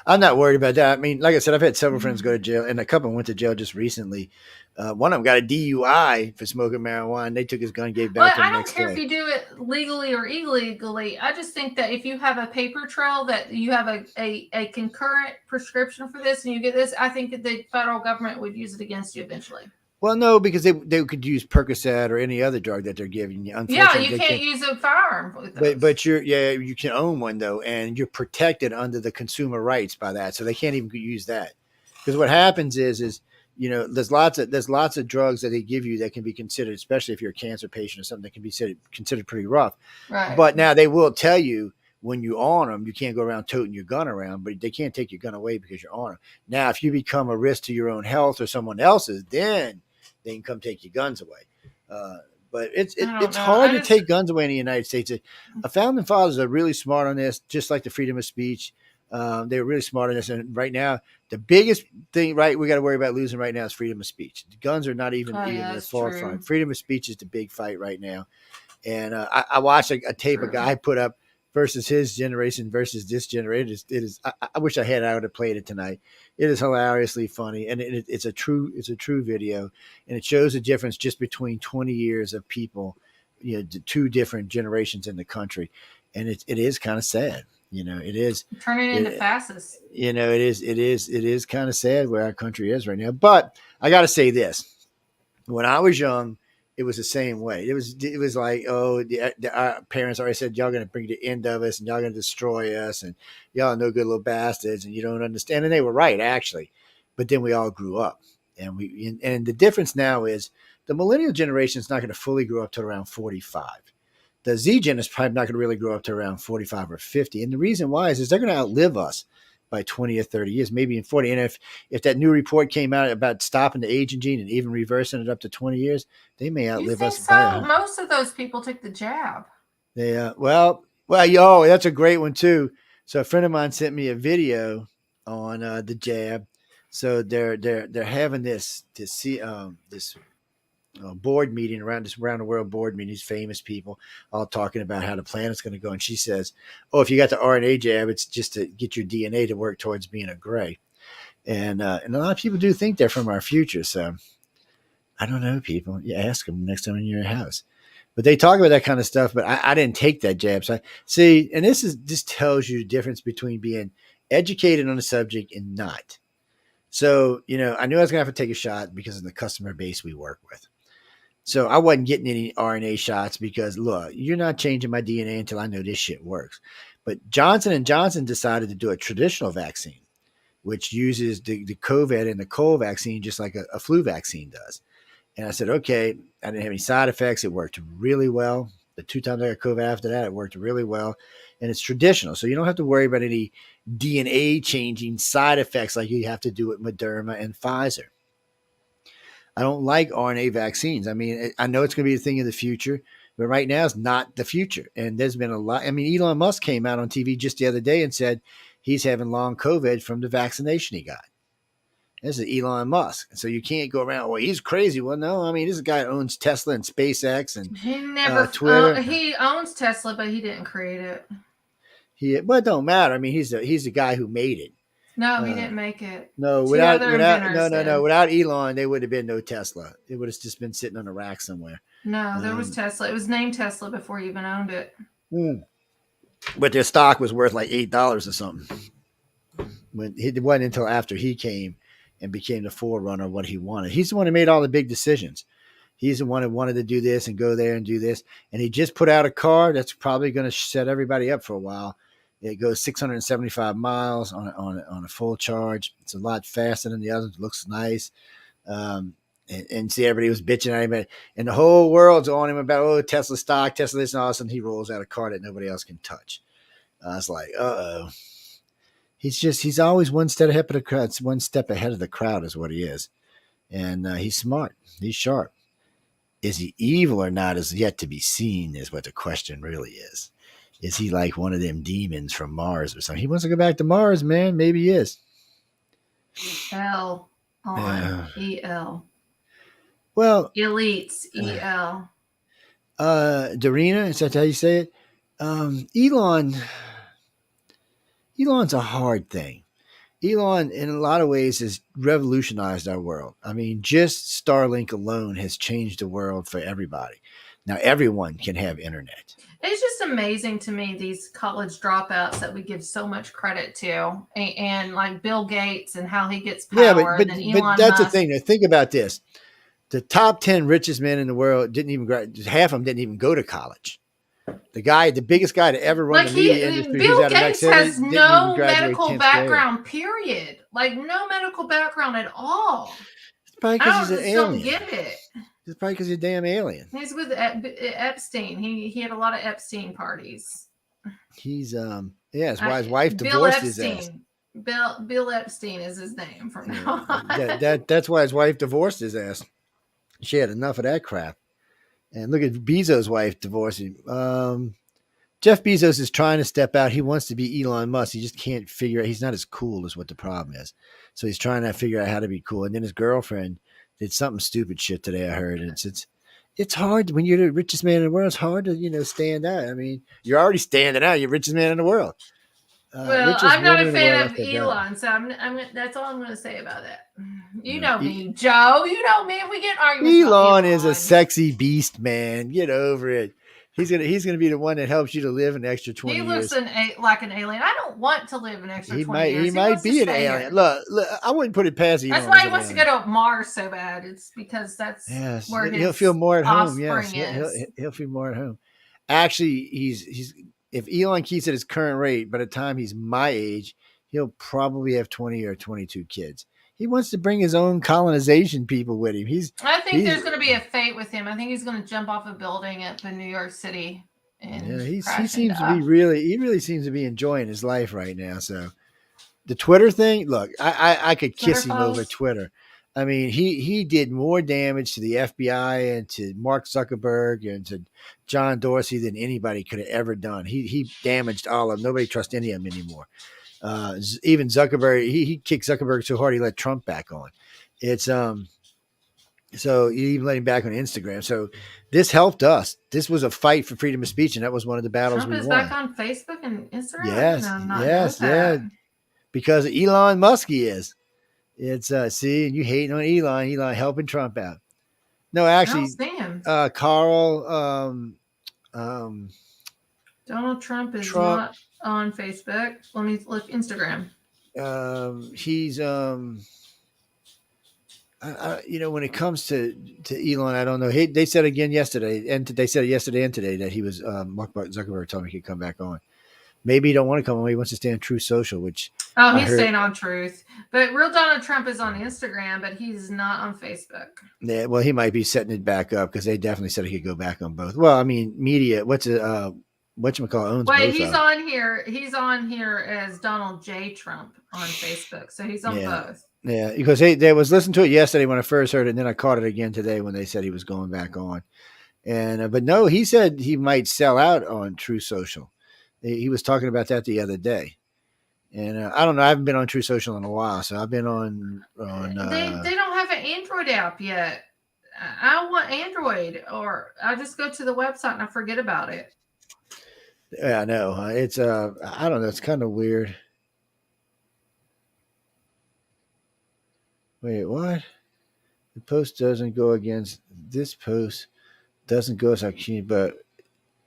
I'm not worried about that. I mean, like I said, I've had several friends go to jail, and a couple went to jail just recently. One of them got a DUI for smoking marijuana. They took his gun, gave it back to him next day. I don't care if you do it legally or illegally. I just think that if you have a paper trail that you have a concurrent prescription for this and you get this, I think that the federal government would use it against you eventually. Well, no, because they could use Percocet or any other drug that they're giving you. Yeah, you can't use a firearm with those. But you can own one though, and you're protected under the consumer rights by that, so they can't even use that. Because what happens is there's lots of drugs that they give you that can be considered, especially if you're a cancer patient or something, that can be considered pretty rough. Right. But now they will tell you when you on them, you can't go around toting your gun around, but they can't take your gun away because you're on them. Now, if you become a risk to your own health or someone else's, then they can come take your guns away. But I don't it's know. hard I to just take guns away in the United States. The founding fathers are really smart on this, just like the freedom of speech. They were really smart on this. And right now, the biggest thing, right, we got to worry about losing right now is freedom of speech. The guns are not even oh even yeah, in the that's true. forefront. Freedom of speech is the big fight right now. And I watched a tape a True. guy put up versus his generation versus this generation. It is. I wish I had. I would have played it tonight. It is hilariously funny, and it's a true video, and it shows the difference just between 20 years of people, the two different generations in the country, and it is kind of sad. It is. Turning into It, fascists. it is kind of sad where our country is right now. But I got to say this: when I was young, it was the same way. It was like, oh, our parents already said y'all going to bring the end of us, and y'all going to destroy us, and y'all are no good little bastards, and you don't understand. And they were right, actually. But then we all grew up, and the difference now is the millennial generation is not going to fully grow up to around 45. The Z Gen is probably not going to really grow up to around 45 or 50. And the reason why is they're going to outlive us by 20 or 30 years, maybe in 40. And if that new report came out about stopping the aging gene and even reversing it up to 20 years, they may You outlive think us by so? Most of those people took the jab. yo, that's a great one too. So a friend of mine sent me a video on the jab. So they're having this board meeting around the world board meeting, these famous people all talking about how the planet's going to go. And she says, oh, if you got the RNA jab, it's just to get your DNA to work towards being a gray. And a lot of people do think they're from our future. So I don't know, people. You ask them next time in your house. But they talk about that kind of stuff. But I didn't take that jab. So see, and this tells you the difference between being educated on the subject and not. So, I knew I was going to have to take a shot because of the customer base we work with. So I wasn't getting any RNA shots because, look, you're not changing my DNA until I know this shit works. But Johnson & Johnson decided to do a traditional vaccine, which uses the COVID and the cold vaccine just like a flu vaccine does. And I said, okay, I didn't have any side effects. It worked really well. The 2 times I got COVID after that, it worked really well. And it's traditional. So you don't have to worry about any DNA changing side effects like you have to do with Moderna and Pfizer. I don't like RNA vaccines. I mean, I know it's going to be a thing in the future, but right now it's not the future. And there's been a lot. I mean, Elon Musk came out on TV just the other day and said he's having long COVID from the vaccination he got. This is Elon Musk. And so you can't go around, well, he's crazy. Well, no, I mean, this guy owns Tesla and SpaceX and He never Twitter. He owns Tesla, but he didn't create it. Well, it don't matter. I mean, he's the guy who made it. No, he didn't make it. No, Two without other inventors no, did. without Elon, there would have been no Tesla. It would have just been sitting on a rack somewhere. No, there was Tesla. It was named Tesla before he even owned it. But their stock was worth like $8 or something. It wasn't until after he came and became the forerunner of what he wanted. He's the one who made all the big decisions. He's the one who wanted to do this and go there and do this. And he just put out a car that's probably going to set everybody up for a while. It goes 675 miles on a full charge. It's a lot faster than the others. It looks nice. And see, everybody was bitching at him. And the whole world's on him about, oh, Tesla stock, Tesla this, and all of a sudden he rolls out a car that nobody else can touch. I was like, uh-oh. He's always one step ahead of the crowd. It's one step ahead of the crowd is what he is. And he's smart. He's sharp. Is he evil or not is yet to be seen is what the question really is. Is he like one of them demons from Mars or something? He wants to go back to Mars, man. Maybe he is. L on E-L. Well, Elites, E-L. Darina, is that how you say it? Elon's a hard thing. Elon, in a lot of ways, has revolutionized our world. I mean, just Starlink alone has changed the world for everybody. Now, everyone can have internet. It's just amazing to me, these college dropouts that we give so much credit to. And like Bill Gates and how he gets power. Yeah, but Elon that's Musk. the thing. Now, think about this. The top 10 richest men in the world half of them didn't even go to college. The biggest guy to ever run the media industry. Bill Gates has no medical background, period. Like no medical background at all. It's probably because he's an alien. Don't get it. It's probably because he's a damn alien. He's with Epstein. He had a lot of Epstein parties. He's it's why his wife divorced his ass. Bill Epstein is his name from now on. That's why his wife divorced his ass. She had enough of that crap. And look at Bezos' wife divorcing. Jeff Bezos is trying to step out. He wants to be Elon Musk. He just can't figure out. He's not as cool as what the problem is. So he's trying to figure out how to be cool. And then his girlfriend did something stupid shit today. I heard, and it's hard when you're the richest man in the world. It's hard to stand out. I mean, you're already standing out. You're the richest man in the world. Well, I'm not a fan of Elon, so I'm. That's all I'm going to say about that. You know me, Joe. You know me. We get arguments. Elon is a sexy beast, man. Get over it. He's gonna be the one that helps you to live an extra 20 years. He looks like an alien. I don't want to live an extra 20 years. He might be an alien. Look, I wouldn't put it past Elon. That's why he wants to go to Mars so bad. It's because that's where he'll feel more at home. Yes, is. He'll feel more at home. Actually, he's if Elon keeps at his current rate, by the time he's my age, he'll probably have 20 or 22 kids. He wants to bring his own colonization people with him. I think there's going to be a fate with him. I think he's going to jump off a building up in New York City. And he seems to be really seems to be enjoying his life right now. So the Twitter thing, look, I could kiss him over Twitter. I mean, he did more damage to the FBI and to Mark Zuckerberg and to John Dorsey than anybody could have ever done. He damaged all of them. Nobody trusts any of them anymore. Even Zuckerberg, he kicked Zuckerberg so hard he let Trump back on. It's so you even let him back on Instagram. So this helped us. This was a fight for freedom of speech, and that was one of the battles Trump we is won. back on Facebook and Instagram. Yes, because Elon Musk is. It's see, and you hating on Elon helping Trump out. No, actually, Carl. Donald Trump is not on Facebook. Let me look Instagram. He's when it comes to Elon, I don't know. They said again yesterday, and they said it yesterday and today that he was Mark Zuckerberg told me he could come back on. Maybe he don't want to come on. He wants to stay on Truth Social, which he's staying on Truth. But real Donald Trump is on Instagram, but he's not on Facebook. Yeah, well, he might be setting it back up because they definitely said he could go back on both. Well, I mean, media. Whatchamacallit owns both. Wait, he's on here. He's on here as Donald J. Trump on Facebook, so he's on both. Yeah, because they was listening to it yesterday when I first heard it, and then I caught it again today when they said he was going back on. And but no, he said he might sell out on Truth Social. He was talking about that the other day. And I don't know. I haven't been on True Social in a while, so I've been on. They don't have an Android app yet. I want Android, or I just go to the website and I forget about it. Yeah, I know. It's I don't know. It's kind of weird. Wait, what? The post doesn't go against this post. Doesn't go as but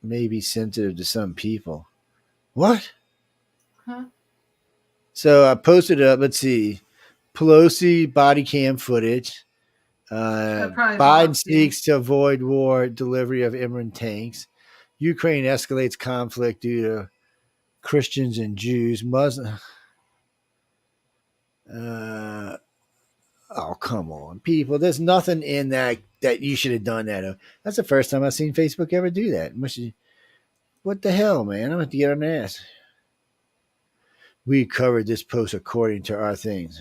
may be sensitive to some people. What? Huh? So I posted up. Let's see, Pelosi body cam footage. Biden seeks to avoid war. Delivery of Imran tanks. Ukraine escalates conflict due to Christians and Jews. Muslim. Oh, come on, people. There's nothing in that you should have done that. That's the first time I've seen Facebook ever do that. What the hell, man? I'm going to have to get on the ass. We covered this post according to our things.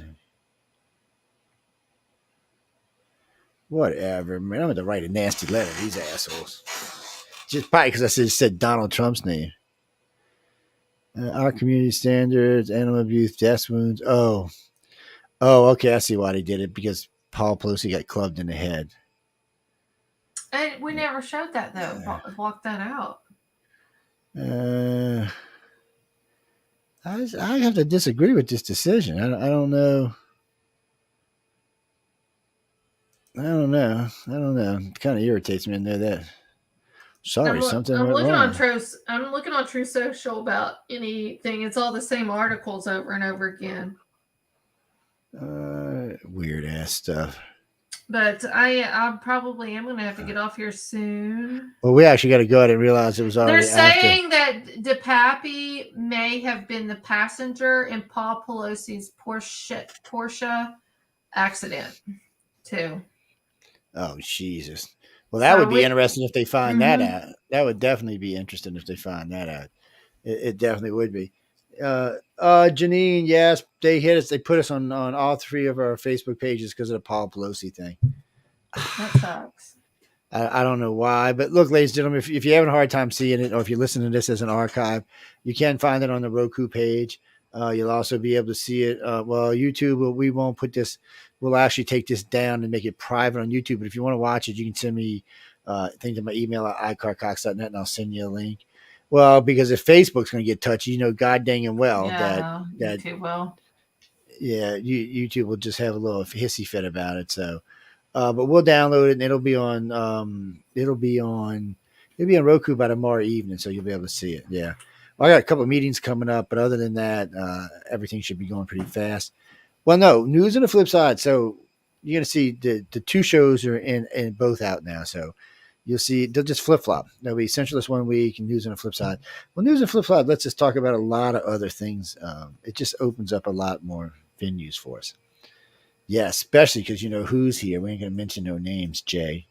Whatever, man. I'm going to write a nasty letter to these assholes. Just probably because I said Donald Trump's name. Our community standards, animal abuse, death wounds. Oh, okay. I see why they did it, because Paul Pelosi got clubbed in the head. And we never showed that, though. Blocked that out. I have to disagree with this decision. I don't know. It kind of irritates me to know that. Sorry, something went wrong. I'm looking on True Social about anything. It's all the same articles over and over again. Weird ass stuff. But I probably am going to have to get off here soon. Well, we actually got to go ahead and realize it was already. They're saying that DePappy may have been the passenger in Paul Pelosi's Porsche accident, too. Oh, Jesus. Well, that would be interesting if they find that out. That would definitely be interesting if they find that out. It definitely would be. Janine, yes, they hit us. They put us on all three of our Facebook pages because of the Paul Pelosi thing. That sucks. I don't know why, but look, ladies and gentlemen, if you're having a hard time seeing it, or if you're listening to this as an archive, you can find it on the Roku page. You'll also be able to see it. Well, YouTube, we won't put this. We'll actually take this down and make it private on YouTube. But if you want to watch it, you can send me things to my email at icarcox.net, and I'll send you a link. Well, because if Facebook's going to get touchy, you know, god dang and well Yeah, that YouTube will. yeah, YouTube will just have a little hissy fit about it. So. But we'll download it and it'll be on Roku by tomorrow evening, so you'll be able to see it. Yeah. Well, I got a couple of meetings coming up, but other than that, everything should be going pretty fast. Well, no, news on the flip side. So you're gonna see the two shows are in both out now. So you'll see they'll just flip flop. There'll be Centralist one week and news on the flip side. Well, news on the flip side lets us talk about a lot of other things. It just opens up a lot more venues for us. Yeah, especially because you know who's here. We ain't gonna mention no names, Jay.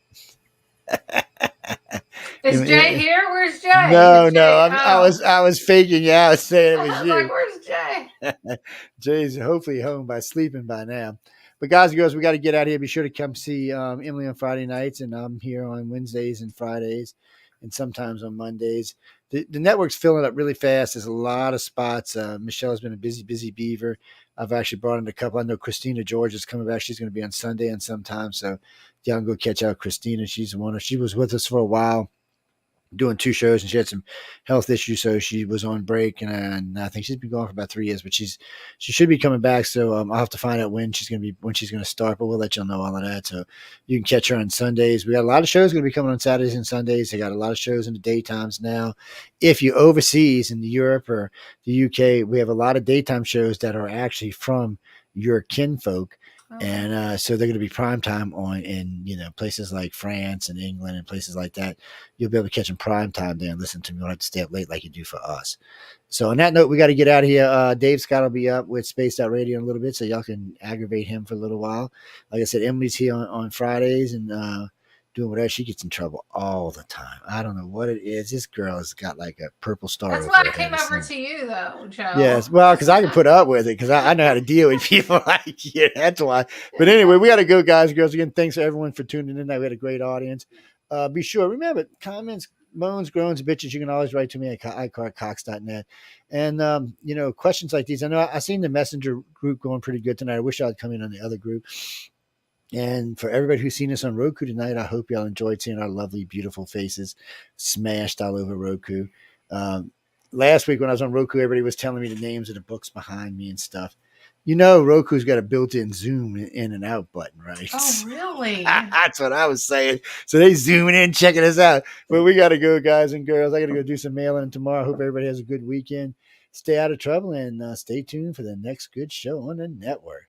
Is Jay here? Where's Jay? No, Jay, no. oh. I was faking you. I was saying it I was was you. like, where's Jay? Jay's hopefully home by sleeping by now. But guys and girls, we got to get out of here. Be sure to come see Emily on Friday nights, and I'm here on Wednesdays and Fridays, and sometimes on Mondays. The network's filling up really fast. There's a lot of spots. Michelle's been a busy beaver. I've actually brought in a couple. I know Christina George is coming back. She's going to be on Sunday and sometime. So y'all can go catch out Christina. She's one. She was with us for a while, doing two shows, and she had some health issues, so she was on break, and I think she's been gone for about 3 years, but she should be coming back. So I'll have to find out when she's going to start, but we'll let y'all know all of that. So you can catch her on Sundays. We got a lot of shows going to be coming on Saturdays and Sundays. They got a lot of shows in the daytimes now. If you're overseas in Europe or the UK, we have a lot of daytime shows that are actually from your kinfolk. And so they're going to be prime time on in places like France and England and places like that. You'll be able to catch them prime time there and listen to me. You don't have to stay up late like you do for us. So on that note, we got to get out of here. Dave Scott will be up with Spaced Out Radio in a little bit, so y'all can aggravate him for a little while. Like I said, Emily's here on Fridays and doing whatever. She gets in trouble all the time. I don't know what it is. This girl has got like a purple star. That's why I came over to you, though, Joe. Yes, well, because I can put up with it because I know how to deal with people like you. That's why. But anyway, we got to go, guys and girls. Again, thanks to everyone for tuning in. We had a great audience. Be sure, remember, comments, moans, groans, bitches, you can always write to me at iCarCox.net. And, questions like these. I know I seen the messenger group going pretty good tonight. I wish I'd come in on the other group. And for everybody who's seen us on Roku tonight, I hope y'all enjoyed seeing our lovely, beautiful faces smashed all over Roku. Last week when I was on Roku, everybody was telling me the names of the books behind me and stuff. You know, Roku's got a built-in zoom in and out button, right? Oh, really? That's what I was saying. So they zooming in, checking us out. But we got to go, guys and girls. I got to go do some mailing tomorrow. Hope everybody has a good weekend. Stay out of trouble and stay tuned for the next good show on the network.